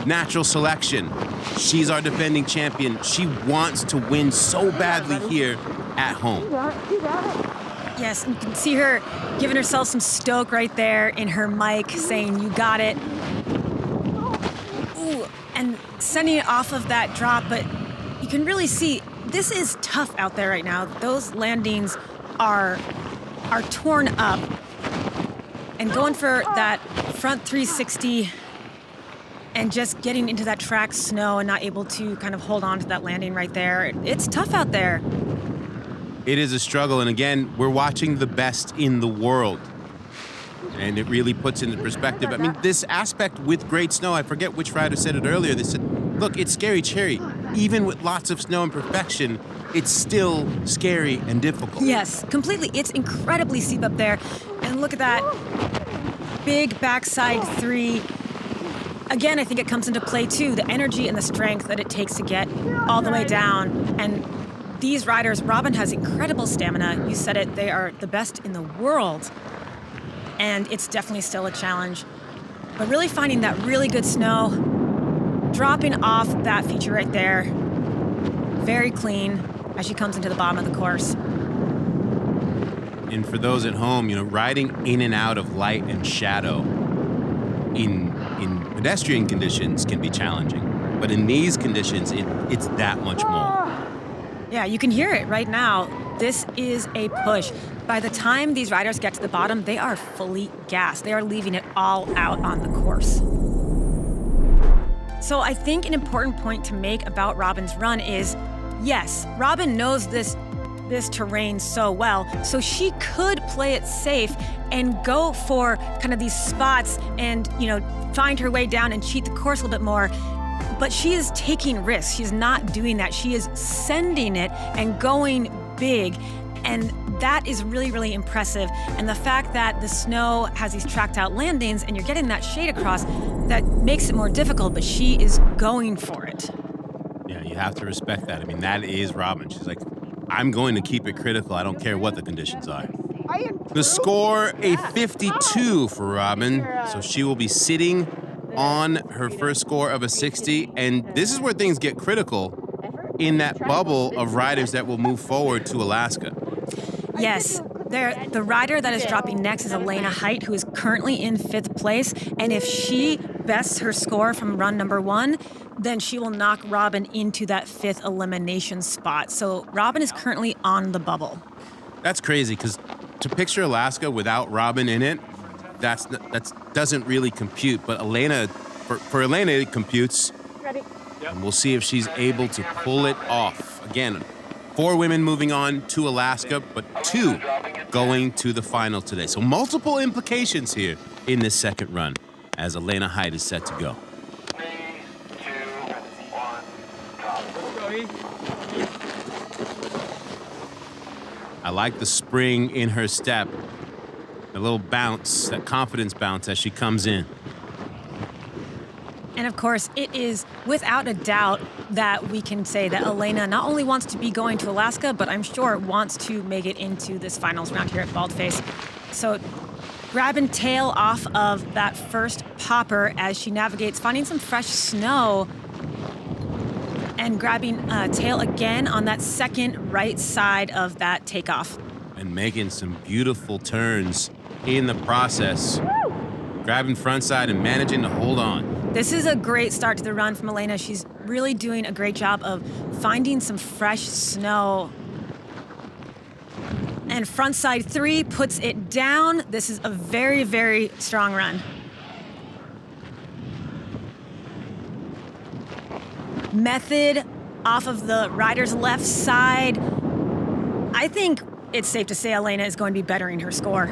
natural selection. She's our defending champion. She wants to win so badly here at home. Yes, and you can see her giving herself some stoke right there in her mic, saying, "You got it." Ooh, and sending it off of that drop, but you can really see this is tough out there right now. Those landings are torn up. And going for that front 360 and just getting into that track snow and not able to kind of hold on to that landing right there. It's tough out there. It is a struggle, and again, we're watching the best in the world. And it really puts into perspective. I mean, this aspect with great snow, I forget which rider said it earlier. They said, look, it's Scary Cherry. Even with lots of snow and perfection, it's still scary and difficult. Yes, completely. It's incredibly steep up there. And look at that big backside 3. Again, I think it comes into play too, the energy and the strength that it takes to get all the way down. And these riders, Robin has incredible stamina. You said it, they are the best in the world. And it's definitely still a challenge. But really finding that really good snow, dropping off that feature right there, very clean as she comes into the bottom of the course. And for those at home, riding in and out of light and shadow in pedestrian conditions can be challenging. But in these conditions, it's that much more. Yeah, you can hear it right now. This is a push. By the time these riders get to the bottom, they are fully gassed. They are leaving it all out on the course. So I think an important point to make about Robin's run is, yes, Robin knows this terrain so well, so she could play it safe and go for kind of these spots and, find her way down and cheat the course a little bit more. But she is taking risks. She's not doing that. She is sending it and going big. And that is really, really impressive. And the fact that the snow has these tracked out landings and you're getting that shade across, that makes it more difficult, but she is going for it. Yeah, you have to respect that. I mean, that is Robin. She's like, I'm going to keep it critical. I don't care what the conditions are. The score, a 52 for Robin. So she will be sitting on her first score of a 60. And this is where things get critical in that bubble of riders that will move forward to Alaska. Yes, The rider that is dropping next is Elena Height, who is currently in 5th place. And if she bests her score from run number 1, then she will knock Robin into that 5th elimination spot. So Robin is currently on the bubble. That's crazy, because to picture Alaska without Robin in it, that doesn't really compute. But Elena, for Elena, it computes. Ready? And we'll see if she's able to pull it off. Again, 4 women moving on to Alaska, but 2 going to the final today. So multiple implications here in this second run as Elena Height is set to go. 3, 2, 1, I like the spring in her step, a little bounce, that confidence bounce as she comes in. And of course, it is without a doubt that we can say that Elena not only wants to be going to Alaska, but I'm sure wants to make it into this finals round here at Baldface. So grabbing tail off of that first popper as she navigates, finding some fresh snow, and grabbing tail again on that second right side of that takeoff. And making some beautiful turns in the process. Grabbing front side and managing to hold on. This is a great start to the run from Elena. She's really doing a great job of finding some fresh snow. And frontside 3 puts it down. This is a very, very strong run. Method off of the rider's left side. I think it's safe to say Elena is going to be bettering her score.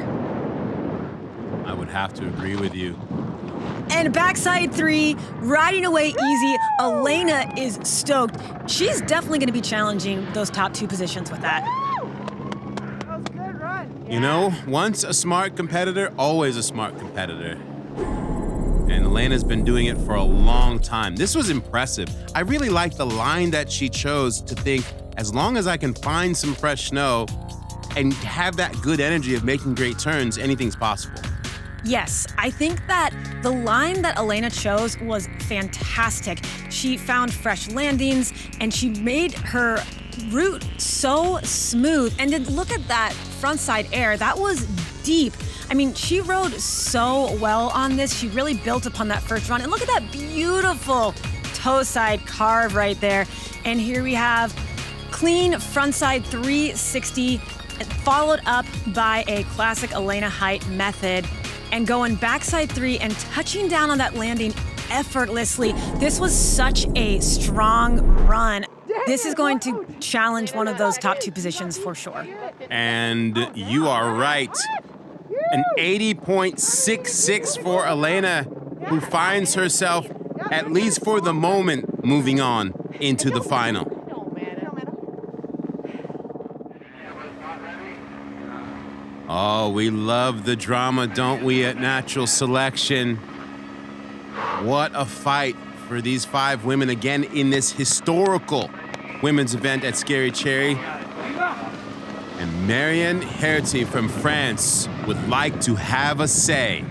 I would have to agree with you. And backside 3, riding away easy. Elena is stoked. She's definitely going to be challenging those top 2 positions with that. That was a good run. You know, once a smart competitor, always a smart competitor. And Elena's been doing it for a long time. This was impressive. I really like the line that she chose to think, as long as I can find some fresh snow and have that good energy of making great turns, anything's possible. Yes, I think that the line that Elena chose was fantastic. She found fresh landings and she made her route so smooth. And then look at that frontside air. That was deep. I mean, she rode so well on this. She really built upon that first run. And look at that beautiful toe side carve right there. And here we have clean frontside 360, followed up by a classic Elena Height method. And going backside 3 and touching down on that landing effortlessly. This was such a strong run. This is going to challenge one of those top 2 positions for sure. And you are right. An 80.66 for Elena, who finds herself, at least for the moment, moving on into the final. Oh, we love the drama, don't we, at Natural Selection? What a fight for these 5 women again in this historical women's event at Scary Cherry. And Marianne Herty from France would like to have a say.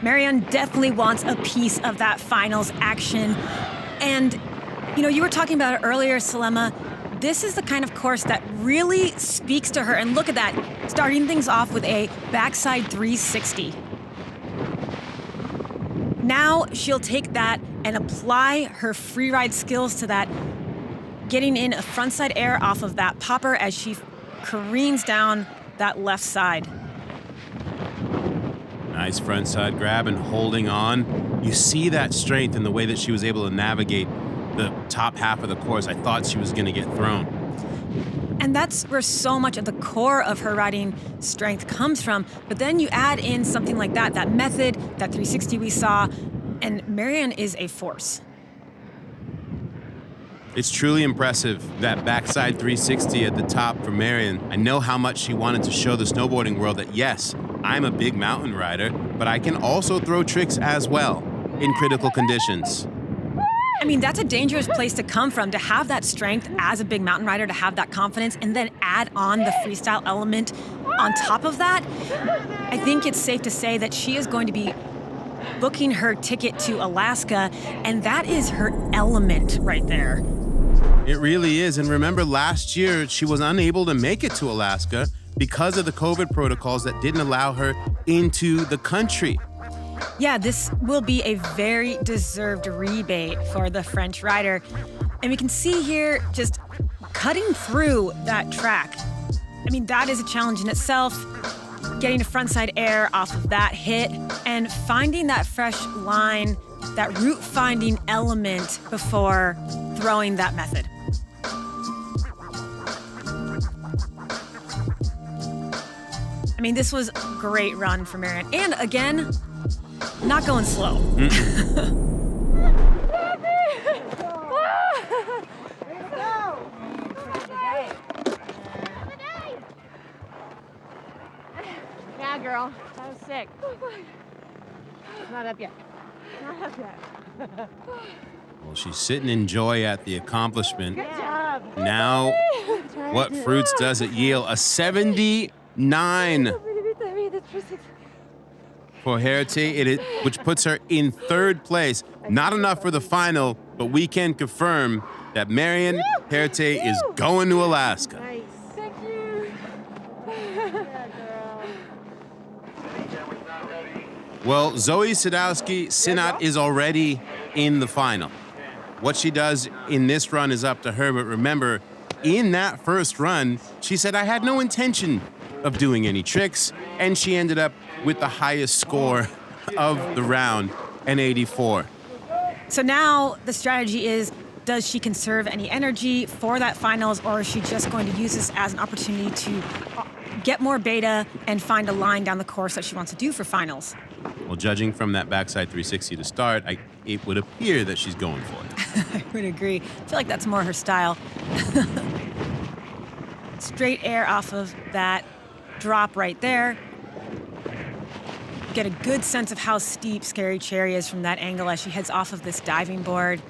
Marianne definitely wants a piece of that finals action. And, you know, you were talking about it earlier, Salema. This is the kind of course that really speaks to her. And look at that, starting things off with a backside 360. Now she'll take that and apply her freeride skills to that, getting in a frontside air off of that popper as she careens down that left side. Nice frontside grab and holding on. You see that strength in the way that she was able to navigate the top half of the course. I thought she was going to get thrown. And that's where so much of the core of her riding strength comes from. But then you add in something like that method, that 360 we saw, and Marianne is a force. It's truly impressive, that backside 360 at the top for Marianne. I know how much she wanted to show the snowboarding world that, yes, I'm a big mountain rider, but I can also throw tricks as well in critical conditions. I mean, that's a dangerous place to come from, to have that strength as a big mountain rider, to have that confidence, and then add on the freestyle element on top of that. I think it's safe to say that she is going to be booking her ticket to Alaska, and that is her element right there. It really is. And remember, last year, she was unable to make it to Alaska because of the COVID protocols that didn't allow her into the country. Yeah, this will be a very deserved rebate for the French rider. And we can see here just cutting through that track. I mean, that is a challenge in itself. Getting a frontside air off of that hit and finding that fresh line, that route finding element before throwing that method. I mean, this was a great run for Marianne. And again, not going slow. Yeah, girl. That was sick. It's not up yet. Not up yet. Well, she's sitting in joy at the accomplishment. Good job. Now, what fruits does it yield? A 79 for Herité, which puts her in third place. Not enough for the final, but we can confirm that Marianne Herité is going to Alaska. Nice. Thank you. Well, Zoe Sadowski-Synnott is already in the final. What she does in this run is up to her, but remember, in that first run, she said, I had no intention of doing any tricks, and she ended up with the highest score of the round, an 84. So now the strategy is, does she conserve any energy for that finals, or is she just going to use this as an opportunity to get more beta and find a line down the course that she wants to do for finals? Well, judging from that backside 360 to start, it would appear that she's going for it. I would agree. I feel like that's more her style. Straight air off of that drop right there. Get a good sense of how steep Scary Cherry is from that angle as she heads off of this diving board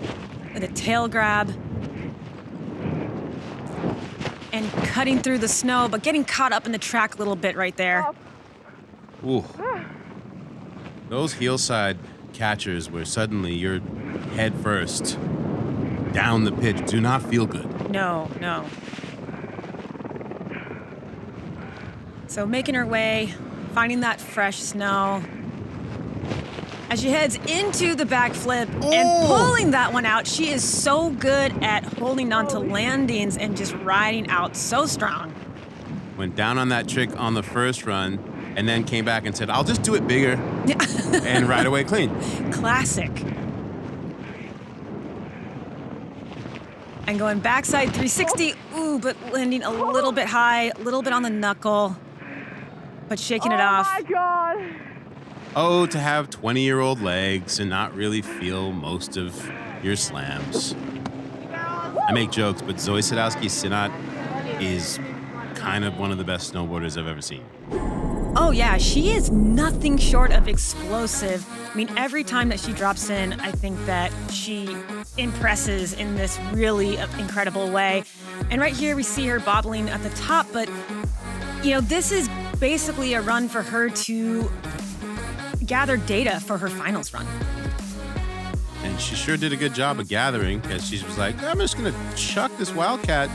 with a tail grab. And cutting through the snow, but getting caught up in the track a little bit right there. Ooh. Those hillside catchers where suddenly you're head first down the pitch do not feel good. No. So making her way, finding that fresh snow. As she heads into the backflip and pulling that one out, she is so good at holding on to landings and just riding out so strong. Went down on that trick on the first run and then came back and said, I'll just do it bigger and ride away clean. Classic. And going backside 360, but landing a little bit high, a little bit on the knuckle, but shaking it off. Oh my God. Oh, to have 20-year-old legs and not really feel most of your slams. I make jokes, but Zoe Sadowski-Synnott is kind of one of the best snowboarders I've ever seen. Oh yeah, she is nothing short of explosive. I mean, every time that she drops in, I think that she impresses in this really incredible way. And right here, we see her bobbling at the top, but this is basically a run for her to gather data for her finals run. And she sure did a good job of gathering, because she was like, I'm just gonna chuck this Wildcat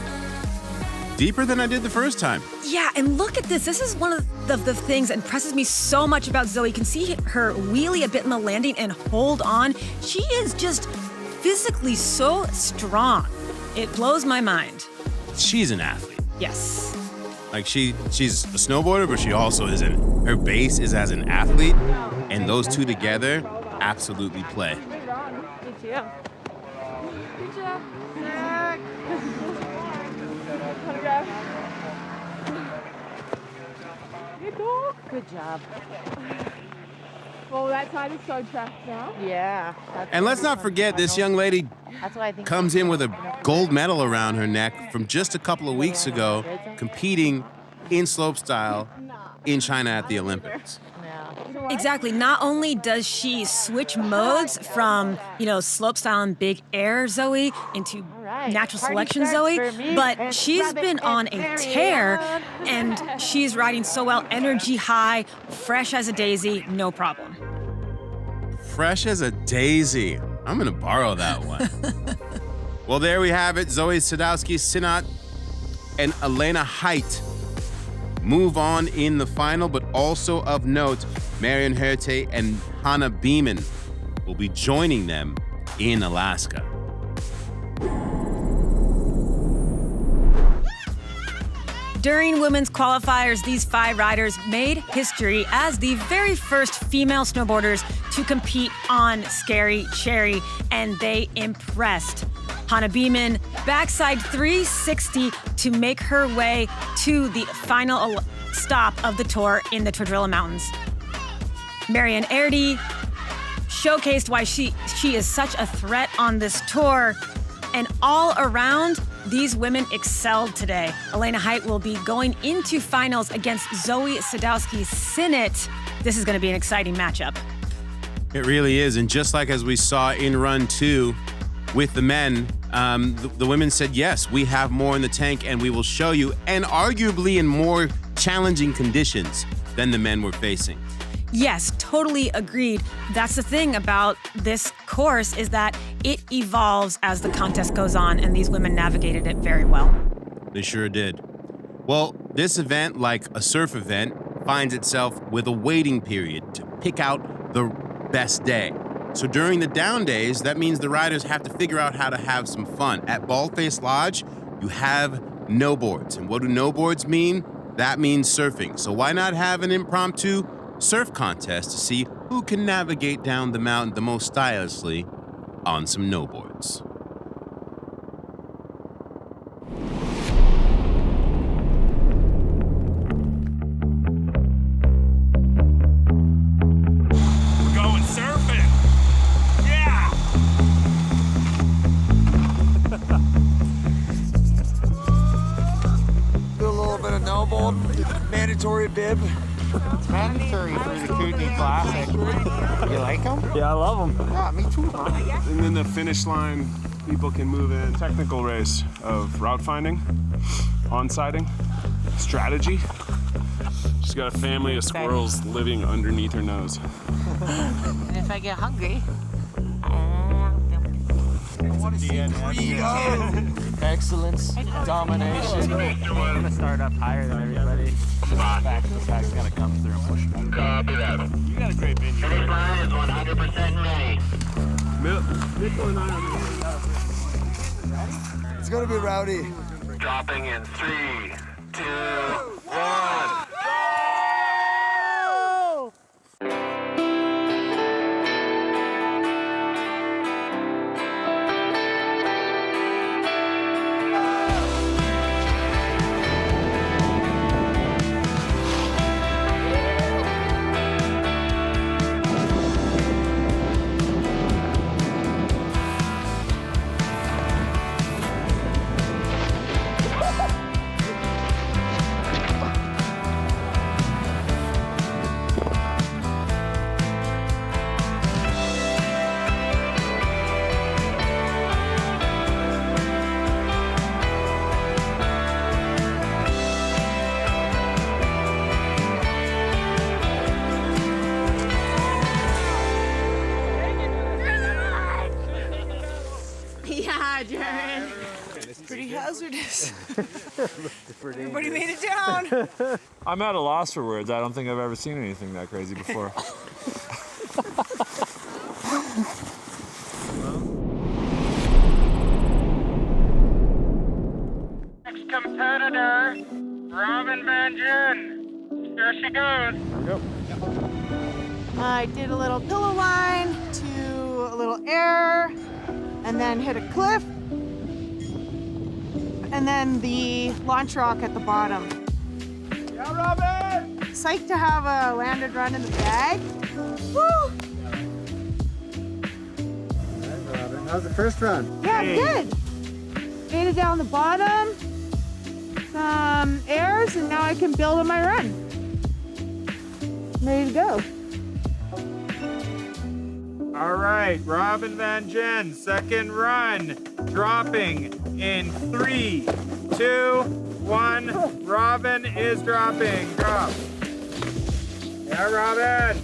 deeper than I did the first time. Yeah, and look at this. This is one of the things that impresses me so much about Zoe. You can see her wheelie a bit in the landing and hold on. She is just physically so strong. It blows my mind. She's an athlete. Yes. Like she's a snowboarder, but she also her base is as an athlete, and those two together absolutely play. Good job. Good job. Good job. Well, that side is so tracked now. Yeah. And let's not forget, this young lady That's why I think comes in with a gold medal around her neck from just a couple of weeks ago, competing in slopestyle in China at the Olympics. Exactly. Not only does she switch modes from, slopestyle and big air Zoe into natural selection Zoe, but she's been on a tear and she's riding so well, energy high, fresh as a daisy, no problem. Fresh as a daisy. I'm gonna borrow that one. Well, there we have it. Zoe Sadowski-Synnott and Elena Height move on in the final, but also of note, Marion Herte and Hannah Beeman will be joining them in Alaska. During women's qualifiers, these 5 riders made history as the very first female snowboarders to compete on Scary Cherry, and they impressed. Hannah Beeman backside 360 to make her way to the final stop of the tour in the Tredrilla Mountains. Marion Herte showcased why she is such a threat on this tour, and all around, these women excelled today. Elena Height will be going into finals against Zoe Sadowski-Sinnott. This is going to be an exciting matchup. It really is. And just like as we saw in run 2 with the men, the women said, yes, we have more in the tank and we will show you, and arguably in more challenging conditions than the men were facing. Yes, totally agreed. That's the thing about this course, is that it evolves as the contest goes on, and these women navigated it very well. They sure did. Well, this event, like a surf event, finds itself with a waiting period to pick out the best day. So during the down days, that means the riders have to figure out how to have some fun. At Baldface Lodge, you have no boards. And what do no boards mean? That means surfing. So why not have an impromptu surf contest to see who can navigate down the mountain the most stylishly on some no boards? We're going surfing. Yeah. Do a little bit of no board, mandatory bib. It's mandatory for the Kootenai Classic. You like them? Yeah, I love them. Yeah, me too. And then the finish line, people can move in. Technical race of route finding, on-sighting, strategy. She's got a family of squirrels living underneath her nose. And if I get hungry, Excellence, domination. I'm gonna start up higher than everybody. This guy's gonna come through and push me. Copy that. You got a great venue. Finish line is 100% ready. It's gonna be rowdy. Dropping in 3, 2, 1. Yeah, Jared. It's pretty hazardous. Everybody made it down. I'm at a loss for words. I don't think I've ever seen anything that crazy before. Next competitor, Robin Van Jen. Here she goes. Go. I did a little pillow line to a little air, and then hit a cliff, and then the launch rock at the bottom. Yeah, Robin! Psyched to have a landed run in the bag. Woo! Robin, how's the first run? Yeah, good. Made it down the bottom, some airs, and now I can build on my run. Ready to go. All right, Robin Van Jen, second run, dropping in 3, 2, 1. Robin is dropping. Drop. Yeah, Robin.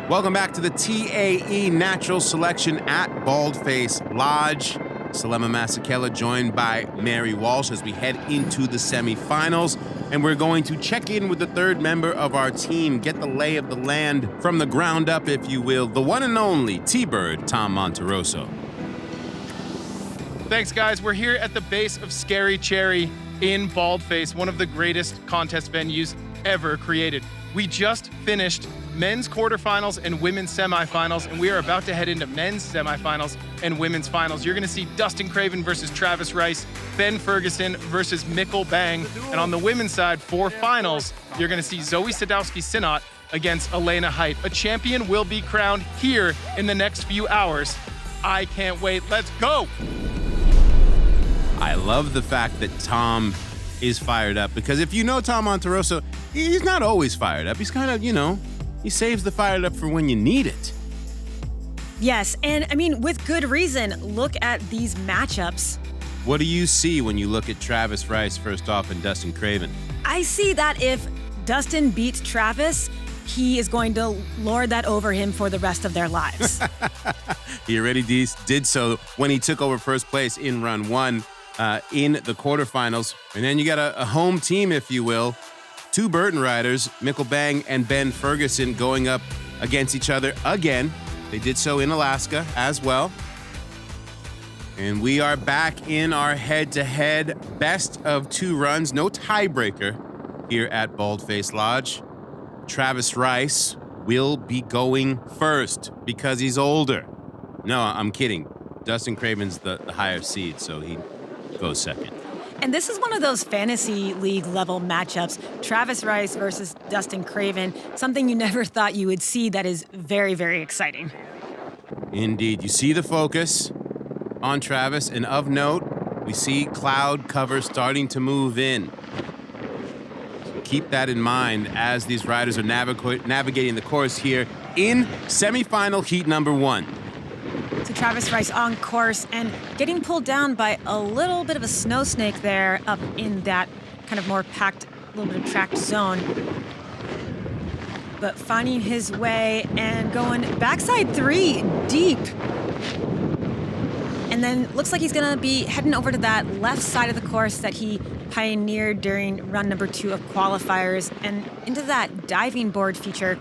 Welcome back to the TAE Natural Selection at Baldface Lodge. Salema Masekela joined by Mary Walsh as we head into the semifinals. And we're going to check in with the third member of our team, get the lay of the land from the ground up, if you will, the one and only T-Bird, Tom Monterosso. Thanks, guys. We're here at the base of Scary Cherry in Baldface, one of the greatest contest venues ever created. We just finished men's quarterfinals and women's semifinals, and we are about to head into men's semifinals and women's finals. You're gonna see Dustin Craven versus Travis Rice, Ben Ferguson versus Mikkel Bang, and on the women's side, for finals, you're gonna see Zoe Sadowski-Sinnott against Elena Height. A champion will be crowned here in the next few hours. I can't wait. Let's go! I love the fact that Tom is fired up, because if you know Tom Monterosso, he's not always fired up. He's kind of, he saves the fired up for when you need it. Yes, and I mean, with good reason. Look at these matchups. What do you see when you look at Travis Rice first off and Dustin Craven? I see that if Dustin beats Travis, he is going to lord that over him for the rest of their lives. He already did so when he took over first place in run one in the quarterfinals. And then you got a home team, if you will. Two Burton riders, Mikkel Bang and Ben Ferguson, going up against each other again. They did so in Alaska as well. And we are back in our head-to-head best of two runs. No tiebreaker here at Baldface Lodge. Travis Rice will be going first because he's older. No, I'm kidding. Dustin Craven's the higher seed, so he goes second. And this is one of those fantasy league level matchups. Travis Rice versus Dustin Craven, something you never thought you would see that is very, very exciting. Indeed. You see the focus on Travis, and of note, we see cloud cover starting to move in. So keep that in mind as these riders are navigating the course here in semifinal heat number one. So Travis Rice on course and getting pulled down by a little bit of a snow snake there up in that kind of more packed, little bit of tracked zone. But finding his way and going backside three deep. And then looks like he's gonna be heading over to that left side of the course that he pioneered during run number 2 of qualifiers and into that diving board feature.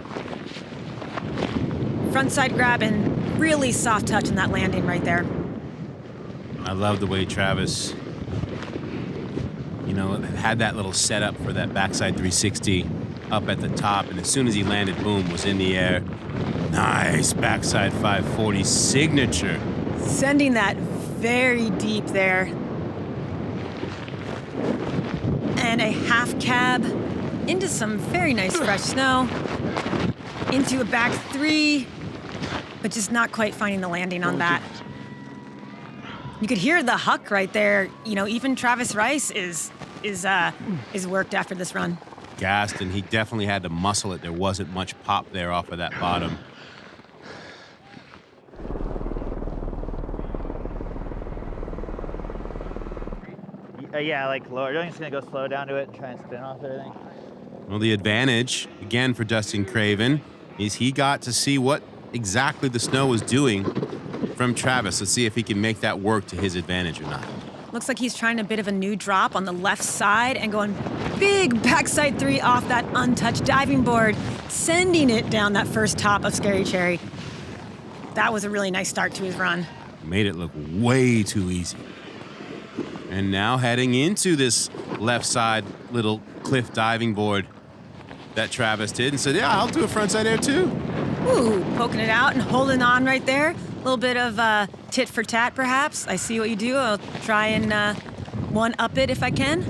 Frontside grab and really soft touch in that landing right there. I love the way Travis, had that little setup for that backside 360 up at the top, and as soon as he landed, boom, was in the air. Nice backside 540 signature. Sending that very deep there. And a half cab into some very nice fresh snow. Into a back three, but just not quite finding the landing on that. You could hear the huck right there. Even Travis Rice is worked after this run. Gassed, and he definitely had to muscle it. There wasn't much pop there off of that bottom. Yeah, like lower. You're just gonna go slow down to it and try and spin off everything. Well, the advantage, again, for Dustin Craven is he got to see what exactly the snow was doing from Travis. Let's see if he can make that work to his advantage or not. Looks like he's trying a bit of a new drop on the left side and going big backside three off that untouched diving board, sending it down that first top of Scary Cherry. That was a really nice start to his run. Made it look way too easy. And now heading into this left side little cliff diving board that Travis did and said, yeah, I'll do a frontside air too. Ooh, poking it out and holding on right there. A little bit of tit for tat, perhaps. I see what you do. I'll try and one-up it if I can.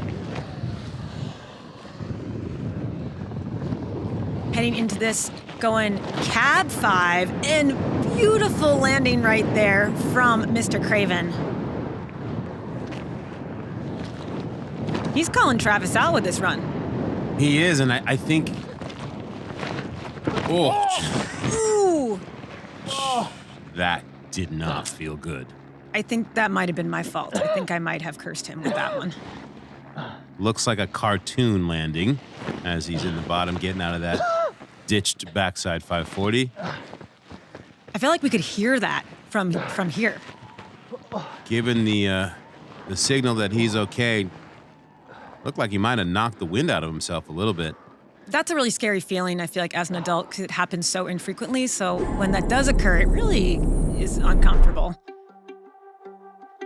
Heading into this, going cab 5, and beautiful landing right there from Mr. Craven. He's calling Travis out with this run. He is, and I think... Ooh! That did not feel good. I think that might have been my fault. I think I might have cursed him with that one. Looks like a cartoon landing as he's in the bottom getting out of that ditched backside 540. I feel like we could hear that from here. Given the signal that he's okay, looked like he might have knocked the wind out of himself a little bit. That's a really scary feeling, I feel like, as an adult, because it happens so infrequently. So when that does occur, it really is uncomfortable.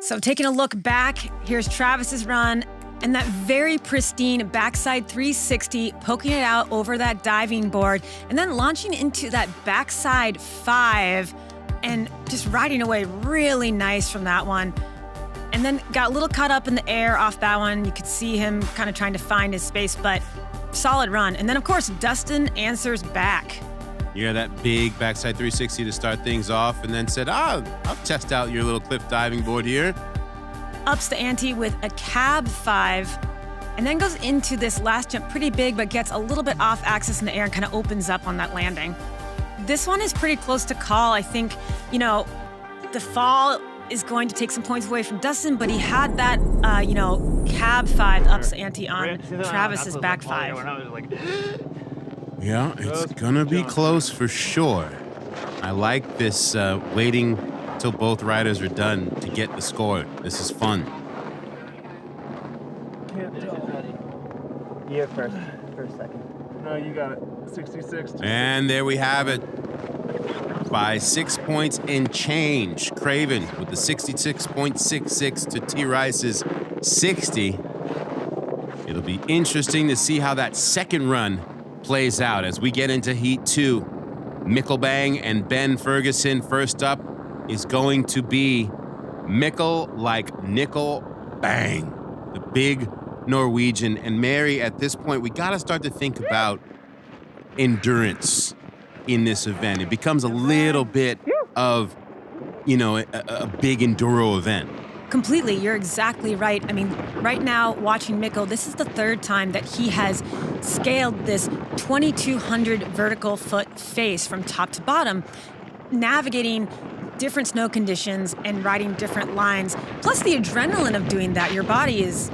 So taking a look back, here's Travis's run, and that very pristine backside 360, poking it out over that diving board, and then launching into that backside 5, and just riding away really nice from that one. And then got a little caught up in the air off that one. You could see him kind of trying to find his space, but solid run. And then, of course, Dustin answers back. Yeah, that big backside 360 to start things off, and then said, I'll test out your little cliff diving board here. Ups the ante with a cab 5, and then goes into this last jump pretty big, but gets a little bit off axis in the air and kind of opens up on that landing. This one is pretty close to call. I think, the fall is going to take some points away from Dustin, but he had that, cab 5 ups the ante on Travis's back 5. Yeah, it's gonna be close for sure. I like this waiting till both riders are done to get the score. This is fun. You first second. No, you got it. 66. And there we have it. By 6 points and change. Craven with the 66.66 to T. Rice's 60. It'll be interesting to see how that second run plays out as we get into Heat 2. Mickelbang and Ben Ferguson. First up is going to be Mikkel like Nickel Bang, the big Norwegian. And Mary, at this point, we got to start to think about endurance in this event. It becomes a little bit of, a big enduro event. Completely, you're exactly right. I mean, right now, watching Mikkel, this is the third time that he has scaled this 2,200 vertical foot face from top to bottom, navigating different snow conditions and riding different lines. Plus the adrenaline of doing that, your body is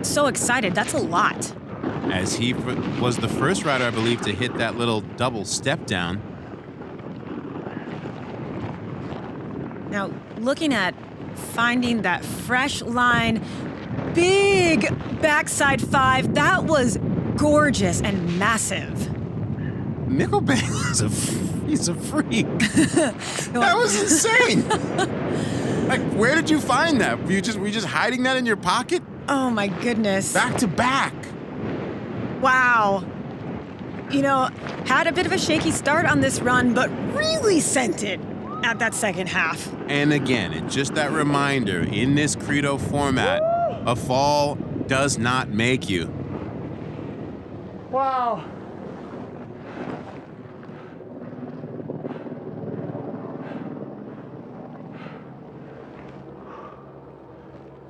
so excited. That's a lot. As he was the first rider, I believe, to hit that little double step down. Now, looking at finding that fresh line, big backside 5, that was gorgeous and massive. Mickelbang he's a freak. That was insane. Like, where did you find that? Were you just hiding that in your pocket? Oh my goodness. Back to back. Wow. Had a bit of a shaky start on this run, but really sent it at that second half. And again, it's just that reminder, in this Credo format, a fall does not make you. Wow.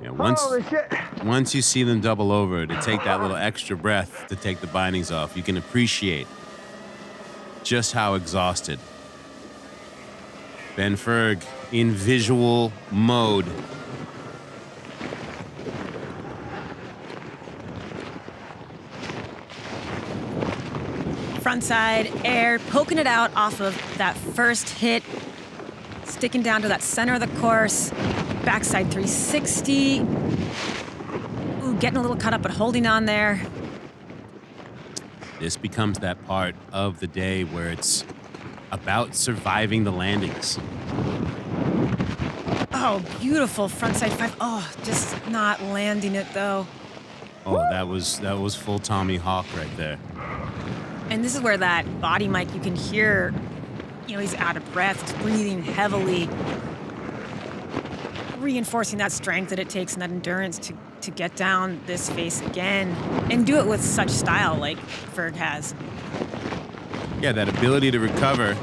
Yeah, Holy shit. once you see them double over, to take that little extra breath to take the bindings off, you can appreciate just how exhausted. Ben Ferg in visual mode. Frontside air, poking it out off of that first hit, sticking down to that center of the course. Backside 360. Ooh, getting a little caught up, but holding on there. This becomes that part of the day where it's about surviving the landings. Oh, beautiful frontside 5. Oh, just not landing it though. Oh, that was full Tommy Hawk right there. And this is where that body mic, you can hear, he's out of breath, he's breathing heavily, reinforcing that strength that it takes and that endurance to get down this face again and do it with such style like Ferg has. Yeah, that ability to recover.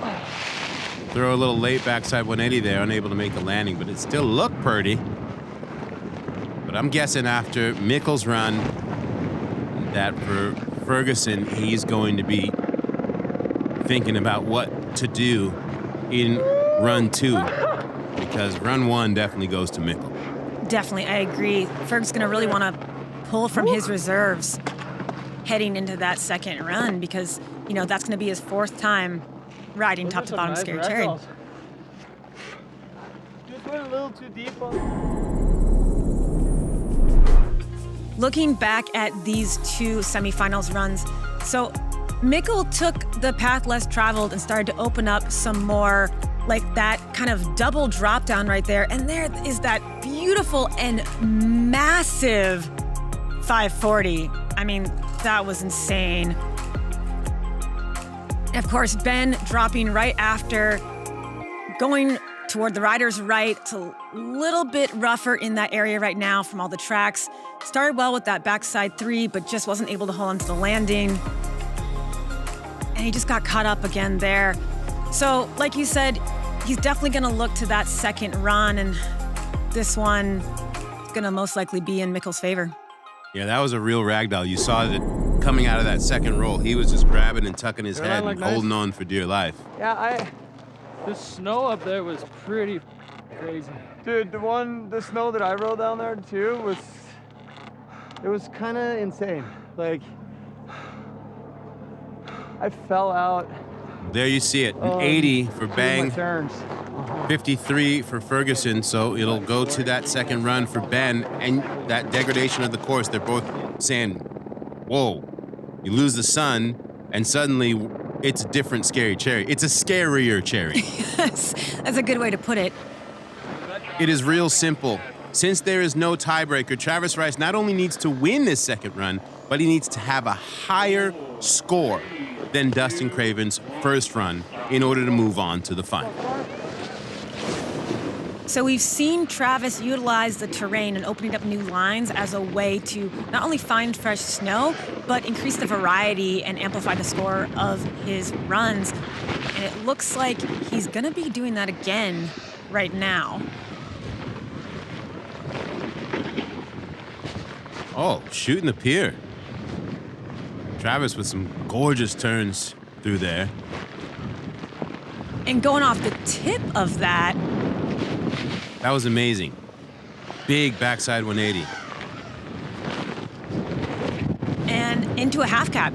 Throw a little late backside 180 there, unable to make the landing, but it still looked pretty. But I'm guessing after Mikkel's run, that for Ferguson, he's going to be thinking about what to do in run 2, because run 1 definitely goes to Mikkel. Definitely, I agree. Ferg's going to really want to pull from his reserves heading into that second run, because that's going to be his 4th time riding top to bottom Scary Cherry. Just went a little too deep on. Looking back at these 2 semifinals runs, so Mikkel took the path less traveled and started to open up some more, like that kind of double drop down right there. And there is that beautiful and massive 540. I mean, that was insane. And of course, Ben dropping right after, going toward the rider's right. It's a little bit rougher in that area right now from all the tracks. Started well with that backside 3, but just wasn't able to hold on to the landing. And he just got caught up again there. So, like you said, he's definitely going to look to that second run, and this one is going to most likely be in Mikkel's favor. Yeah, that was a real ragdoll. You saw that coming out of that second roll. He was just grabbing and tucking his head and holding on for dear life. Yeah, the snow up there was pretty crazy. Dude, the snow that I rode down there too it was kind of insane. Like, I fell out. There you see it, 80 for Bang, 53 for Ferguson, so it'll go to that second run for Ben, and that degradation of the course, they're both saying, whoa, you lose the sun, and suddenly it's a different Scary Cherry. It's a scarier cherry. Yes, that's a good way to put it. It is real simple. Since there is no tiebreaker, Travis Rice not only needs to win this second run, but he needs to have a higher score than Dustin Craven's first run in order to move on to the final. So we've seen Travis utilize the terrain and opening up new lines as a way to not only find fresh snow, but increase the variety and amplify the score of his runs. And it looks like he's going to be doing that again right now. Oh, shooting the pier. Travis with some gorgeous turns through there. And going off the tip of that. That was amazing. Big backside 180. And into a half cab.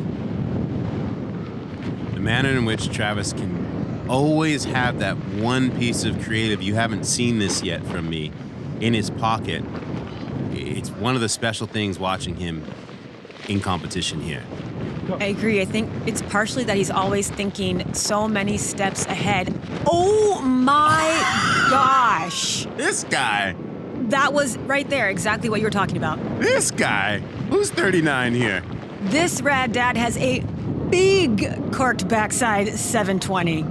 The manner in which Travis can always have that one piece of creative, you haven't seen this yet from me, in his pocket. It's one of the special things watching him in competition here. I agree. I think it's partially that he's always thinking so many steps ahead. Oh my gosh. This guy. That was right there, exactly what you were talking about. This guy. Who's 39 here? This rad dad has a big corked backside 720.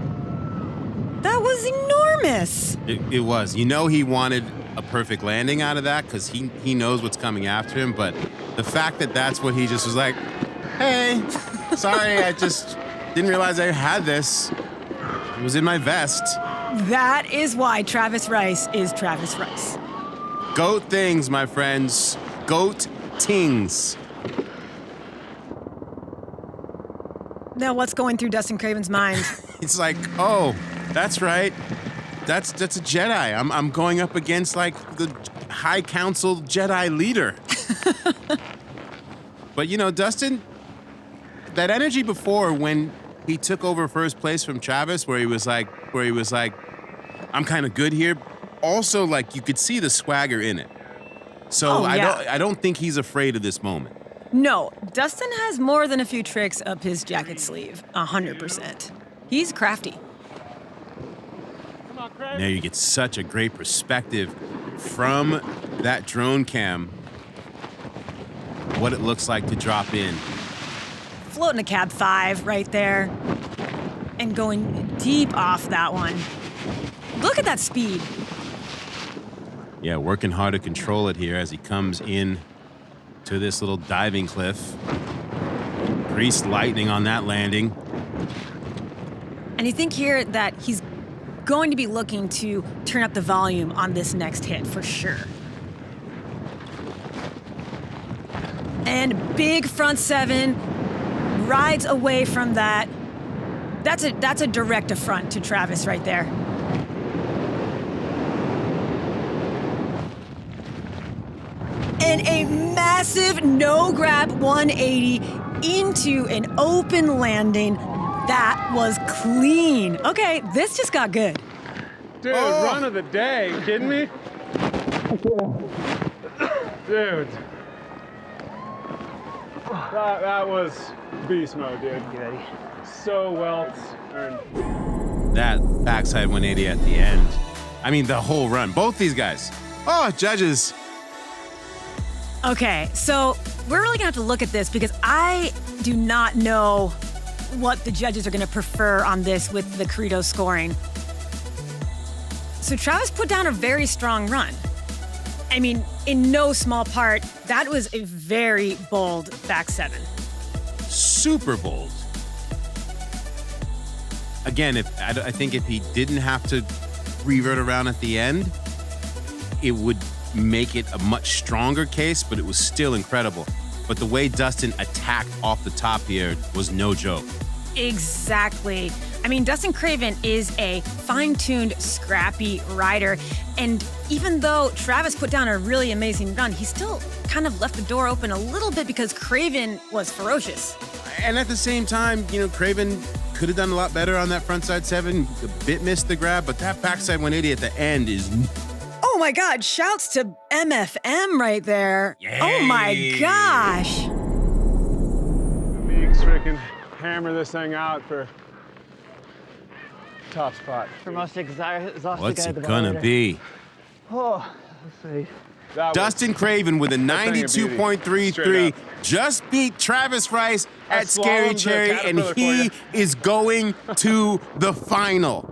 That was enormous. It was. You know he wanted a perfect landing out of that because he knows what's coming after him, but the fact that that's what he just was like, hey, sorry, I just didn't realize I had this. It was in my vest. That is why Travis Rice is Travis Rice. Goat things, my friends. Goat tings. Now, what's going through Dustin Craven's mind? It's like, oh, that's right. That's a Jedi. I'm going up against like the High Council Jedi leader. But you know, Dustin, that energy before when he took over first place from Travis, where he was like, I'm kind of good here. Also, like you could see the swagger in it. So I don't think he's afraid of this moment. No, Dustin has more than a few tricks up his jacket sleeve. 100%. He's crafty. There you get such a great perspective from that drone cam, what it looks like to drop in. Floating a cab 5 right there and going deep off that one. Look at that speed. Yeah, working hard to control it here as he comes in to this little diving cliff. Greased lightning on that landing. And you think here that he's going to be looking to turn up the volume on this next hit for sure. And big front 7 rides away from that. That's a direct affront to Travis right there. And a massive no grab 180 into an open landing. That was clean. Okay, this just got good. Dude, run of the day. You kidding me? Dude. That was beast mode, dude. So well earned. That backside 180 at the end. I mean, the whole run. Both these guys. Oh, judges. Okay, so we're really gonna have to look at this because I do not know what the judges are gonna prefer on this with the Credo scoring. So Travis put down a very strong run. I mean, in no small part, that was a very bold back seven. Super bold. Again, I think if he didn't have to revert around at the end, it would make it a much stronger case, but it was still incredible. But the way Dustin attacked off the top here was no joke. Exactly. I mean, Dustin Craven is a fine-tuned, scrappy rider. And even though Travis put down a really amazing run, he still kind of left the door open a little bit because Craven was ferocious. And at the same time, you know, Craven could have done a lot better on that frontside seven. A bit missed the grab, but that backside 180 at the end is... Oh my God, shouts to MFM right there. Yay. Oh my gosh. Meeks freaking hammer this thing out for top spot. For most exhausted What's guy it at the gonna bar. be? Oh, let's see. Dustin Craven with a That thing a beauty. 92.33 Straight just beat Travis Rice I at Scary slalom's a Cherry, and caterpillar for he you. is going to the final.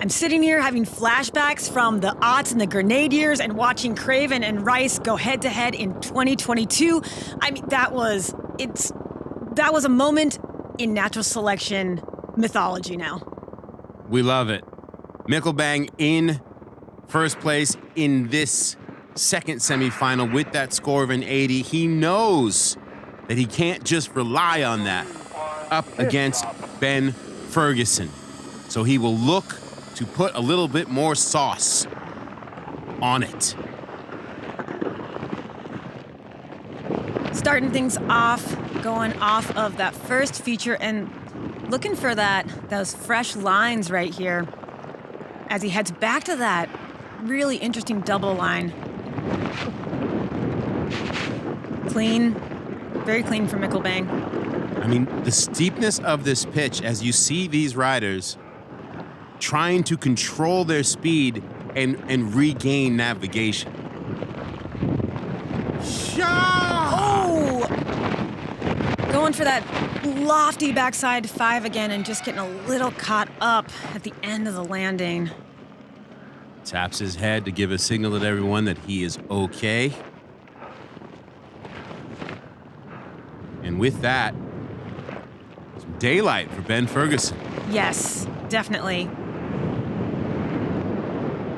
I'm sitting here having flashbacks from the aughts and the grenade years and watching Craven and Rice go head to head in 2022. I mean, that was a moment in natural selection mythology now. We love it. Mickelbang in first place in this second semifinal with that score of an 80. He knows that he can't just rely on that up against Ben Ferguson. So he will look to put a little bit more sauce on it. Starting things off, going off of that first feature and looking for those fresh lines right here as he heads back to that really interesting double line. Clean, very clean for Mickelbang. I mean, the steepness of this pitch, as you see these riders trying to control their speed and regain navigation. Oh! Going for that lofty backside five again and just getting a little caught up at the end of the landing. Taps his head to give a signal to everyone that he is okay. And with that, some daylight for Ben Ferguson. Yes, definitely.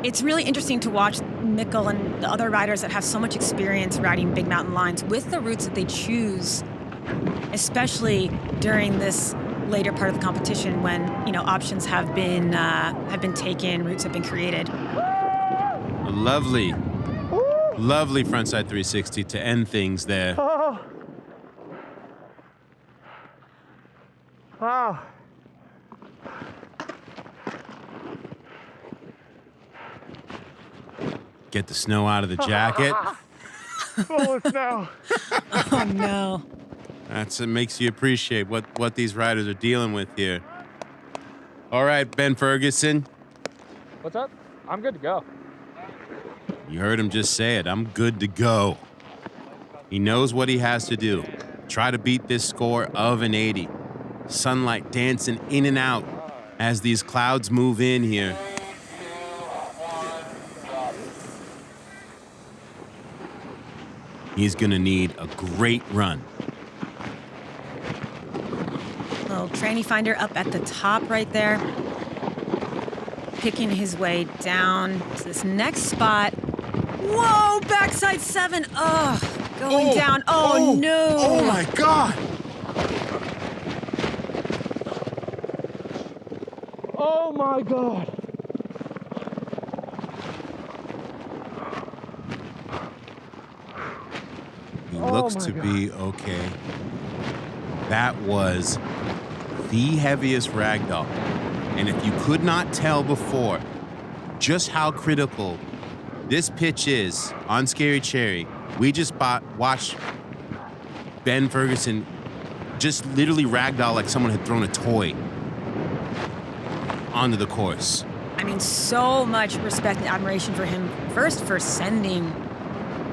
It's really interesting to watch Mikkel and the other riders that have so much experience riding big mountain lines with the routes that they choose, especially during this later part of the competition when, you know, options have been taken, routes have been created. A lovely frontside 360 to end things there. Oh. Wow. Get the snow out of the jacket. Oh, no. Oh, no. It makes you appreciate what these riders are dealing with here. All right, Ben Ferguson. What's up? I'm good to go. You heard him just say it. I'm good to go. He knows what he has to do. Try to beat this score of an 80. Sunlight dancing in and out as these clouds move in here. He's gonna need a great run. Little tranny finder up at the top right there. Picking his way down to this next spot. Whoa, backside seven. Oh, going down. Oh, no. Oh my God. Oh my God. He looks to be okay. That was the heaviest ragdoll. And if you could not tell before just how critical this pitch is on Scary Cherry, we just watched Ben Ferguson just literally ragdoll like someone had thrown a toy onto the course. I mean, so much respect and admiration for him, first for sending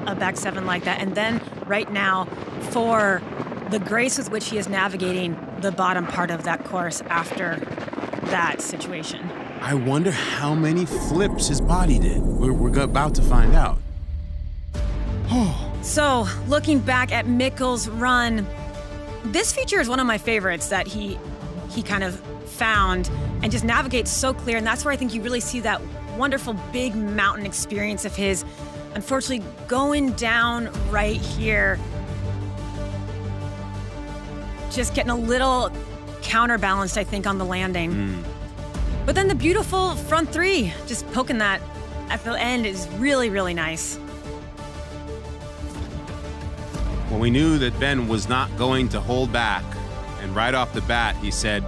a back seven like that, and then right now for the grace with which he is navigating the bottom part of that course after that situation. I wonder how many flips his body did. We're about to find out. So, looking back at Mikkel's run, this feature is one of my favorites that he kind of found and just navigates so clear. And that's where I think you really see that wonderful big mountain experience of his. Unfortunately, going down right here, just getting a little counterbalanced, I think, on the landing. But then the beautiful front three, just poking that at the end is really, really nice. Well, we knew that Ben was not going to hold back. And right off the bat, he said,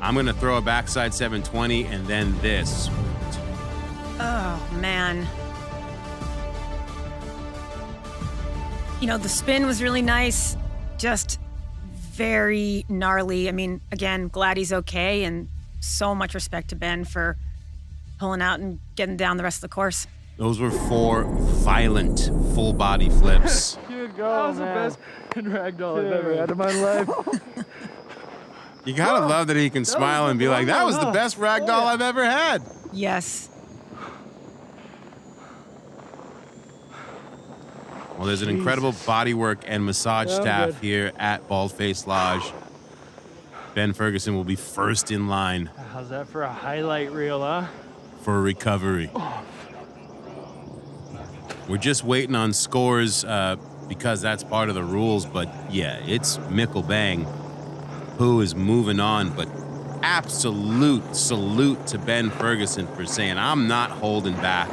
I'm going to throw a backside 720 and then this. Oh, man. You know, the spin was really nice, just very gnarly. I mean, again, glad he's okay, and so much respect to Ben for pulling out and getting down the rest of the course. Those were 4 violent full body flips. Good go, that was man. The best ragdoll I've ever had in my life. You gotta love that he can smile and be like, that was the best ragdoll I've ever had. Yes. Well, there's an incredible bodywork and massage staff here at Baldface Lodge. Ben Ferguson will be first in line. How's that for a highlight reel, huh? For a recovery. We're just waiting on scores because that's part of the rules, but yeah, it's Mikkel Bang who is moving on, but absolute salute to Ben Ferguson for saying, I'm not holding back.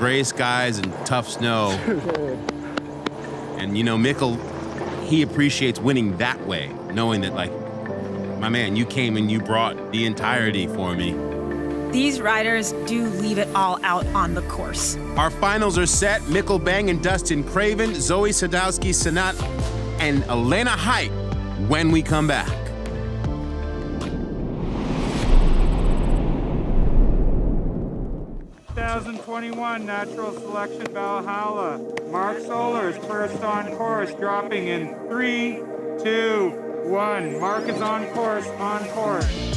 Gray skies and tough snow. And you know, Mikkel, he appreciates winning that way, knowing that, like, my man, you came and you brought the entirety for me. These riders do leave it all out on the course. Our finals are set. Mikkel Bang and Dustin Craven, Zoe Sadowski-Sanat, and Elena Haidt when we come back. Natural Selection Valhalla. Mark Solers first on course, dropping in 3, 2, 1. Mark is on course, on course.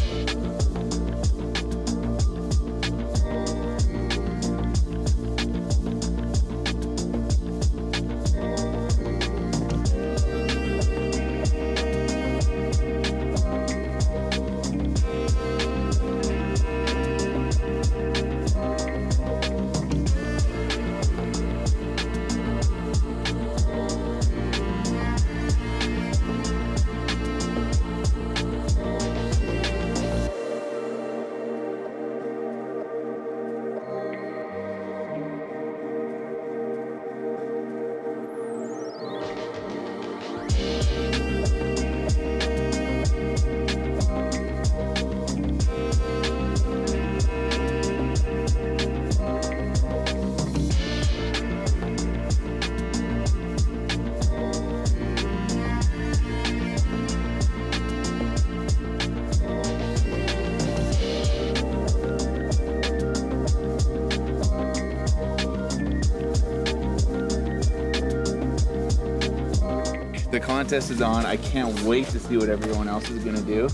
The contest is on. I can't wait to see what everyone else is gonna do.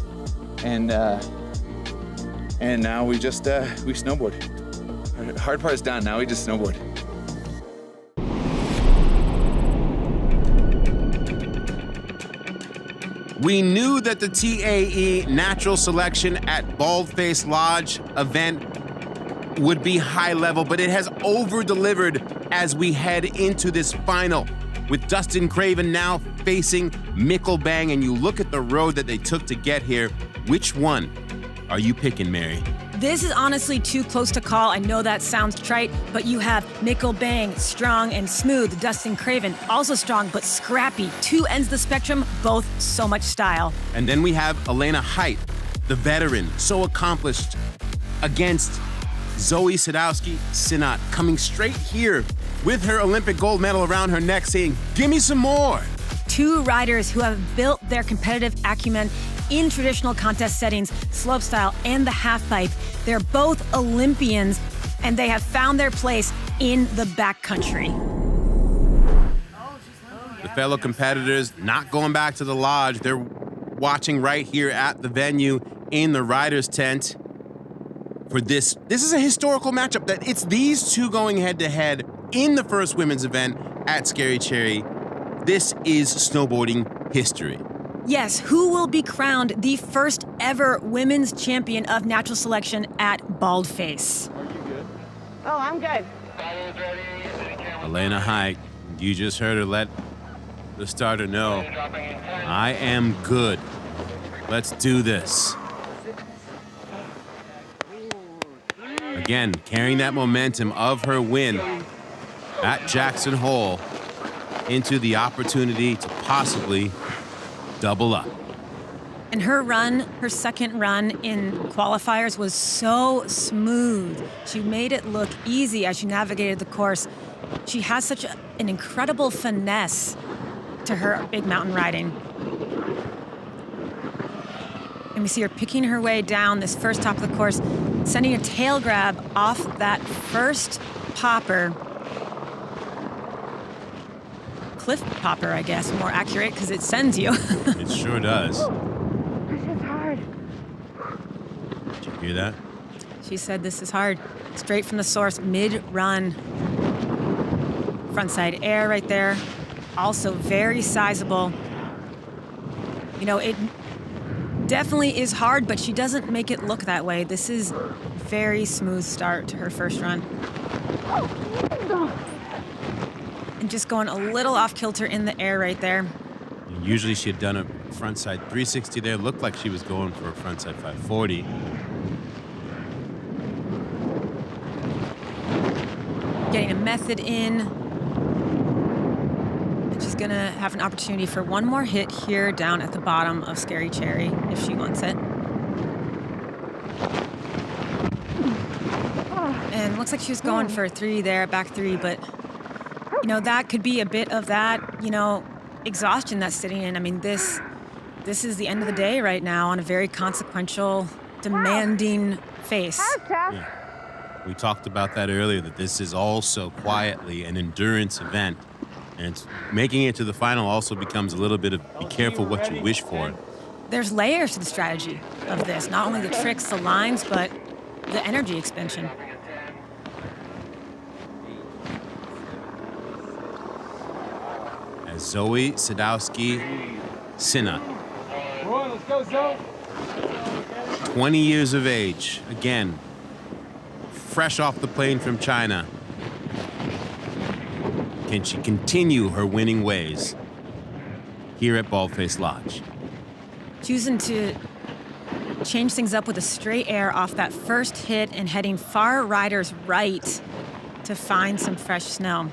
And now we just we snowboard. The hard part's done. Now we just snowboard. We knew that the TAE Natural Selection at Baldface Lodge event would be high level, but it has over-delivered as we head into this final. With Dustin Craven now facing Mikkel Bang, and you look at the road that they took to get here, which one are you picking, Mary? This is honestly too close to call. I know that sounds trite, but you have Nickel Bang, strong and smooth. Dustin Craven, also strong but scrappy. Two ends of the spectrum, both so much style. And then we have Elena Height, the veteran, so accomplished, against Zoe Sadowski-Synot, coming straight here with her Olympic gold medal around her neck, saying, "Give me some more." Two riders who have built their competitive acumen in traditional contest settings, slopestyle and the halfpipe. They're both Olympians, and they have found their place in the backcountry. The fellow competitors not going back to the lodge. They're watching right here at the venue in the riders' tent for this. This is a historical matchup that it's these two going head-to-head in the first women's event at Scary Cherry. This is snowboarding history. Yes, who will be crowned the first ever women's champion of natural selection at Baldface? Oh, I'm good. Elena Height, you just heard her let the starter know, I am good. Let's do this. Again, carrying that momentum of her win at Jackson Hole into the opportunity to possibly double up. And her run, her second run in qualifiers was so smooth. She made it look easy as she navigated the course. She has such an incredible finesse to her big mountain riding. And we see her picking her way down this first top of the course, sending a tail grab off that first popper. Cliff popper, I guess, more accurate, because it sends you. It sure does. This is hard. Did you hear that? She said this is hard. Straight from the source, mid-run. Frontside air right there. Also very sizable. You know, it definitely is hard, but she doesn't make it look that way. This is a very smooth start to her first run. And just going a little off kilter in the air right there. Usually she had done a frontside 360 there. Looked like she was going for a frontside 540. Getting a method in. And she's gonna have an opportunity for one more hit here down at the bottom of Scary Cherry if she wants it. And looks like she was going for a three there, back three, but you know, that could be a bit of that, you know, exhaustion that's sitting in. I mean, this is the end of the day right now on a very consequential, demanding face. Yeah. We talked about that earlier, that this is also quietly an endurance event. And it's, making it to the final also becomes a little bit of be careful what you wish for. There's layers to the strategy of this. Not only the tricks, the lines, but the energy expansion. As Zoe Sadowski-Synot, 20 years of age, again, fresh off the plane from China. Can she continue her winning ways here at Baldface Lodge? Choosing to change things up with a straight air off that first hit and heading far riders right to find some fresh snow.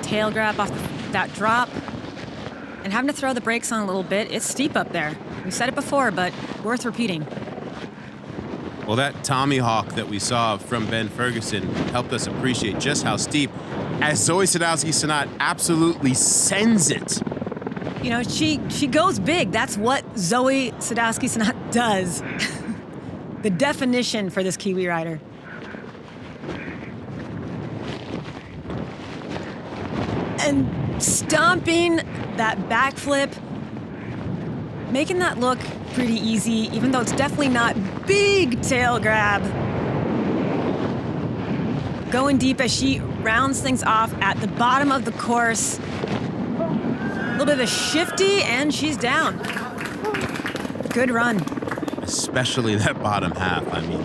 Tail grab off that drop and having to throw the brakes on a little bit. It's steep up there. We've said it before, but worth repeating. Well, that Tommy Hawk that we saw from Ben Ferguson helped us appreciate just how steep, as Zoe Sadowski-Synot absolutely sends it. You know, she goes big. That's what Zoe Sadowski-Synot does. The definition for this Kiwi rider. And stomping that backflip, making that look pretty easy, even though it's definitely not big tail grab. Going deep as she rounds things off at the bottom of the course. A little bit of a shifty, and she's down. Good run. Especially that bottom half. I mean,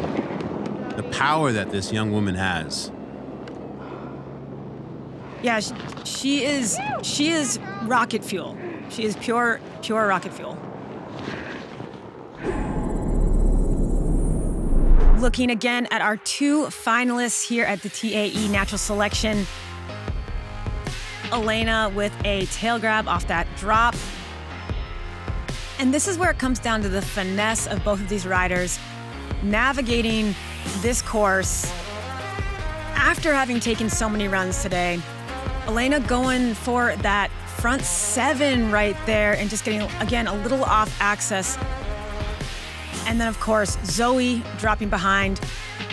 the power that this young woman has. Yeah, she is rocket fuel. She is pure rocket fuel. Looking again at our 2 finalists here at the TAE Natural Selection. Elena with a tail grab off that drop. And this is where it comes down to the finesse of both of these riders navigating this course. After having taken so many runs today, Elena going for that front 7 right there and just getting, again, a little off axis. And then, of course, Zoe dropping behind,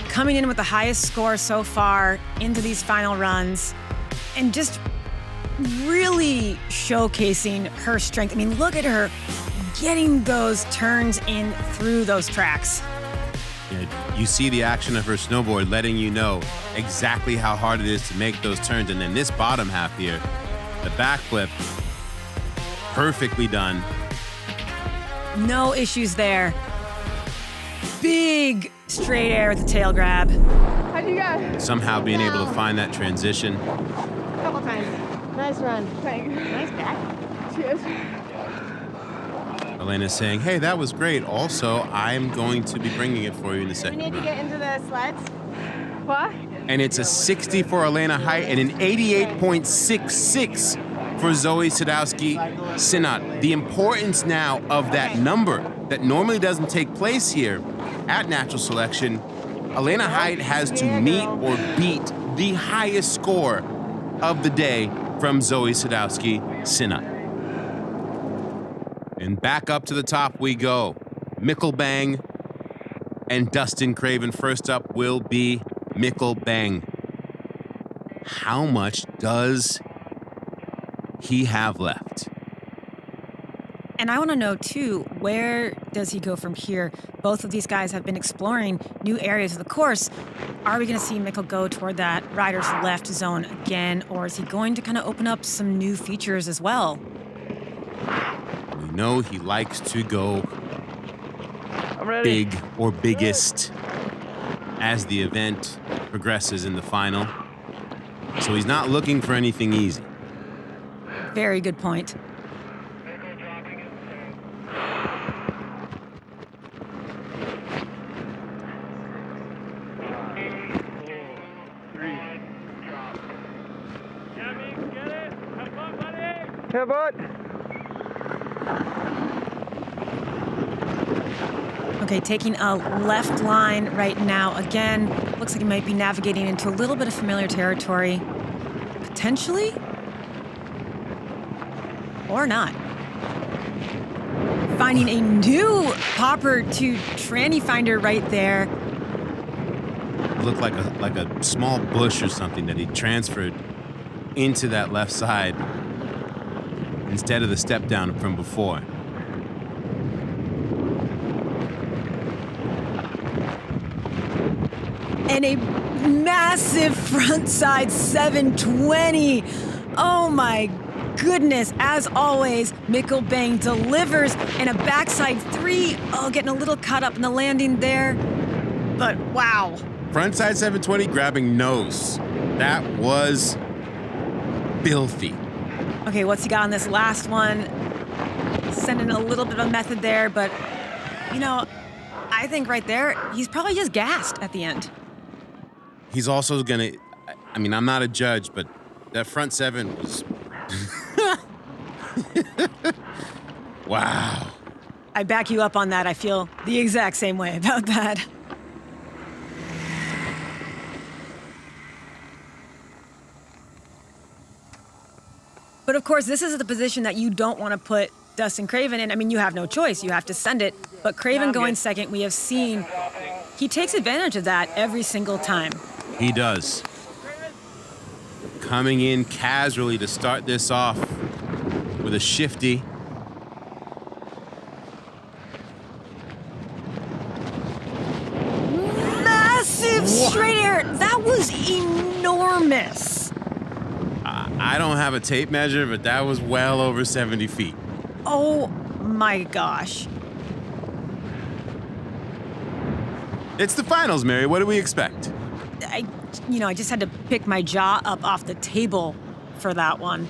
coming in with the highest score so far into these final runs, and just really showcasing her strength. I mean, look at her getting those turns in through those tracks. Yeah, you see the action of her snowboard letting you know exactly how hard it is to make those turns. And then this bottom half here, the backflip, perfectly done. No issues there. Big straight air with the tail grab. How'd you go? Somehow being able to find that transition. A couple times. Nice run. Thanks. Nice back. Cheers. Elena's saying, hey, that was great. Also, I'm going to be bringing it for you in a We second. need to get into the sleds. What? And it's a 60 for Elena Height and an 88.66 for Zoe Sadowski-Sinnott. The importance now of that number that normally doesn't take place here at Natural Selection. Elena Height has to meet or beat the highest score of the day from Zoe Sadowski-Sinnott. And back up to the top we go. Mikkel Bang and Dustin Craven. First up will be Mikkel Bang. How much does he have left? And I want to know, too, where does he go from here? Both of these guys have been exploring new areas of the course. Are we going to see Mikkel go toward that rider's left zone again, or is he going to kind of open up some new features as well? We know he likes to go big or biggest as the event progresses in the final. So he's not looking for anything easy. Very good point. Yeah, bud. Okay, taking a left line right now. Again, looks like he might be navigating into a little bit of familiar territory. Potentially? Or not. Finding a new popper to tranny finder right there. It looked like a small bush or something that he transferred into that left side instead of the step down from before. And a massive frontside 720. Oh my goodness. As always, Mikkel Bang delivers, and a backside 3. Oh, getting a little caught up in the landing there. But wow. Frontside 720 grabbing nose. That was filthy. Okay, what's he got on this last one? Sending a little bit of method there, but, you know, I think right there, he's probably just gassed at the end. He's also gonna, I mean, I'm not a judge, but that front 7 was, wow. I back you up on that. I feel the exact same way about that. But of course, this is the position that you don't want to put Dustin Craven in. I mean, you have no choice. You have to send it. But Craven going second, we have seen, he takes advantage of that every single time. He does. Coming in casually to start this off with a shifty. Massive straight air. That was enormous. I don't have a tape measure, but that was well over 70 feet. Oh my gosh. It's the finals, Mary. What do we expect? I just had to pick my jaw up off the table for that one.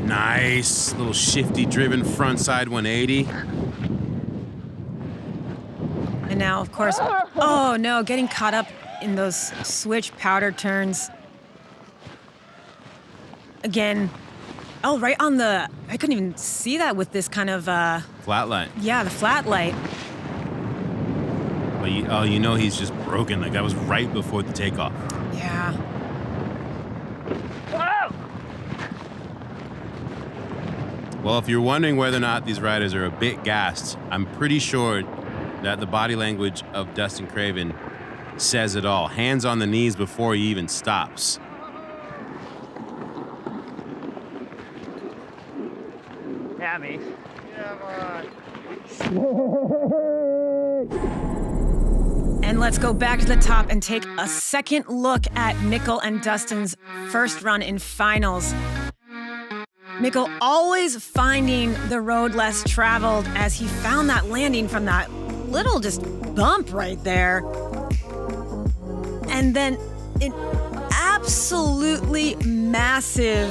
Nice little shifty driven frontside 180. And now, of course, oh no, getting caught up in those switch powder turns. Again, oh, right on the, I couldn't even see that with this kind of, Flat line. yeah, the flat light. But you know he's just broken. Like that was right before the takeoff. Yeah. Well, if you're wondering whether or not these riders are a bit gassed, I'm pretty sure that the body language of Dustin Craven says it all. Hands on the knees before he even stops. Yeah, mate. And let's go back to the top and take a second look at Mikkel and Dustin's first run in finals. Mikkel always finding the road less traveled as he found that landing from that little just bump right there. And then an absolutely massive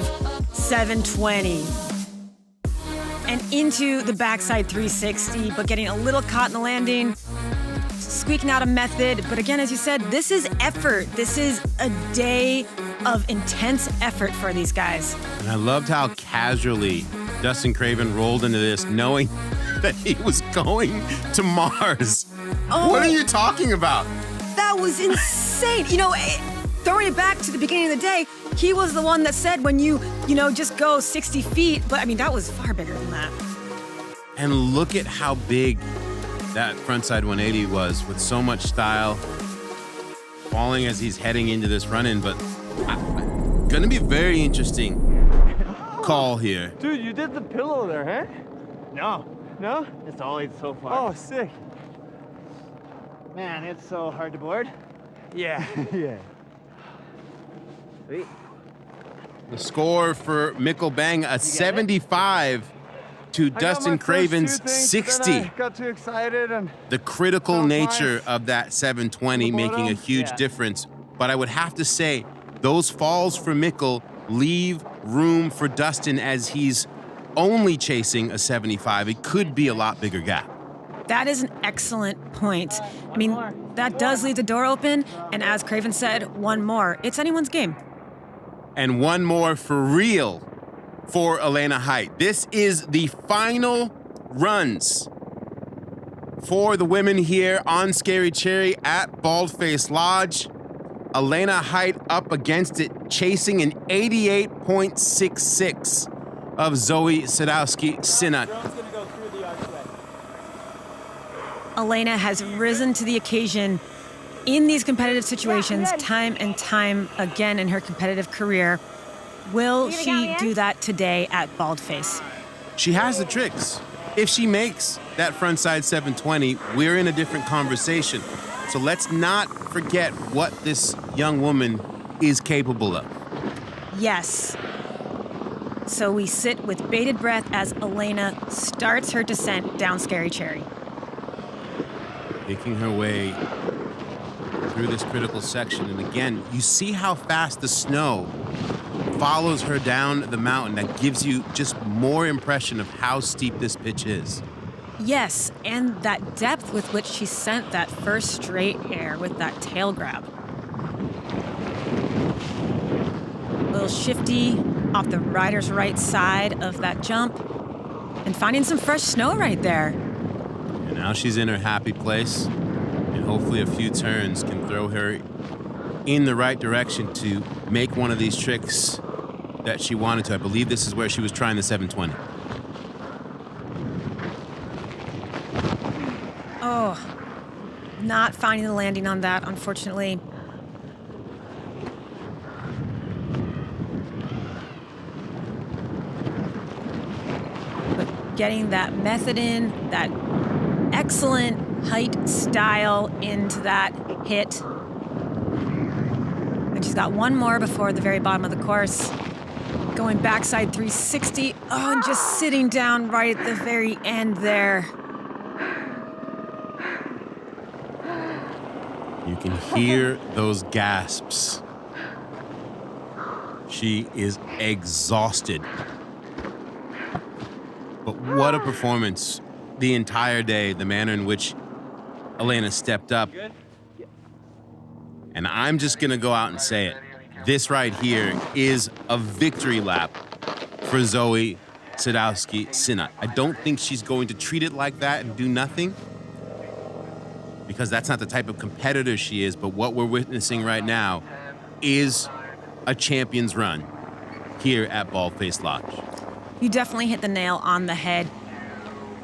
720. And into the backside 360, but getting a little caught in the landing, squeaking out a method. But again, as you said, this is effort. This is a day of intense effort for these guys. And I loved how casually Dustin Craven rolled into this, knowing that he was going to Mars. Oh. What are you talking about? That was insane. You know, throwing it back to the beginning of the day, he was the one that said when you just go 60 feet, but I mean, that was far bigger than that. And look at how big that frontside 180 was, with so much style, falling as he's heading into this run-in, but gonna be a very interesting call here. Dude, you did the pillow there, huh? No. No? It's always so far. Oh, sick. Man, it's so hard to board. Yeah, yeah. Sweet. The score for Mikkel Bang, a 75 to Dustin Craven's 60. I got too excited and The critical nature of that 720 making a huge Yeah. difference. But I would have to say, those falls for Mikkel leave room for Dustin as he's only chasing a 75. It could be a lot bigger gap. That is an excellent point. I mean, that does leave the door open, and as Craven said, one more. It's anyone's game. And one more for real for Elena Height. This is the final runs for the women here on Scary Cherry at Baldface Lodge. Elena Height up against it, chasing an 88.66 of Zoe Sadowski-Sinnott. Elena has risen to the occasion in these competitive situations time and time again in her competitive career. Will she do that today at Baldface? She has the tricks. If she makes that frontside 720, we're in a different conversation. So let's not forget what this young woman is capable of. Yes. So we sit with bated breath as Elena starts her descent down Scary Cherry. Making her way through this critical section. And again, you see how fast the snow follows her down the mountain. That gives you just more impression of how steep this pitch is. Yes, and that depth with which she sent that first straight air with that tail grab. A little shifty off the rider's right side of that jump and finding some fresh snow right there. And now she's in her happy place, and hopefully a few turns can throw her in the right direction to make one of these tricks that she wanted to. I believe this is where she was trying the 720. Oh, not finding the landing on that, unfortunately. But getting that method in, that excellent height style into that hit. And she's got one more before the very bottom of the course. Going backside 360. Oh, and just sitting down right at the very end there. You can hear those gasps. She is exhausted. But what a performance the entire day, the manner in which Elena stepped up. And I'm just going to go out and say it. This right here is a victory lap for Zoe Sadowski-Synnott. I don't think she's going to treat it like that and do nothing, because that's not the type of competitor she is. But what we're witnessing right now is a champion's run here at Baldface Lodge. You definitely hit the nail on the head.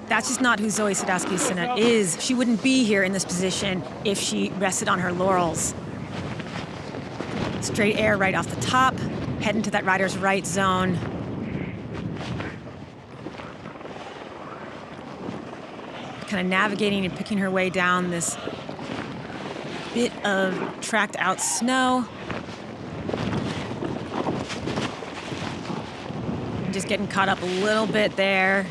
That's just not who Zoe Sadowski-Synnott is. She wouldn't be here in this position if she rested on her laurels. Straight air right off the top, head into that rider's right zone. Kind of navigating and picking her way down this bit of tracked out snow. Just getting caught up a little bit there.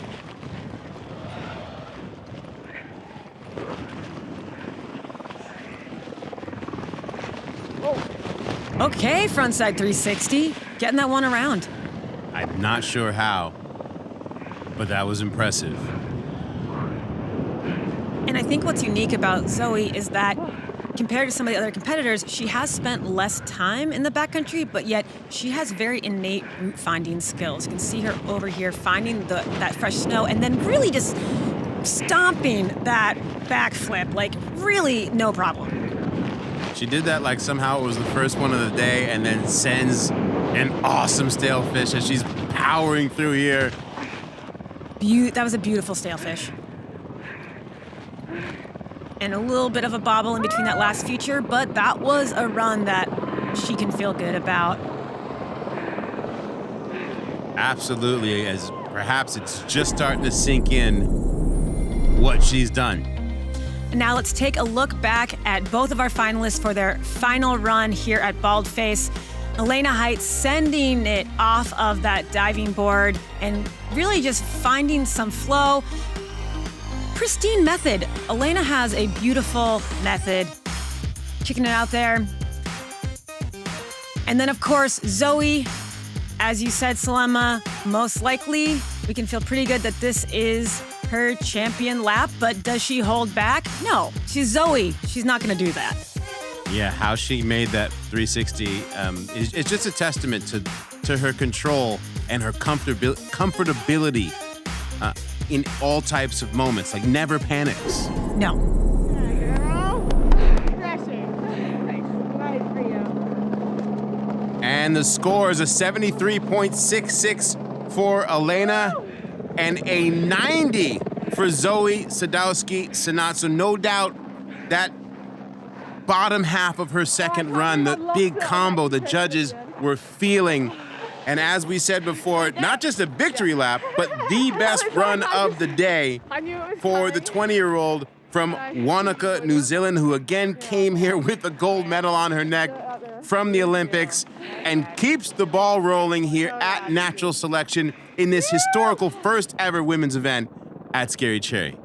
Okay, frontside 360, getting that one around. I'm not sure how, but that was impressive. And I think what's unique about Zoe is that compared to some of the other competitors, she has spent less time in the backcountry, but yet she has very innate route finding skills. You can see her over here finding that fresh snow and then really just stomping that backflip, like really no problem. She did that like somehow it was the first one of the day, and then sends an awesome stale fish as she's powering through here. That was a beautiful stale fish. And a little bit of a bobble in between that last feature, but that was a run that she can feel good about. Absolutely, as perhaps it's just starting to sink in what she's done. Now let's take a look back at both of our finalists for their final run here at Baldface. Elena Heights sending it off of that diving board and really just finding some flow. Pristine method. Elena has a beautiful method. Kicking it out there. And then, of course, Zoe, as you said, Salema, most likely we can feel pretty good that this is her champion lap, but does she hold back? No, she's Zoe. She's not going to do that. Yeah, how she made that 360, it's just a testament to her control and her comfortability in all types of moments, like never panics. No. And the score is a 73.66 for Elena and a 90 for Zoe Sadowski-Synnott. So no doubt that bottom half of her second run, the big combo the judges were feeling. And as we said before, not just a victory lap, but the best run of the day for the 20-year-old from Wanaka, New Zealand, who again came here with a gold medal on her neck from the Olympics and keeps the ball rolling here at Natural Selection in this historical first ever women's event at Scary Cherry.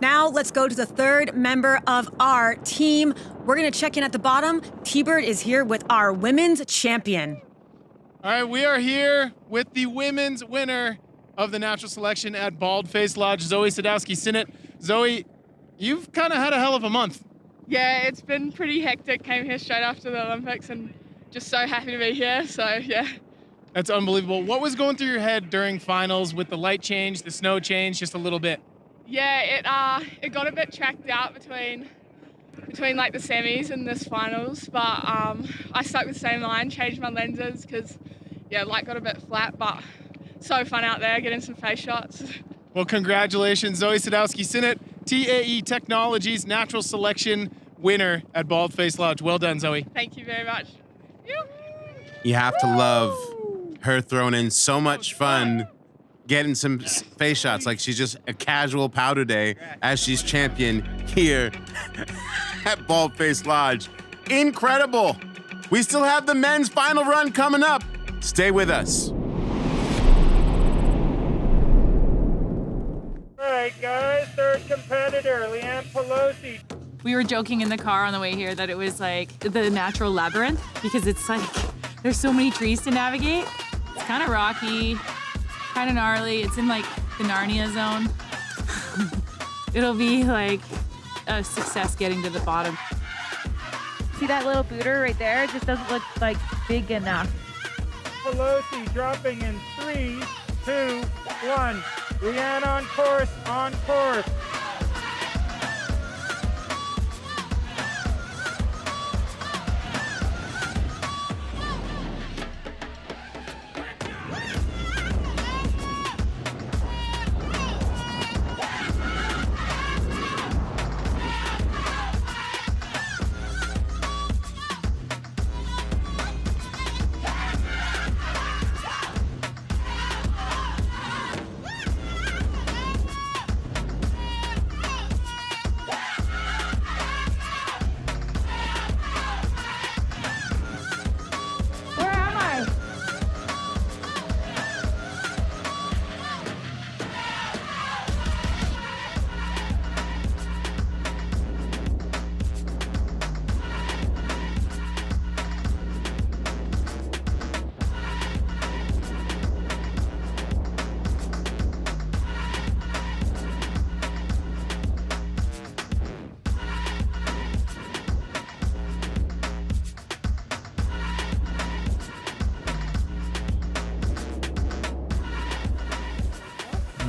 Now let's go to the third member of our team. We're going to check in at the bottom. T-Bird is here with our women's champion. All right, we are here with the women's winner of the Natural Selection at Baldface Lodge, Zoe Sadowski-Synnott. Zoe, you've kind of had a hell of a month. Yeah, it's been pretty hectic. Came here straight after the Olympics and just so happy to be here, so yeah. That's unbelievable. What was going through your head during finals with the light change, the snow change, just a little bit? Yeah, it got a bit tracked out between like the semis and this finals, but I stuck with the same line, changed my lenses because yeah, light got a bit flat, but so fun out there getting some face shots. Well, congratulations, Zoe Sadowski-Synnott, TAE Technologies Natural Selection winner at Baldface Lodge. Well done, Zoe. Thank you very much. You have to love her throwing in so much fun, getting some face shots like she's just a casual powder day as she's champion here at Baldface Lodge. Incredible. We still have the men's final run coming up. Stay with us. All right, guys, third competitor, Leanne Pelosi. We were joking in the car on the way here that it was like the natural labyrinth because it's like there's so many trees to navigate. It's kind of rocky, kind of gnarly. It's in like the Narnia zone. It'll be like success getting to the bottom. See that little booter right there? It just doesn't look like big enough. Pelosi dropping in 3, 2, 1. Leanne on course, on course.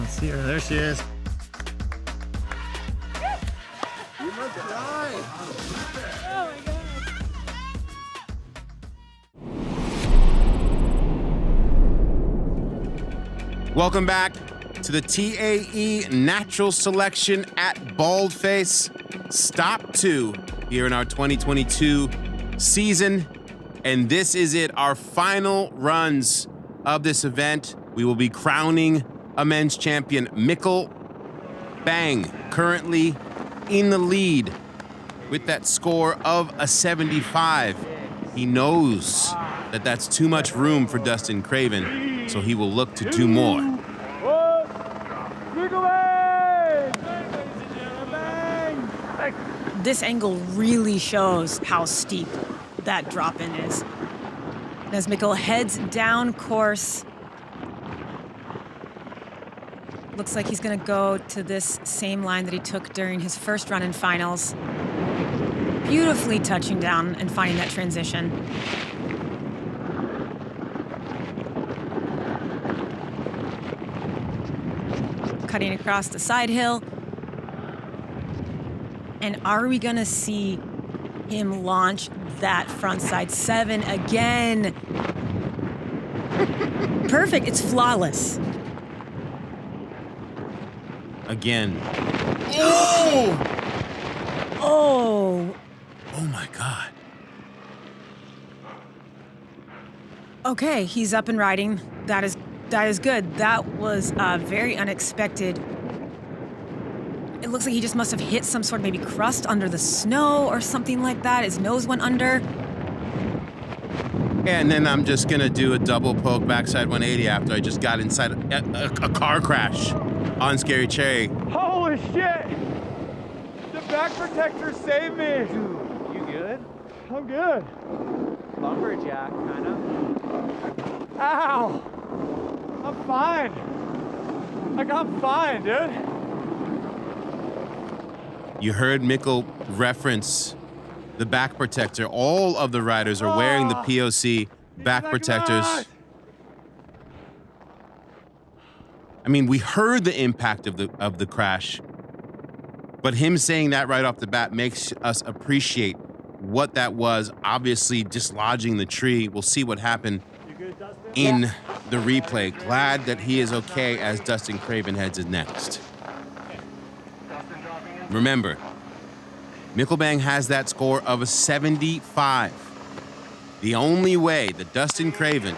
See her. There she is. Welcome back to the TAE Natural Selection at Baldface. Stop 2 here in our 2022 season. And this is it, our final runs of this event. We will be crowning a men's champion. Mikkel Bang currently in the lead with that score of a 75. He knows that that's too much room for Dustin Craven, so he will look to do more. This angle really shows how steep that drop-in is. As Mikkel heads down course, looks like he's gonna go to this same line that he took during his first run in finals. Beautifully touching down and finding that transition. Cutting across the side hill. And are we gonna see him launch that frontside 7 again? Perfect, it's flawless. Again. Oh! Oh! Oh my God. Okay, he's up and riding. That is good. That was very unexpected. It looks like he just must have hit some sort of maybe crust under the snow or something like that. His nose went under. And then I'm just gonna do a double poke backside 180 after I just got inside a car crash on Scary Cherry. Holy shit! The back protector saved me! Dude, you good? I'm good. Lumberjack, kind of. Ow! I'm fine. Like, I'm fine, dude. You heard Mikkel reference the back protector. All of the riders are wearing the POC back protectors. I mean, we heard the impact of the crash, but him saying that right off the bat makes us appreciate what that was. Obviously, dislodging the tree. We'll see what happened in the replay. Glad that he is okay as Dustin Craven heads in next. Remember, Mikkelbang has that score of a 75. The only way that Dustin Craven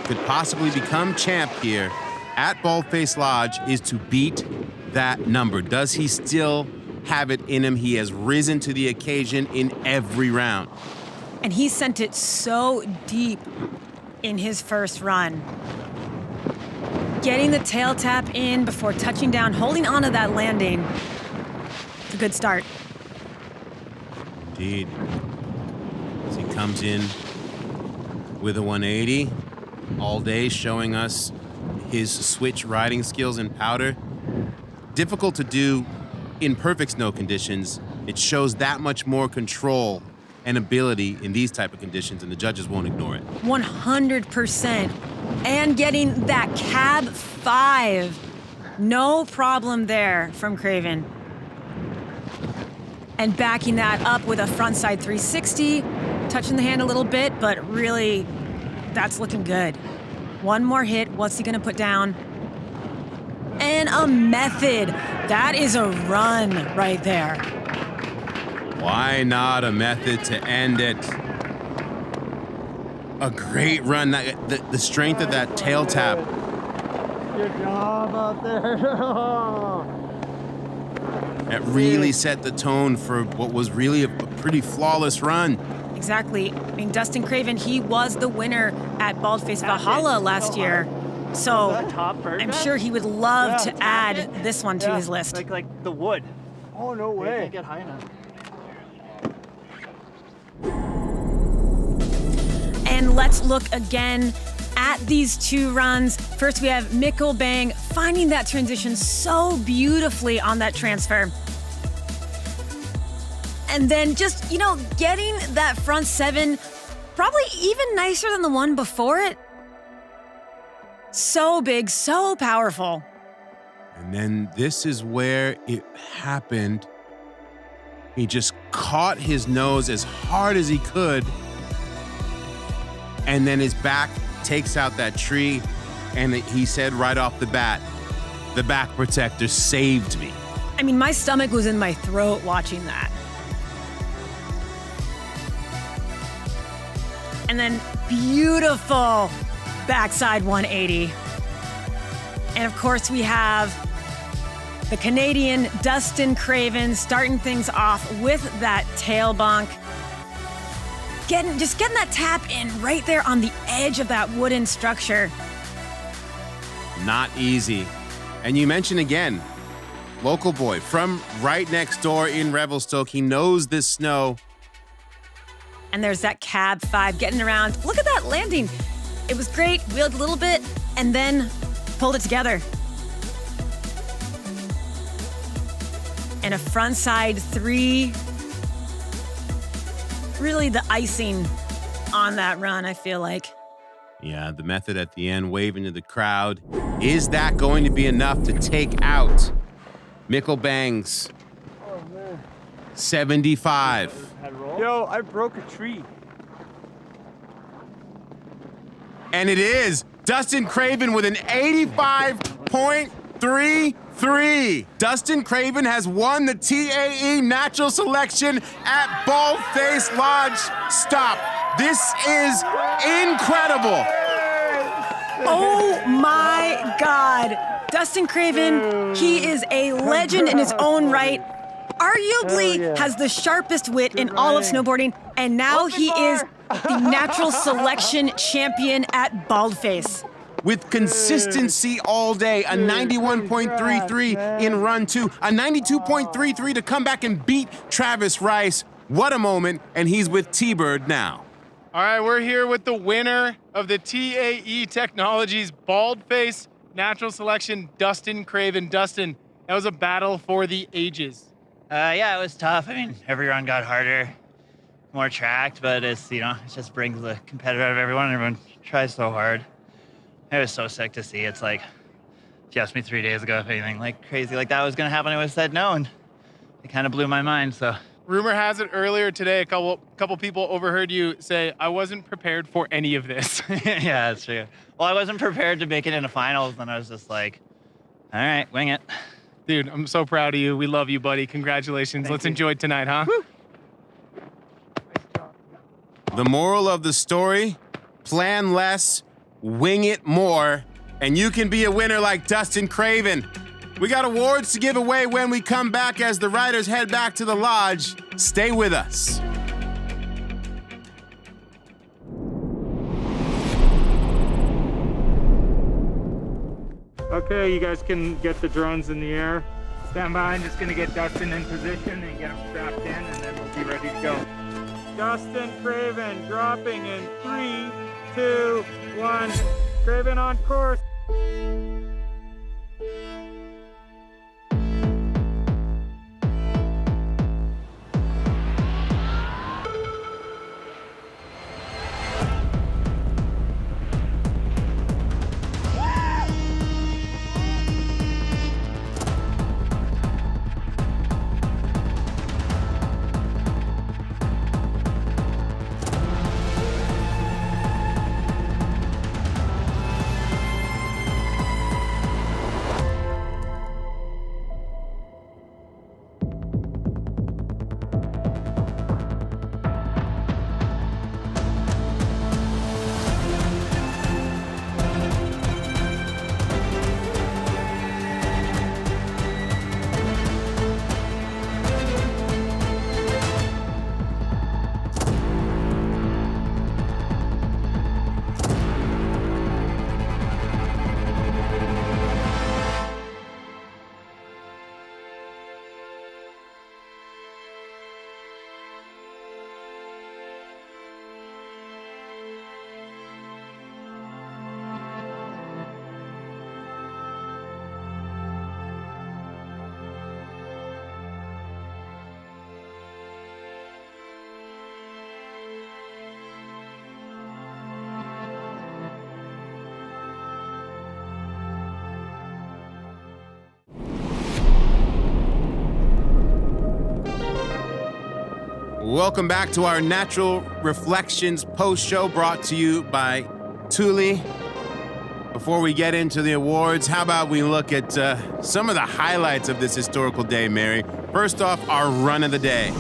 could possibly become champ here at Baldface Lodge is to beat that number. Does he still have it in him? He has risen to the occasion in every round. And he sent it so deep in his first run. Getting the tail tap in before touching down, holding onto that landing. It's a good start. Indeed. As he comes in with a 180 all day, showing us his switch riding skills in powder. Difficult to do in perfect snow conditions, it shows that much more control and ability in these type of conditions, and the judges won't ignore it. 100%. And getting that cab 5. No problem there from Craven. And backing that up with a frontside 360, touching the hand a little bit, but really, that's looking good. One more hit, what's he gonna put down? And a method. That is a run right there. Why not a method to end it? A great run. The strength of that tail tap. Good job out there. That really set the tone for what was really a pretty flawless run. Exactly. I mean, Dustin Craven, he was the winner at Baldface Valhalla last year. So I'm sure he would love to add this one to his list. Like the wood. Oh, no way. Can't get high enough. And let's look again at these two runs. First, we have Mikkel Bang finding that transition so beautifully on that transfer. And then just, getting that front 7, probably even nicer than the one before it. So big, so powerful. And then this is where it happened. He just caught his nose as hard as he could. And then his back takes out that tree. And he said right off the bat, the back protector saved me. I mean, my stomach was in my throat watching that. And then beautiful backside 180. And of course we have the Canadian Dustin Craven starting things off with that tail bonk. Just getting that tap in right there on the edge of that wooden structure. Not easy. And you mentioned again, local boy from right next door in Revelstoke. He knows this snow. And there's that cab 5 getting around. Look at that landing. It was great, wheeled a little bit, and then pulled it together. And a frontside 3. Really the icing on that run, I feel like. Yeah, the method at the end, waving to the crowd. Is that going to be enough to take out Mikkel Bang's 75? Yo, I broke a tree. And it is Dustin Craven with an 85.33. Dustin Craven has won the TAE Natural Selection at Baldface Lodge. Stop. This is incredible. Oh my God. Dustin Craven, he is a legend in his own right. Arguably has the sharpest wit in all of snowboarding, and now he is the natural selection champion at Baldface. With consistency all day, a 91.33 in run 2, a 92.33 to come back and beat Travis Rice. What a moment, and he's with T-Bird now. All right, we're here with the winner of the TAE Technologies Baldface Natural Selection, Dustin Craven. Dustin, that was a battle for the ages. Yeah, it was tough. I mean, every run got harder, more tracked, but it just brings the competitor out of everyone. Everyone tries so hard. It was so sick to see. It's like, if you asked me 3 days ago if anything like crazy like that was gonna happen, I would have said no, and it kind of blew my mind, so. Rumor has it earlier today, a couple people overheard you say, I wasn't prepared for any of this. Yeah, that's true. Well, I wasn't prepared to make it into finals, and I was just like, all right, wing it. Dude, I'm so proud of you. We love you, buddy. Congratulations. Let's enjoy tonight, huh? Woo. The moral of the story, plan less, wing it more, and you can be a winner like Dustin Craven. We got awards to give away when we come back as the riders head back to the lodge. Stay with us. Okay, you guys can get the drones in the air. Stand by, I'm just gonna get Dustin in position and get him strapped in, and then we'll be ready to go. Dustin Craven dropping in 3, 2, 1. Craven on course. Welcome back to our Natural Reflections post-show brought to you by Thule. Before we get into the awards, how about we look at some of the highlights of this historical day, Mary? First off, our run of the day.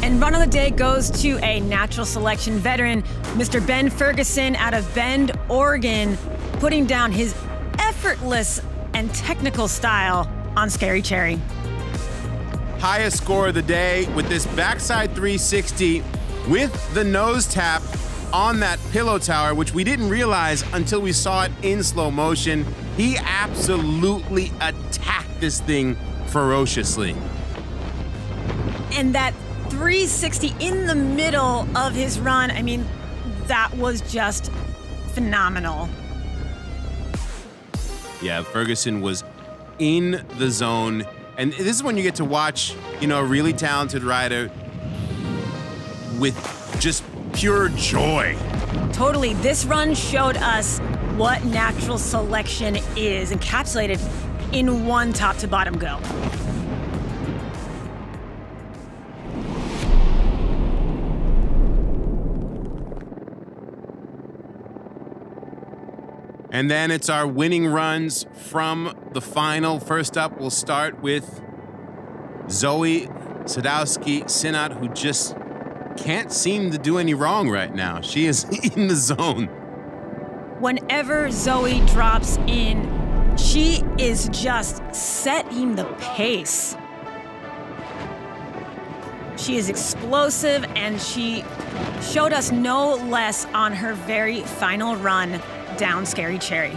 And run of the day goes to a Natural Selection veteran, Mr. Ben Ferguson out of Bend, Oregon, putting down his effortless and technical style on Scary Cherry. Highest score of the day with this backside 360 with the nose tap on that pillow tower, which we didn't realize until we saw it in slow motion. He absolutely attacked this thing ferociously. And that 360 in the middle of his run, I mean, that was just phenomenal. Yeah, Ferguson was in the zone. And this is when you get to watch, a really talented rider with just pure joy. Totally. This run showed us what natural selection is, encapsulated in one top to bottom go. And then it's our winning runs from the final. First up, we'll start with Zoe Sadowski-Sinat, who just can't seem to do any wrong right now. She is in the zone. Whenever Zoe drops in, she is just setting the pace. She is explosive, and she showed us no less on her very final run down Scary Cherry.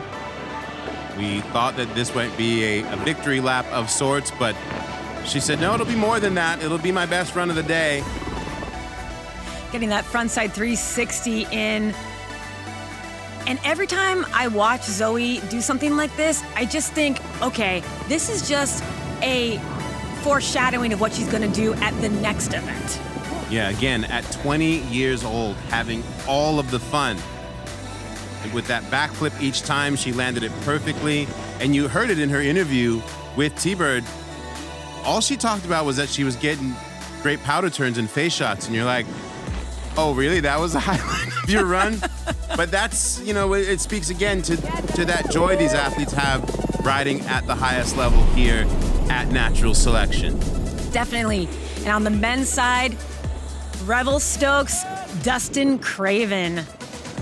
We thought that this might be a victory lap of sorts, but she said, no, it'll be more than that. It'll be my best run of the day. Getting that frontside 360 in. And every time I watch Zoe do something like this, I just think, okay, this is just a foreshadowing of what she's gonna do at the next event. Yeah, again, at 20 years old, having all of the fun. And with that backflip each time, she landed it perfectly. And you heard it in her interview with T-Bird. All she talked about was that she was getting great powder turns and face shots. And you're like, oh, really? That was the highlight of your run? But that's, it speaks again to that joy these athletes have riding at the highest level here at Natural Selection. Definitely. And on the men's side, Revel Stokes, Dustin Craven,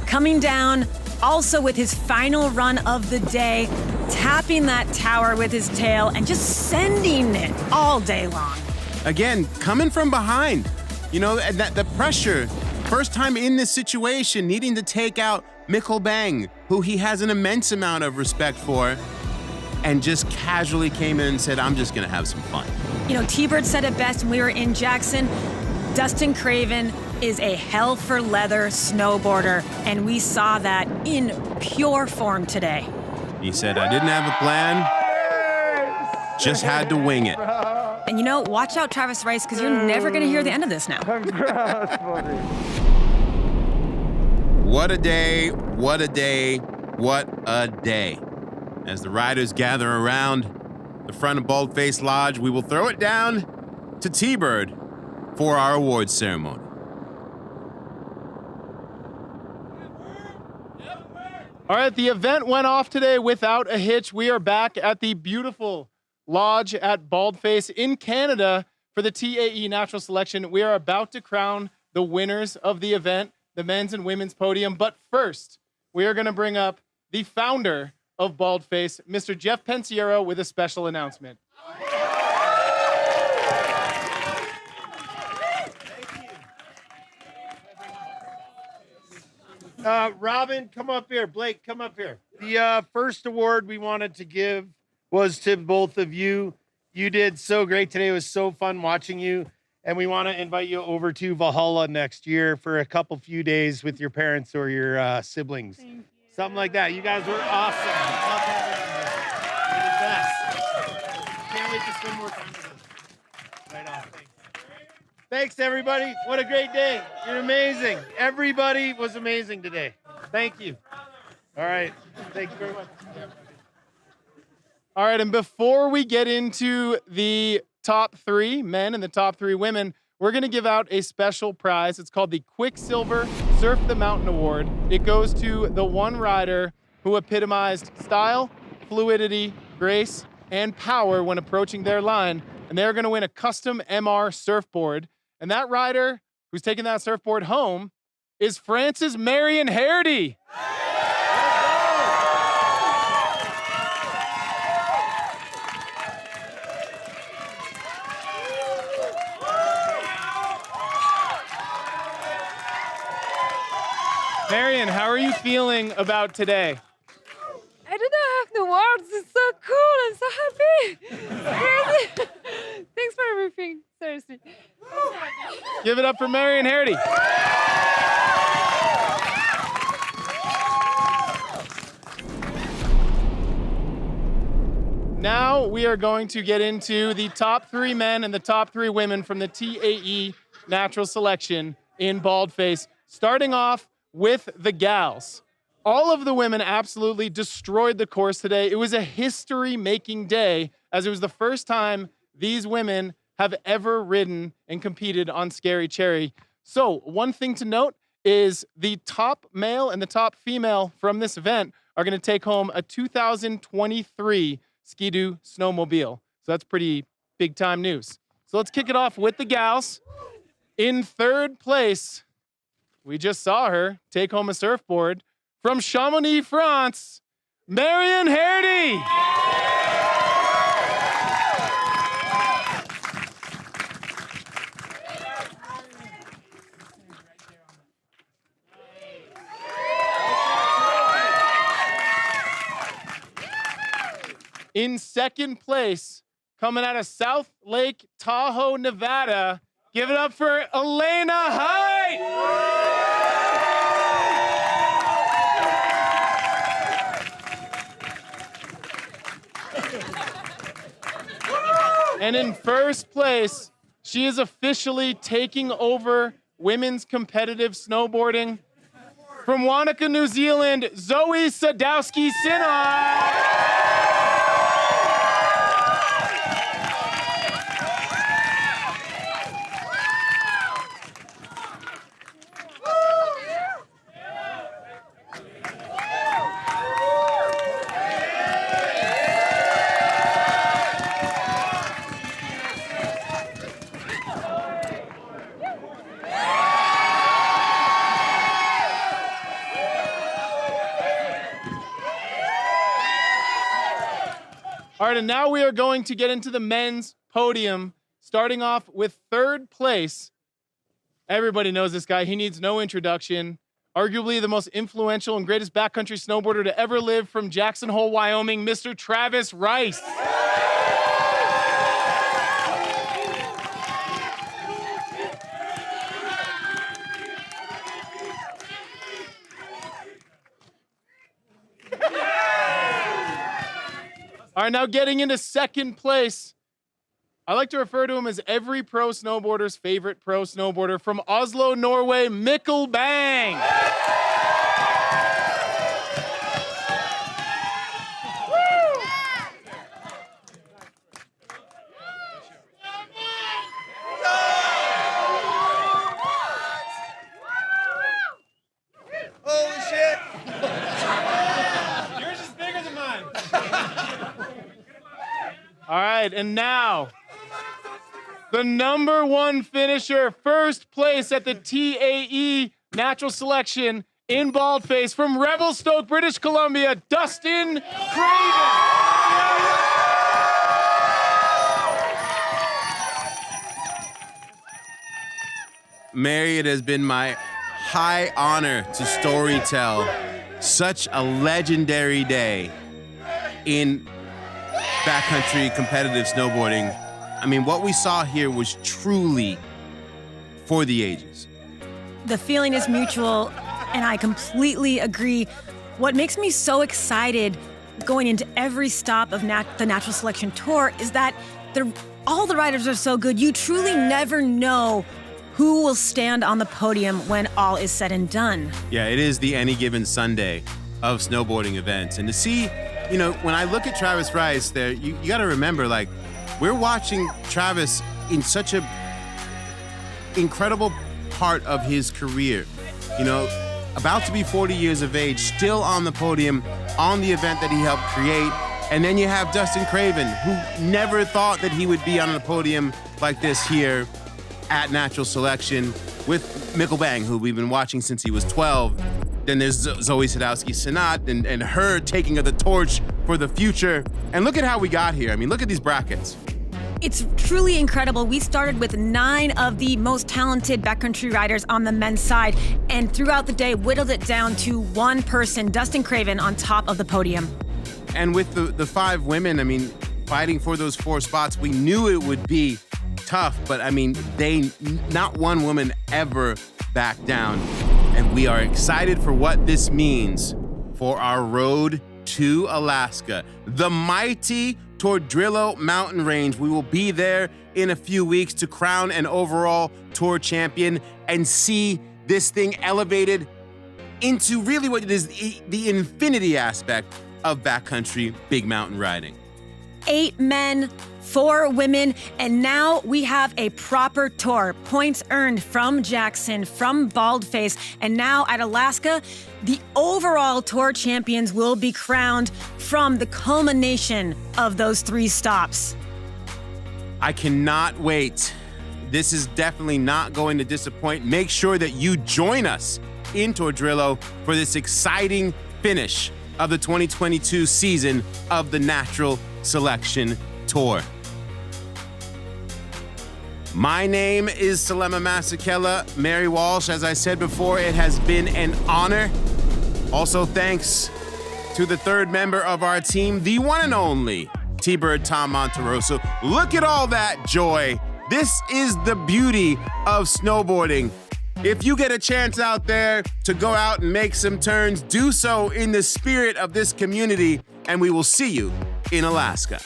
coming down also with his final run of the day, tapping that tower with his tail and just sending it all day long. Again, coming from behind, and that the pressure, first time in this situation, needing to take out Mikkel Bang, who he has an immense amount of respect for, and just casually came in and said, I'm just gonna have some fun. T-Bird said it best when we were in Jackson. Dustin Craven is a hell for leather snowboarder, and we saw that in pure form today. He said, I didn't have a plan, just had to wing it. And watch out, Travis Rice, because you're never going to hear the end of this now. What a day, what a day, what a day. As the riders gather around the front of Baldface Lodge, we will throw it down to T-Bird for our awards ceremony. All right, the event went off today without a hitch. We are back at the beautiful lodge at Baldface in Canada for the TAE Natural Selection. We are about to crown the winners of the event, the men's and women's podium. But first, we are going to bring up the founder of Baldface, Mr. Jeff Pensiero, with a special announcement. Robin, come up here. Blake, come up here. The first award we wanted to give was to both of you. You did so great today. It was so fun watching you. And we want to invite you over to Valhalla next year for a few days with your parents or your siblings. Something like that. You guys were awesome. Love having you. You're the best. Can't wait to spend more time with you. Right on. Thanks. Thanks, everybody. What a great day. You're amazing. Everybody was amazing today. Thank you. All right. Thank you very much. All right, and before we get into the top 3 men and the top 3 women, we're going to give out a special prize. It's called the Quicksilver Surf the Mountain Award. It goes to the one rider who epitomized style, fluidity, grace, and power when approaching their line. And they're going to win a custom MR surfboard. And that rider who's taking that surfboard home is France's Marion Hardy. Marion, how are you feeling about today? I don't have the words. It's so cool. I'm so happy. Crazy. Thanks for everything. Seriously. Give it up for Marion Hardy. Now we are going to get into the top 3 men and the top 3 women from the TAE Natural Selection in Baldface, starting off with the gals. All of the women absolutely destroyed the course today. It was a history-making day, as it was the first time these women have ever ridden and competed on Scary Cherry. So one thing to note is the top male and the top female from this event are going to take home a 2023 Ski-Doo snowmobile. So that's pretty big-time news. So let's kick it off with the gals. In third place, we just saw her take home a surfboard from Chamonix, France, Marion Hardy. In second place, coming out of South Lake Tahoe, Nevada, give it up for Elena Height. And in first place, she is officially taking over women's competitive snowboarding from Wanaka, New Zealand, Zoe Sadowski-Sinnock. All right, and now we are going to get into the men's podium, starting off with third place. Everybody knows this guy. He needs no introduction. Arguably the most influential and greatest backcountry snowboarder to ever live from Jackson Hole, Wyoming, Mr. Travis Rice. All right, now getting into second place. I like to refer to him as every pro snowboarder's favorite pro snowboarder from Oslo, Norway, Mikkel Bang. Holy shit! Yours is bigger than mine. All right, and now the number 1 finisher, first place at the TAE Natural Selection in Baldface from Revelstoke, British Columbia, Dustin Craven. Mary, it has been my high honor to storytell such a legendary day in backcountry competitive snowboarding. I mean, what we saw here was truly for the ages. The feeling is mutual, and I completely agree. What makes me so excited going into every stop of the Natural Selection Tour is that all the riders are so good. You truly never know who will stand on the podium when all is said and done. Yeah, it is the any given Sunday of snowboarding events. And to see, you know, when I look at Travis Rice there, you got to remember, like, we're watching Travis in such a incredible part of his career. You know, about to be 40 years of age, still on the podium, on the event that he helped create. And then you have Dustin Craven, who never thought that he would be on a podium like this here at Natural Selection with Mikkel Bang, who we've been watching since he was 12. Then there's Zoe Sadowski-Synnott and her taking the torch for the future. And look at how we got here. I mean, look at these brackets. It's truly incredible. We started with 9 of the most talented backcountry riders on the men's side, and throughout the day whittled it down to one person, Dustin Craven, on top of the podium. And with the 5 women, I mean, fighting for those 4 spots, we knew it would be tough, but I mean, not one woman ever backed down. And we are excited for what this means for our road to Alaska. The mighty Tordrillo mountain range. We will be there in a few weeks to crown an overall tour champion and see this thing elevated into really what it is, the infinity aspect of backcountry big mountain riding. 8 men, 4 women, and now we have a proper tour. Points earned from Jackson, from Baldface, and now at Alaska, the overall tour champions will be crowned from the culmination of those 3 stops. I cannot wait. This is definitely not going to disappoint. Make sure that you join us in Tordrillo for this exciting finish of the 2022 season of the Natural Selection Tour. My name is Salema Masekela. Mary Walsh, as I said before, it has been an honor. Also, thanks to the 3rd member of our team, the one and only T-Bird Tom Monteroso. Look at all that joy. This is the beauty of snowboarding. If you get a chance out there to go out and make some turns, do so in the spirit of this community, and we will see you in Alaska.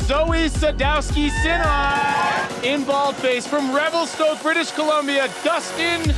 Zoe Sadowski-Synnott in Baldface from Revelstoke, British Columbia, Dustin